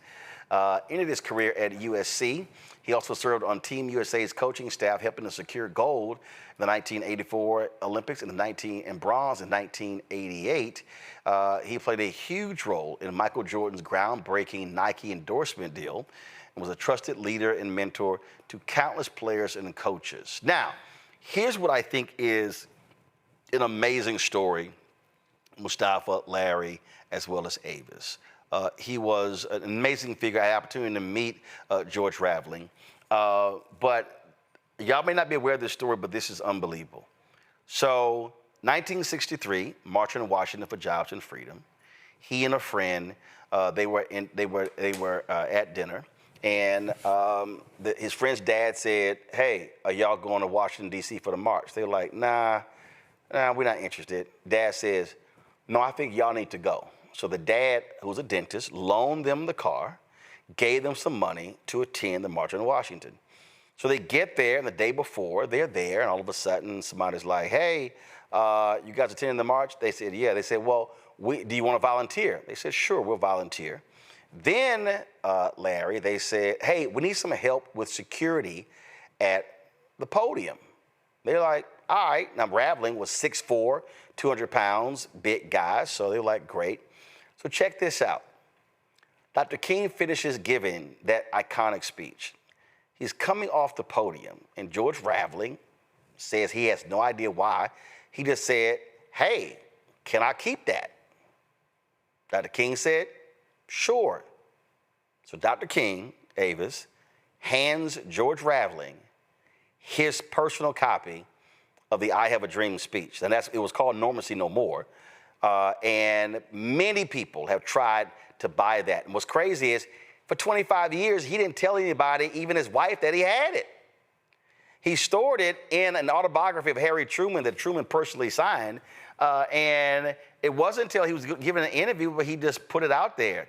Ended his career at USC. He also served on Team USA's coaching staff, helping to secure gold in the 1984 Olympics and bronze in 1988. He played a huge role in Michael Jordan's groundbreaking Nike endorsement deal and was a trusted leader and mentor to countless players and coaches. Now, here's what I think is an amazing story, Mustafa, Larry, as well as Avis. He was an amazing figure. I had the opportunity to meet George Raveling. But y'all may not be aware of this story, but this is unbelievable. So, 1963, marching in Washington for jobs and freedom. He and a friend, they were at dinner, and his friend's dad said, "Hey, are y'all going to Washington D.C. for the march?" They were like, "Nah, we're not interested." Dad says, "No, I think y'all need to go." So the dad, who was a dentist, loaned them the car, gave them some money to attend the March on Washington. So they get there, and the day before, they're there, and all of a sudden, somebody's like, "Hey, you guys attending the march?" They said, "Yeah." They said, "Well, do you want to volunteer?" They said, "Sure, we'll volunteer." Then, Larry, they said, "Hey, we need some help with security at the podium." They're like, "All right." Now, Raveling was 6'4", 200 pounds, big guy, so they're like, great. So check this out. Dr. King finishes giving that iconic speech. He's coming off the podium, and George Raveling says he has no idea why. He just said, hey, can I keep that? Dr. King said, sure. So Dr. King, Avis, hands George Raveling his personal copy of the I Have a Dream speech. And it was called Normancy No More. And many people have tried to buy that. And what's crazy is, for 25 years, he didn't tell anybody, even his wife, that he had it. He stored it in an autobiography of Harry Truman that Truman personally signed. And it wasn't until he was given an interview where he just put it out there.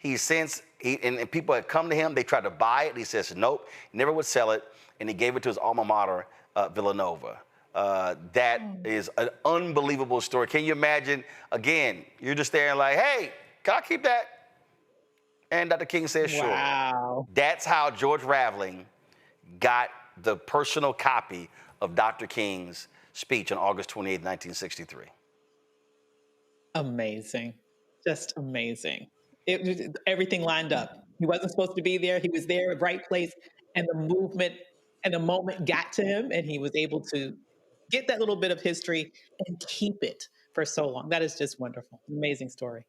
And people had come to him, they tried to buy it, and he says, nope, he never would sell it, and he gave it to his alma mater, Villanova. That is an unbelievable story. Can you imagine, again, you're just there and like, hey, can I keep that? And Dr. King says, sure. Wow. That's how George Raveling got the personal copy of Dr. King's speech on August 28, 1963. Amazing. Just amazing. Everything lined up. He wasn't supposed to be there. He was there at the right place, and the movement and the moment got to him, and he was able to get that little bit of history and keep it for so long. That is just wonderful. Amazing story.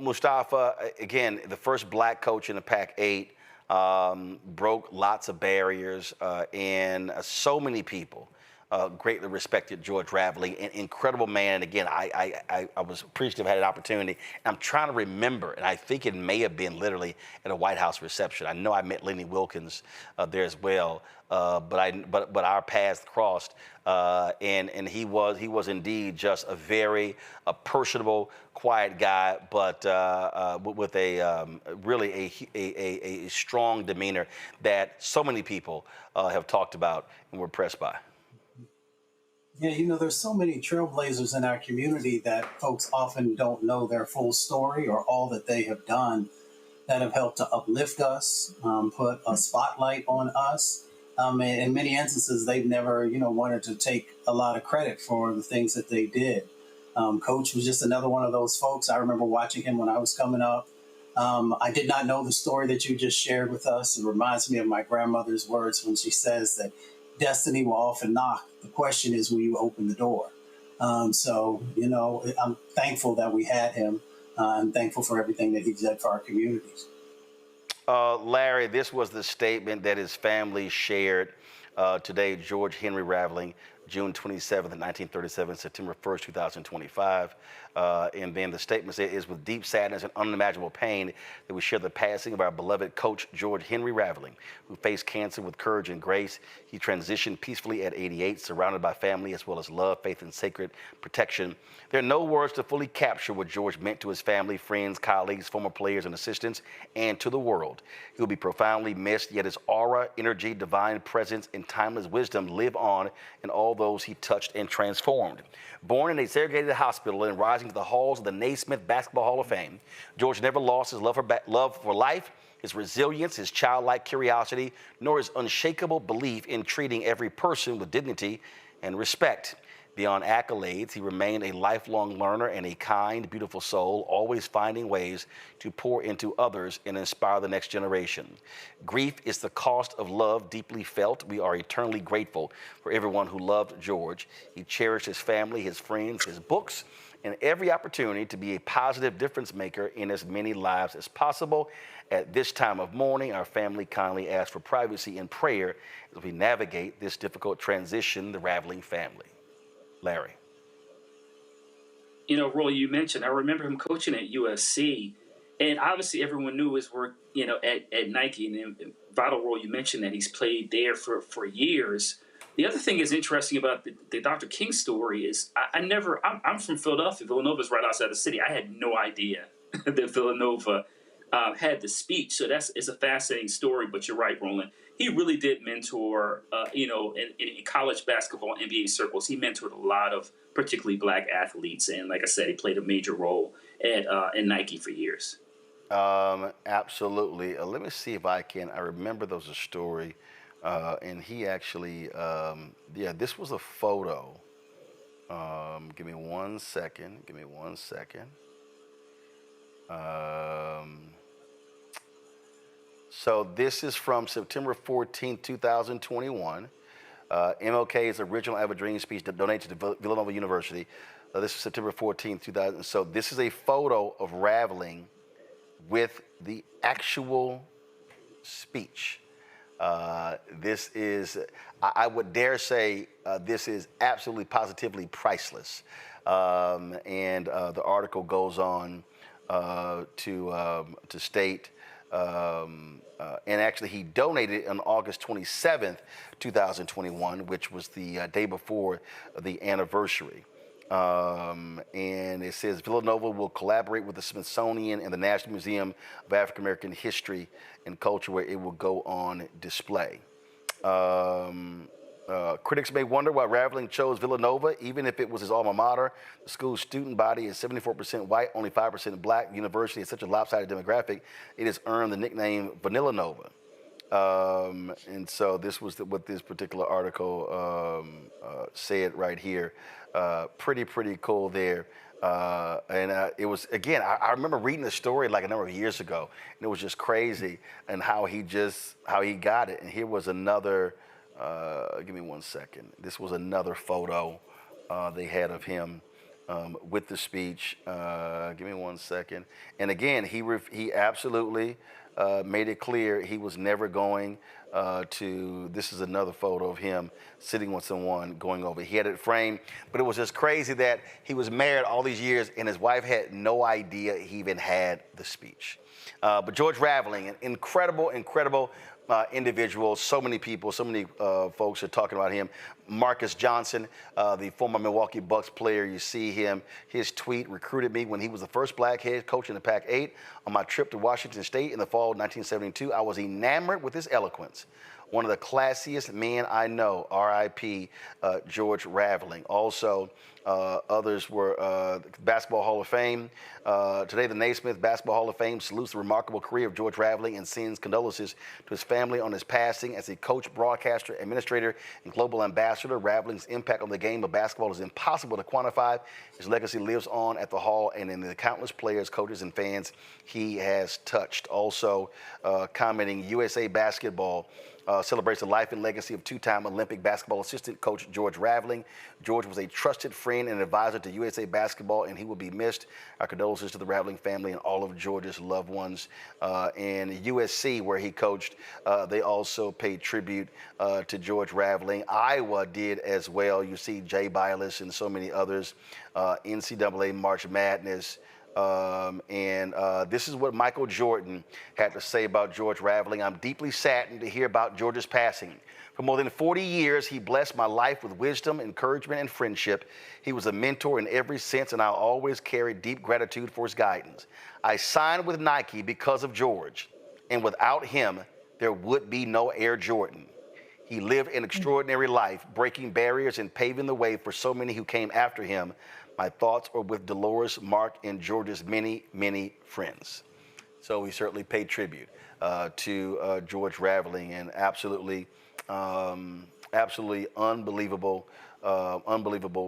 Mustafa, again, the first black coach in the Pac-8, broke lots of barriers, and so many people greatly respected George Raveling, an incredible man. And again, I was appreciative I had an opportunity. I'm trying to remember, and I think it may have been literally at a White House reception. I know I met Lenny Wilkins there as well, but our paths crossed, and he was indeed just a very personable, quiet guy, but with really a strong demeanor that so many people have talked about and were impressed by. Yeah, there's so many trailblazers in our community that folks often don't know their full story or all that they have done that have helped to uplift us, put a spotlight on us. And in many instances, they've never, wanted to take a lot of credit for the things that they did. Coach was just another one of those folks. I remember watching him when I was coming up. I did not know the story that you just shared with us. It reminds me of my grandmother's words when she says that destiny will often knock. The question is, will you open the door? So, I'm thankful that we had him. I'm thankful for everything that he did for our communities. Larry, this was the statement that his family shared today. George Henry Raveling, June 27th, 1937, September 1st, 2025. And then the statement said, it is with deep sadness and unimaginable pain that we share the passing of our beloved coach, George Henry Raveling, who faced cancer with courage and grace. He transitioned peacefully at 88, surrounded by family as well as love, faith, and sacred protection. There are no words to fully capture what George meant to his family, friends, colleagues, former players, and assistants, and to the world. He will be profoundly missed, yet his aura, energy, divine presence, and timeless wisdom live on in all those he touched and transformed. Born in a segregated hospital and rising to the halls of the Naismith Basketball Hall of Fame, George never lost his love for life, his resilience, his childlike curiosity, nor his unshakable belief in treating every person with dignity and respect. Beyond accolades, he remained a lifelong learner and a kind, beautiful soul, always finding ways to pour into others and inspire the next generation. Grief is the cost of love deeply felt. We are eternally grateful for everyone who loved George. He cherished his family, his friends, his books, and every opportunity to be a positive difference maker in as many lives as possible. At this time of mourning, our family kindly asks for privacy and prayer as we navigate this difficult transition, the Raveling family. Larry. Roy, you mentioned, I remember him coaching at USC, and obviously everyone knew his work, at Nike, and vital role, you mentioned that he's played there for years. The other thing is interesting about the Dr. King story is I'm from Philadelphia. Villanova's right outside the city. I had no idea that Villanova had the speech. So it's a fascinating story, but you're right, Roland. He really did mentor, in college basketball, NBA circles. He mentored a lot of particularly black athletes. And like I said, he played a major role at Nike for years. Absolutely. Let me see if I remember there was a story. And he actually, this was a photo Give me 1 second. Give me 1 second. So this is from September 14, 2021. MLK's original I Have a Dream speech donated to Villanova University. This is September 14, 2000. So this is a photo of Raveling with the actual speech. This is, I would dare say, this is absolutely positively priceless. And the article goes on to state, and actually he donated on August 27th, 2021, which was the day before the anniversary. And it says Villanova will collaborate with the Smithsonian and the National Museum of African American History and Culture, where it will go on display. Critics may wonder why Raveling chose Villanova, even if it was his alma mater. The school's student body is 74% white, only 5% black. The university is such a lopsided demographic, it has earned the nickname Vanilla Nova. And so this was what this particular article said right here. Pretty cool there. And it was, again, I remember reading the story like a number of years ago, and it was just crazy, and how he got it. And here was another, give me 1 second. This was another photo they had of him with the speech. Give me 1 second. And again, he absolutely made it clear he was never going to, this is another photo of him sitting with someone going over. He had it framed, but it was just crazy that he was married all these years and his wife had no idea he even had the speech. But George Raveling, an incredible individual. So many people, so many folks are talking about him. Marcus Johnson, the former Milwaukee Bucks player, you see him. His tweet recruited me when he was the first black head coach in the Pac-8 on my trip to Washington State in the fall of 1972. I was enamored with his eloquence. One of the classiest men I know, R.I.P. George Raveling. Also, others were Basketball Hall of Fame. Today, the Naismith Basketball Hall of Fame salutes the remarkable career of George Raveling and sends condolences to his family on his passing. As a coach, broadcaster, administrator, and global ambassador, Raveling's impact on the game of basketball is impossible to quantify. His legacy lives on at the Hall and in the countless players, coaches, and fans he has touched. Also, commenting, USA Basketball celebrates the life and legacy of two-time Olympic basketball assistant coach George Raveling. George was a trusted friend and advisor to USA Basketball, and he will be missed. Our condolences to the Raveling family and all of George's loved ones. And USC, where he coached, they also paid tribute to George Raveling. Iowa did as well. You see Jay Bilas and so many others. NCAA March Madness. This is what Michael Jordan had to say about George Raveling. I'm deeply saddened to hear about George's passing. For more than 40 years, he blessed my life with wisdom, encouragement, and friendship. He was a mentor in every sense, and I'll always carry deep gratitude for his guidance. I signed with Nike because of George, and without him, there would be no Air Jordan. He lived an extraordinary life, breaking barriers and paving the way for so many who came after him. My thoughts are with Dolores, Mark, and George's many, many friends. So we certainly paid tribute to George Raveling, and absolutely unbelievable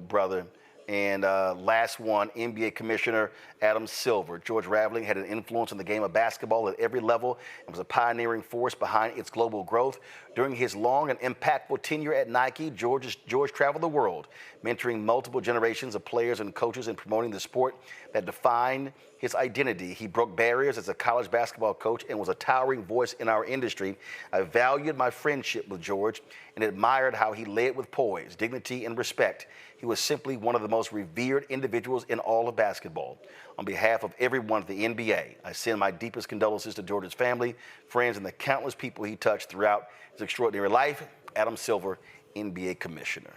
brother. And last one, NBA Commissioner Adam Silver. George Raveling had an influence on the game of basketball at every level and was a pioneering force behind its global growth. During his long and impactful tenure at Nike, George traveled the world, mentoring multiple generations of players and coaches and promoting the sport that defined his identity. He broke barriers as a college basketball coach and was a towering voice in our industry. I valued my friendship with George and admired how he led with poise, dignity, and respect. He was simply one of the most revered individuals in all of basketball. On behalf of everyone at the NBA, I send my deepest condolences to George's family, friends, and the countless people he touched throughout his extraordinary life. Adam Silver, NBA Commissioner.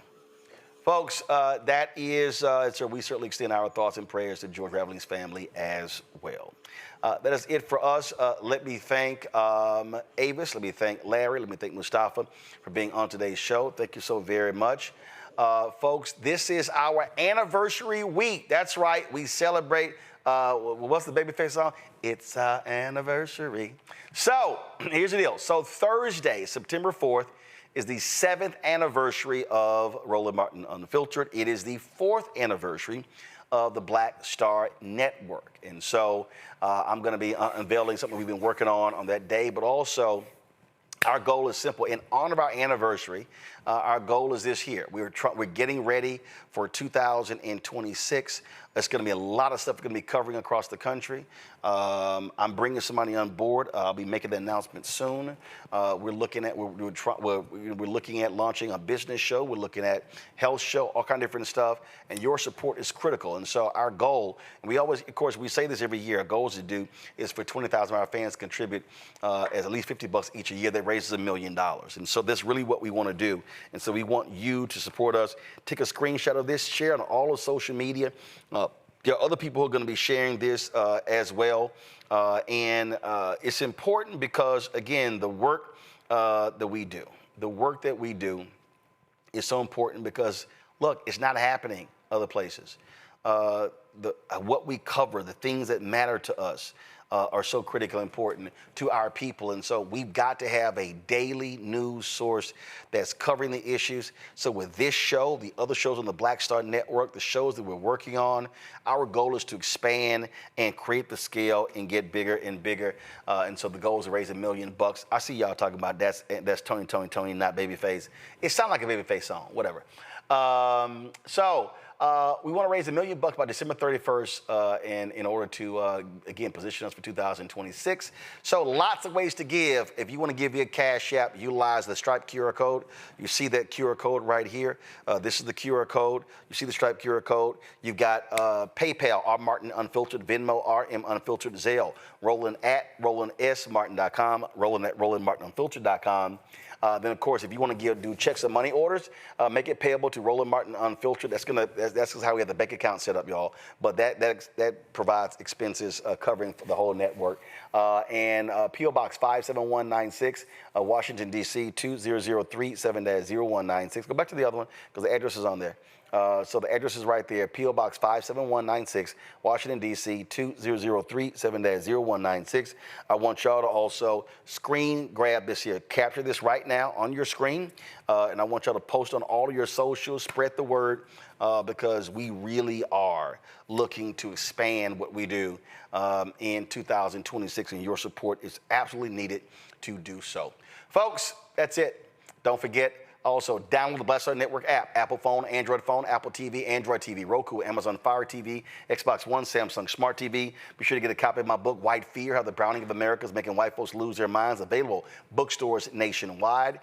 Folks, that is, so we certainly extend our thoughts and prayers to George Raveling's family as well. That is it for us. Let me thank Avis, let me thank Larry, let me thank Mustafa for being on today's show. Thank you so very much. Folks, this is our anniversary week. That's right, we celebrate, what's the Babyface song? It's our anniversary. So, here's the deal. So Thursday, September 4th, is the 7th anniversary of Roland Martin Unfiltered. It is the 4th anniversary of the Black Star Network. And so I'm going to be unveiling something we've been working on that day, but also our goal is simple. In honor of our anniversary, our goal is this year. We're getting ready for 2026. There's going to be a lot of stuff we're going to be covering across the country. I'm bringing somebody on board. I'll be making the announcement soon. We're looking at launching a business show. We're looking at health show, all kind of different stuff. And your support is critical. And so our goal, and we always, of course, we say this every year. Our goal is for 20,000 of our fans to contribute at least $50 each a year. That raises $1 million. And so that's really what we want to do. And so we want you to support us. Take a screenshot of this, share it on all of social media. There are other people who are going to be sharing this as well. And it's important because, again, the work that we do is so important because, look, it's not happening other places. What we cover, the things that matter to us, are so critically important to our people. And so we've got to have a daily news source that's covering the issues. So with this show, the other shows on the Black Star Network, the shows that we're working on, our goal is to expand and create the scale and get bigger and bigger. And so the goal is to raise $1 million. I see y'all talking about that's Tony, not Babyface. It sounds like a Babyface song, whatever. We want to raise $1 million by December 31st in order to, again, position us for 2026. So lots of ways to give. If you want to give via Cash App, utilize the Stripe QR code. You see that QR code right here. This is the QR code. You see the Stripe QR code. You've got PayPal, R Martin Unfiltered, Venmo, RM Unfiltered, Zelle, Roland at RolandSMartin.com, Roland at RolandMartinUnfiltered.com. Then, of course, if you want to do checks and money orders, make it payable to Roland Martin Unfiltered. That's how we have the bank account set up, y'all. But that provides expenses covering for the whole network. And P.O. Box 57196, Washington, D.C. 2003 7-0196. Go back to the other one because the address is on there. So the address is right there, P.O. Box 57196, Washington, D.C. 2003 7-0196. I want y'all to also screen grab this here. Capture this right now on your screen. And I want y'all to post on all of your socials, spread the word, because we really are looking to expand what we do in 2026, and your support is absolutely needed to do so. Folks, that's it. Don't forget, also, download the Black Star Network app, Apple phone, Android phone, Apple TV, Android TV, Roku, Amazon Fire TV, Xbox One, Samsung Smart TV. Be sure to get a copy of my book, White Fear, How the Browning of America is Making White Folks Lose Their Minds, available bookstores nationwide.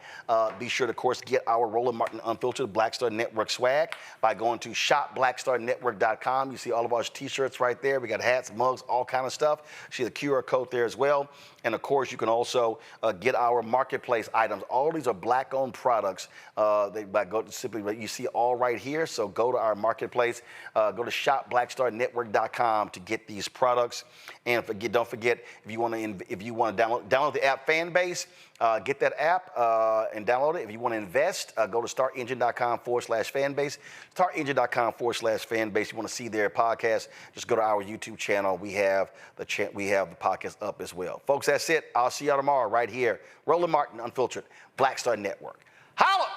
Be sure to, of course, get our Roland Martin Unfiltered Black Star Network swag by going to shopblackstarnetwork.com. You see all of our T-shirts right there. We got hats, mugs, all kind of stuff. See the QR code there as well. And, of course, you can also get our marketplace items. All these are Black-owned products. You see all right here. So go to our marketplace. Go to shopblackstarnetwork.com to get these products. And don't forget, if you want to download the app Fanbase, get that app and download it. If you want to invest, go to startengine.com/fanbase. Startengine.com/fanbase. You want to see their podcast, just go to our YouTube channel. We have the podcast up as well. Folks, that's it. I'll see y'all tomorrow right here. Roland Martin Unfiltered, Black Star Network. Holla!